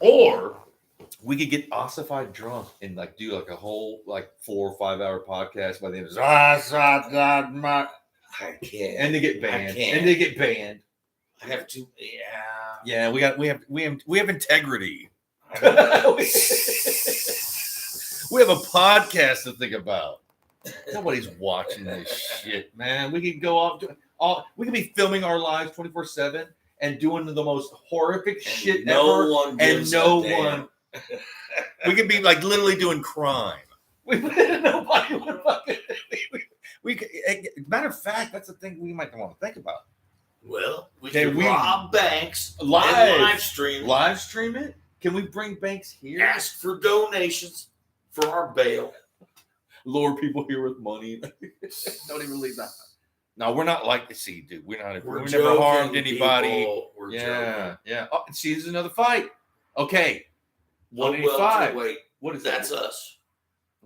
Or we could get ossified drunk and do a whole 4 or 5 hour podcast by the end of I can't. And they get banned. I have to. Yeah. We have integrity. We have a podcast to think about. Nobody's watching this shit, man. We can go off. We can be filming our lives 24/7 and doing the most horrific shit ever. We could be literally doing crime. Nobody would fucking. Matter of fact, that's the thing we might want to think about. Well, we can rob banks live stream. Live stream it? Can we bring banks here? Ask for donations for our bail. Lure people here with money. Don't even leave that. No, we're not dude. We're never harmed anybody. We're joking. Yeah. Oh, see, this is another fight. Okay. 185. Wait. What is That's that? us.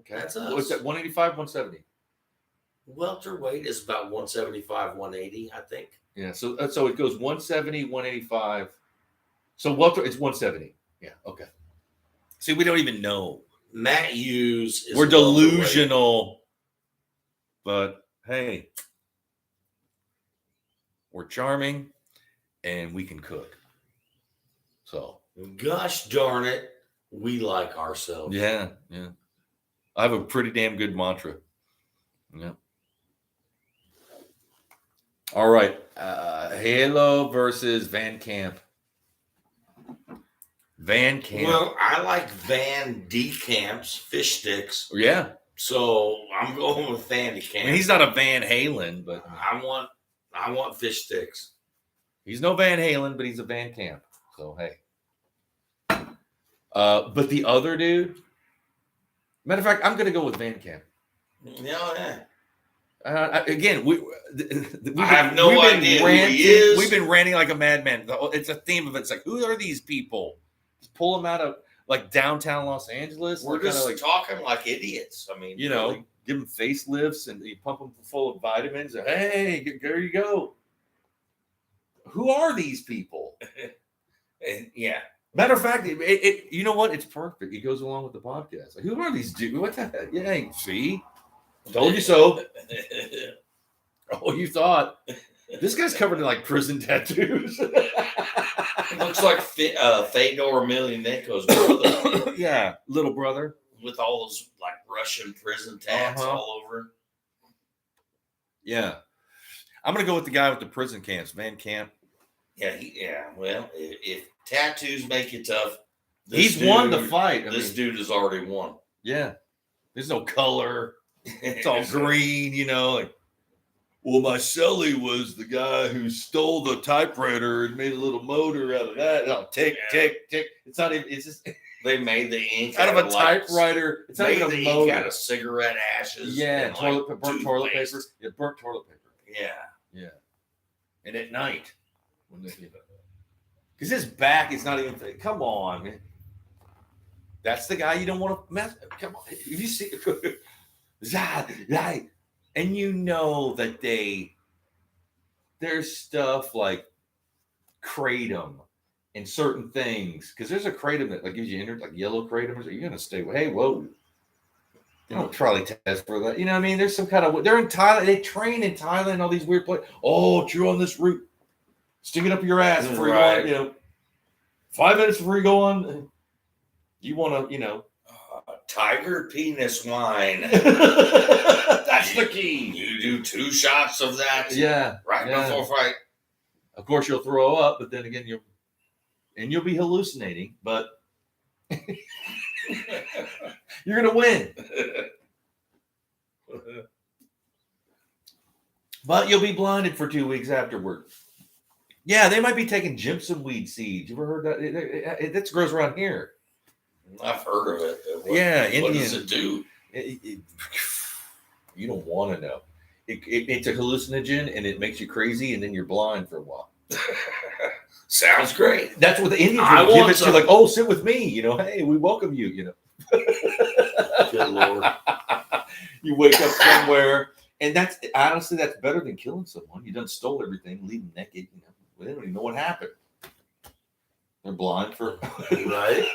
Okay. That's us. What's that? 185, 170. Welterweight is about 175, 180, I think. Yeah, so it goes 170, 185. So welter, it's 170. Yeah, okay. See, we don't even know. Matt Hughes is We're delusional. But hey, we're charming and we can cook. So gosh darn it, we like ourselves. Yeah. I have a pretty damn good mantra. Yeah. All right. Halo versus Van Camp. Van Camp. Well, I like Van Decamp's fish sticks, Yeah. so I'm going with Van Decamp. I mean, he's not a Van Halen, but I want fish sticks. he's no Van Halen, but he's a Van Camp. So hey. But the other dude, matter of fact, I'm going to go with Van Camp. Yeah. Again, I have no idea who he is. We've been ranting like a madman. It's a theme of it. It's like, who are these people? Just pull them out of like downtown Los Angeles. We're just like talking like idiots. I mean, you know, really. give them facelifts and you pump them full of vitamins. And, hey, there you go. Who are these people? And, yeah. Matter of fact, you know what? It's perfect. It goes along with the podcast. Like, who are these dudes? What the heck? Yeah, see? Told you so. Oh, you thought. This guy's covered in like prison tattoos. It looks like Fedor Emelianenko's brother. Yeah, little brother. With all those like Russian prison tats all over. Yeah. I'm going to go with the guy with the prison camps, Van Camp. Yeah, well, if tattoos make it tough, He's won the fight. This dude has already won. Yeah. There's no color. It's all green, you know. Like, well, my celly was the guy who stole the typewriter and made a little motor out of that. Oh, tick, tick, tick. It's not even, it's just. They made the ink out of a typewriter. It's not even a motor. Ink out of cigarette ashes. Yeah, and burnt toilet paper. Yeah, burnt toilet paper. Yeah. And at night. Because his back is not even. Come on, man. That's the guy you don't want to mess. Come on. If you see. And you know that there's stuff like kratom and certain things. Because there's a kratom that like gives you like yellow kratom. You're going to stay. Hey, whoa. You don't trolley test for that. You know what I mean? There's some kind of. They're in Thailand. They train in Thailand. All these weird places. Oh, chew on this root. Stick it up your ass before you go on, you know. 5 minutes before you go on. You want to, tiger penis wine. That's the key. You do 2 shots of that. Yeah. Right before fight. Of course, you'll throw up, but then again, you'll be hallucinating, but you're going to win. But you'll be blinded for 2 weeks afterward. Yeah, they might be taking Jimson weed seeds. You ever heard that? That grows around here. I've heard of it. What does it do? You don't want to know. It's a hallucinogen, and it makes you crazy, and then you're blind for a while. Sounds great. That's what the Indians would give it to. Like, oh, sit with me. Hey, we welcome you. Good Lord. You wake up somewhere, and that's honestly that's better than killing someone. You done stole everything, leave them naked. They don't even know what happened. They're blind for right.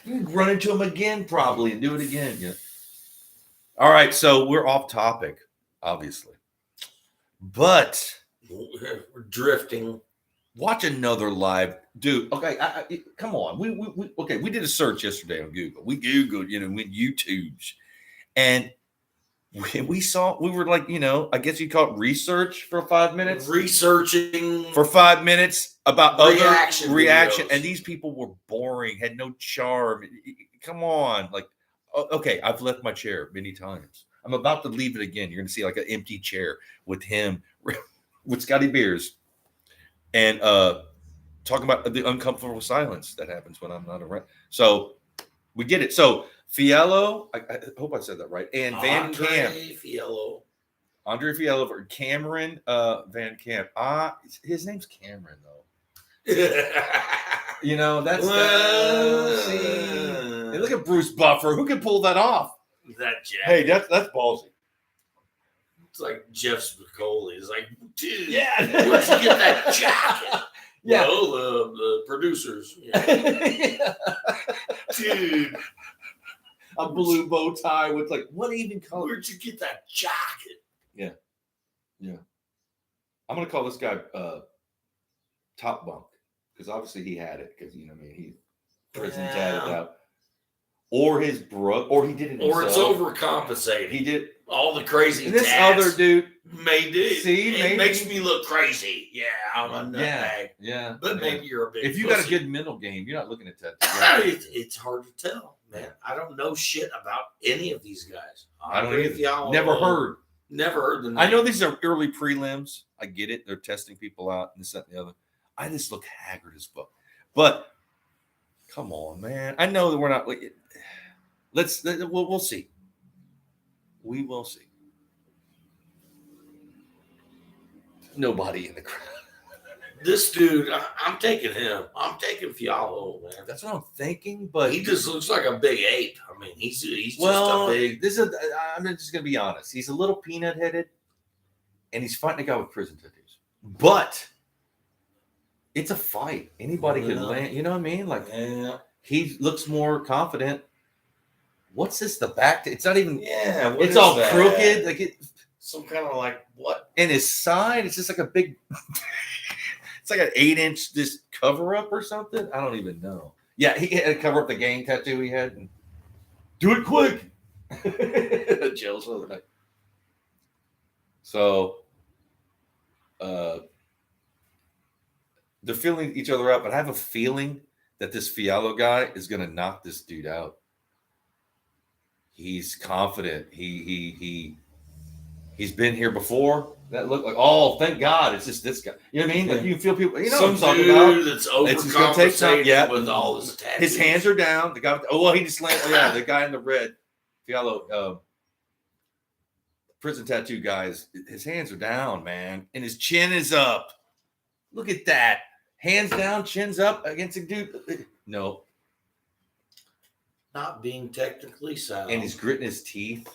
You can run into them again, probably, and do it again. Yeah. All right, so we're off topic, obviously, but we're drifting. Watch another live, dude. Okay, come on. We did a search yesterday on Google. We Googled, went YouTube's, and we were like, I guess you call it research for 5 minutes. Researching for 5 minutes about reaction, and these people were boring, had no charm. Come on, like, okay, I've left my chair many times. I'm about to leave it again. You're gonna see like an empty chair with him, with Scotty Beers, and talking about the uncomfortable silence that happens when I'm not around. So we get it. So Fiello, I hope I said that right. And Van Camp. Andre Fiello or Cameron Van Camp. His name's Cameron, though. That's hey, look at Bruce Buffer. Who can pull that off? That jacket. Hey, that's ballsy. It's like Jeff Spicoli. He's like, dude, yeah, where'd you get that jacket? Yeah. Well, the producers. Yeah. Dude. A blue bow tie with like, what even color? Where'd you get that jacket? Yeah. I'm gonna call this guy Top Bunk because obviously he had it because he prison tatted out, or his brother, or he did it himself. Or it's overcompensating. He did. All the crazy And this tats other dude, made it. See, it maybe- makes me look crazy. Yeah, I'm a nutbag. yeah. But maybe you're a big If you got a pussy. good mental game, you're not looking at tattoos. It's hard to tell, man. I don't know shit about any of these guys. I don't Andre either. Fiallo, Never heard the name. I know these are early prelims. I get it. They're testing people out and this, that, and the other. I just look haggard as fuck. But come on, man. I know that we're not. We'll see. We will see. Nobody in the crowd. This dude, I'm taking him. I'm taking Fiallo, man. That's what I'm thinking. But He just looks like a big ape. I mean, he's just well, a big. I'm just gonna be honest. He's a little peanut headed, and he's fighting a guy with prison tattoos. But it's a fight. Anybody could land. You know what I mean? Like he looks more confident. What's this? The back? It's not even. Yeah, what It's is all that? crooked. Like it. Some kind of like what? And his side, it's just like a big. It's like an 8-inch this cover up or something. I don't even know. Yeah, he had to cover up the gang tattoo he had. And do it quick. Jails the other night. So, they're filling each other up, but I have a feeling that this Fiallo guy is going to knock this dude out. He's confident. He's been here before. That looked like, oh, thank God, it's just this guy. You know what I mean? Like you feel people, you know what I'm Some talking dude about. that's It's just gonna take time. overcompensating Yeah. with all his tattoos. His hands are down. The guy with he just landed. Oh, yeah, the guy in the red, Fiallo, prison tattoo guys. His hands are down, man, and his chin is up. Look at that. Hands down, chin's up against a dude. No, Not being technically sound. and he's gritting his teeth.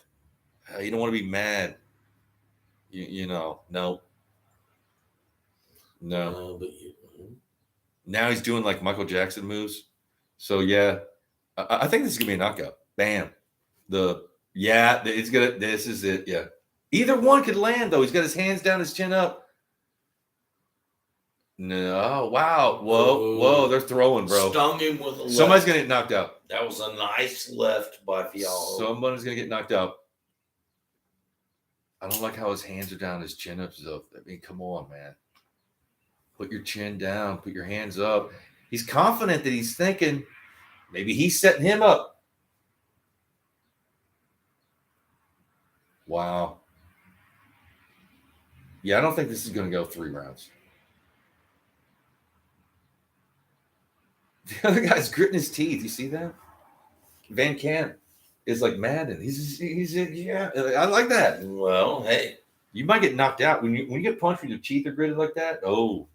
You don't want to be mad. You know, no. But Now he's doing like Michael Jackson moves. So yeah, I think this is gonna be a knockout. Bam. This is it. Yeah. Either one could land though. He's got his hands down, his chin up. No, wow. Whoa, they're throwing, bro. Stung him with a left. Somebody's gonna get knocked out. That was a nice left by Fiallo. Somebody's gonna get knocked out. I don't like how his hands are down, his chin up. I mean, come on, man. Put your chin down, put your hands up. He's confident that he's thinking maybe he's setting him up. Wow. Yeah, I don't think this is going to go 3 rounds. The other guy's gritting his teeth. You see that? Van Camp is like Madden. He's yeah. I like that. Well, hey, You might get knocked out when you get punched when your teeth are gritted like that. Oh,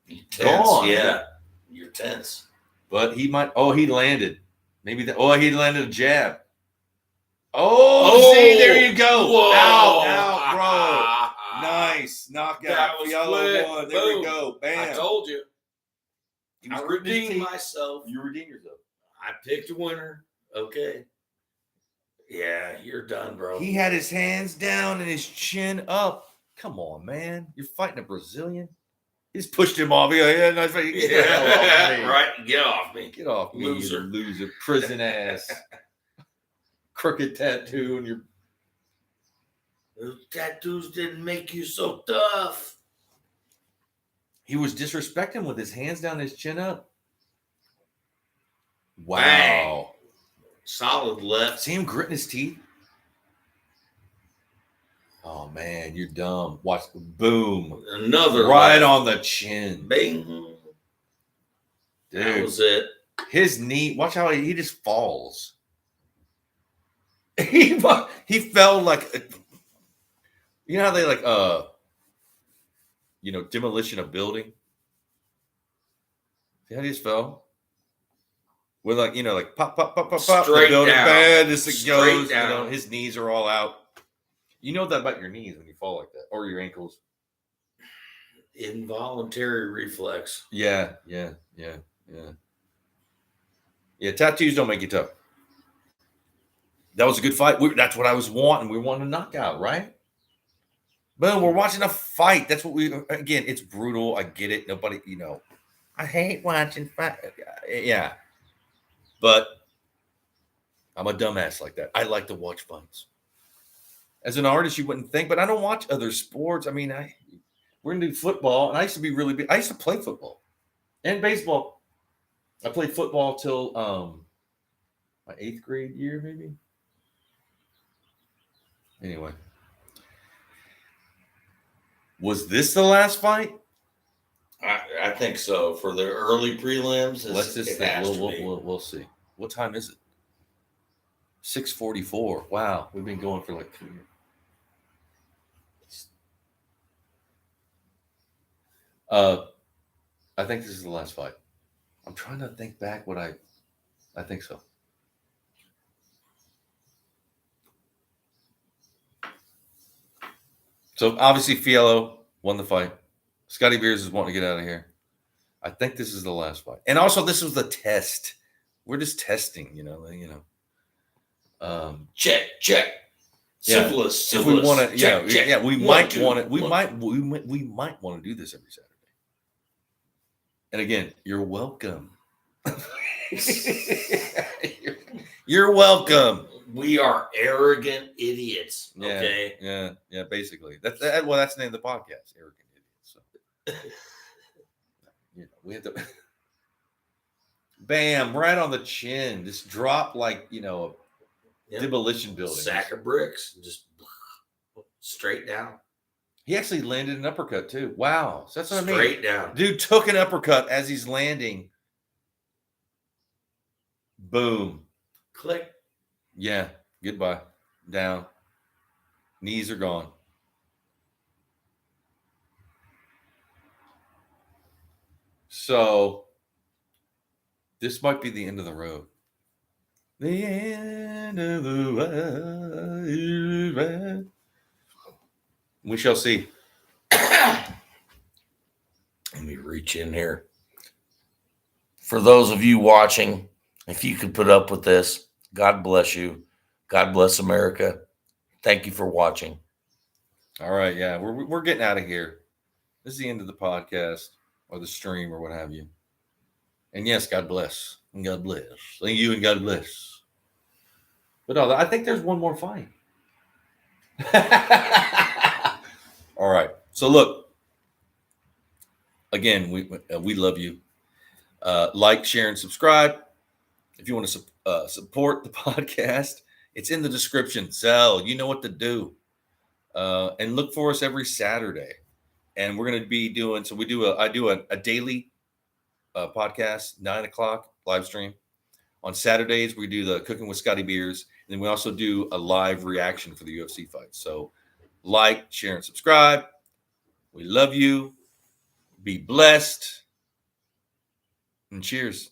you tense. Gone. Yeah, you're tense. but he might. Oh, he landed. Maybe that. Oh, he landed a jab. Oh, see, there you go. Whoa. Ow, bro. Nice knockout. That was Fiallo quick. won. There Boom. we go. I Bam. told you. He was I gritting his redeemed teeth. myself. You redeemed yourself. I picked a winner. Okay. Yeah, you're done, bro. He had his hands down and his chin up. Come on, man. You're fighting a Brazilian. He's pushed him off. Yeah, nice fight. Get the hell off me. Right. Get off me. Get off me, Loser. you loser. Prison ass. Crooked tattoo and your Those tattoos didn't make you so tough. he was disrespecting with his hands down, his chin up. Wow. Bang. Solid left. See him gritting his teeth? Oh man, you're dumb. Watch boom. Another Right left. on the chin. Bing. That Dude. was it. His knee, watch how he just falls. He fell like, you know how they like demolition a building. See how he just fell? With like pop the Straight building down. bad, this it Straight goes. down. His knees are all out. You know that about your knees when you fall like that, or your ankles. Involuntary reflex. Yeah. Tattoos don't make you tough. That was a good fight. That's what I was wanting. We wanted a knockout, right? But we're watching a fight. That's what again, it's brutal. I get it. Nobody, I hate watching fight. Yeah. But I'm a dumbass like that. I like to watch fights. As an artist, you wouldn't think, but I don't watch other sports. I mean, we're gonna do football, and I used to be really big. I used to play football and baseball. I played football till my 8th grade year, maybe. Anyway, was this the last fight? I think so. For the early prelims, Let's just it think. has to be. We'll see. What time is it? 6:44. Wow, we've been going for like 2 years. I think this is the last fight. I'm trying to think back what I think so. So obviously Fiello won the fight. Scotty Beers is wanting to get out of here. I think this is the last fight. And also this was the test. We're just testing, Check. Syphilis. If we want to, check. we might want it. We might want to do this every Saturday. And again, you're welcome. You're welcome. We are arrogant idiots. Okay. Yeah. Basically, that's the name of the podcast. Arrogant idiots. So, we have to. Bam! Right on the chin. Just drop like a demolition building. Sack of bricks. Just straight down. He actually landed an uppercut too. Wow. So that's what I mean. Straight down. Dude took an uppercut as he's landing. Boom. Click. Yeah. Goodbye. Down. Knees are gone. So this might be the end of the road. The end of the road. We shall see. Let me reach in here. For those of you watching, if you could put up with this, God bless you. God bless America. Thank you for watching. All right, yeah, we're getting out of here. This is the end of the podcast or the stream or what have you. And yes, God bless. And God bless. Thank you and God bless. But no, I think there's one more fight. All right. So look, again, we love you. Like, share, and subscribe. If you want to support the podcast, it's in the description. Zelle, you know what to do. And look for us every Saturday. And we're going to be doing, I do a daily podcast, 9:00 live stream. On Saturdays, we do the Cooking with Scotty Beers. And then we also do a live reaction for the UFC fight. So like, share, and subscribe. We love you. Be blessed. And cheers.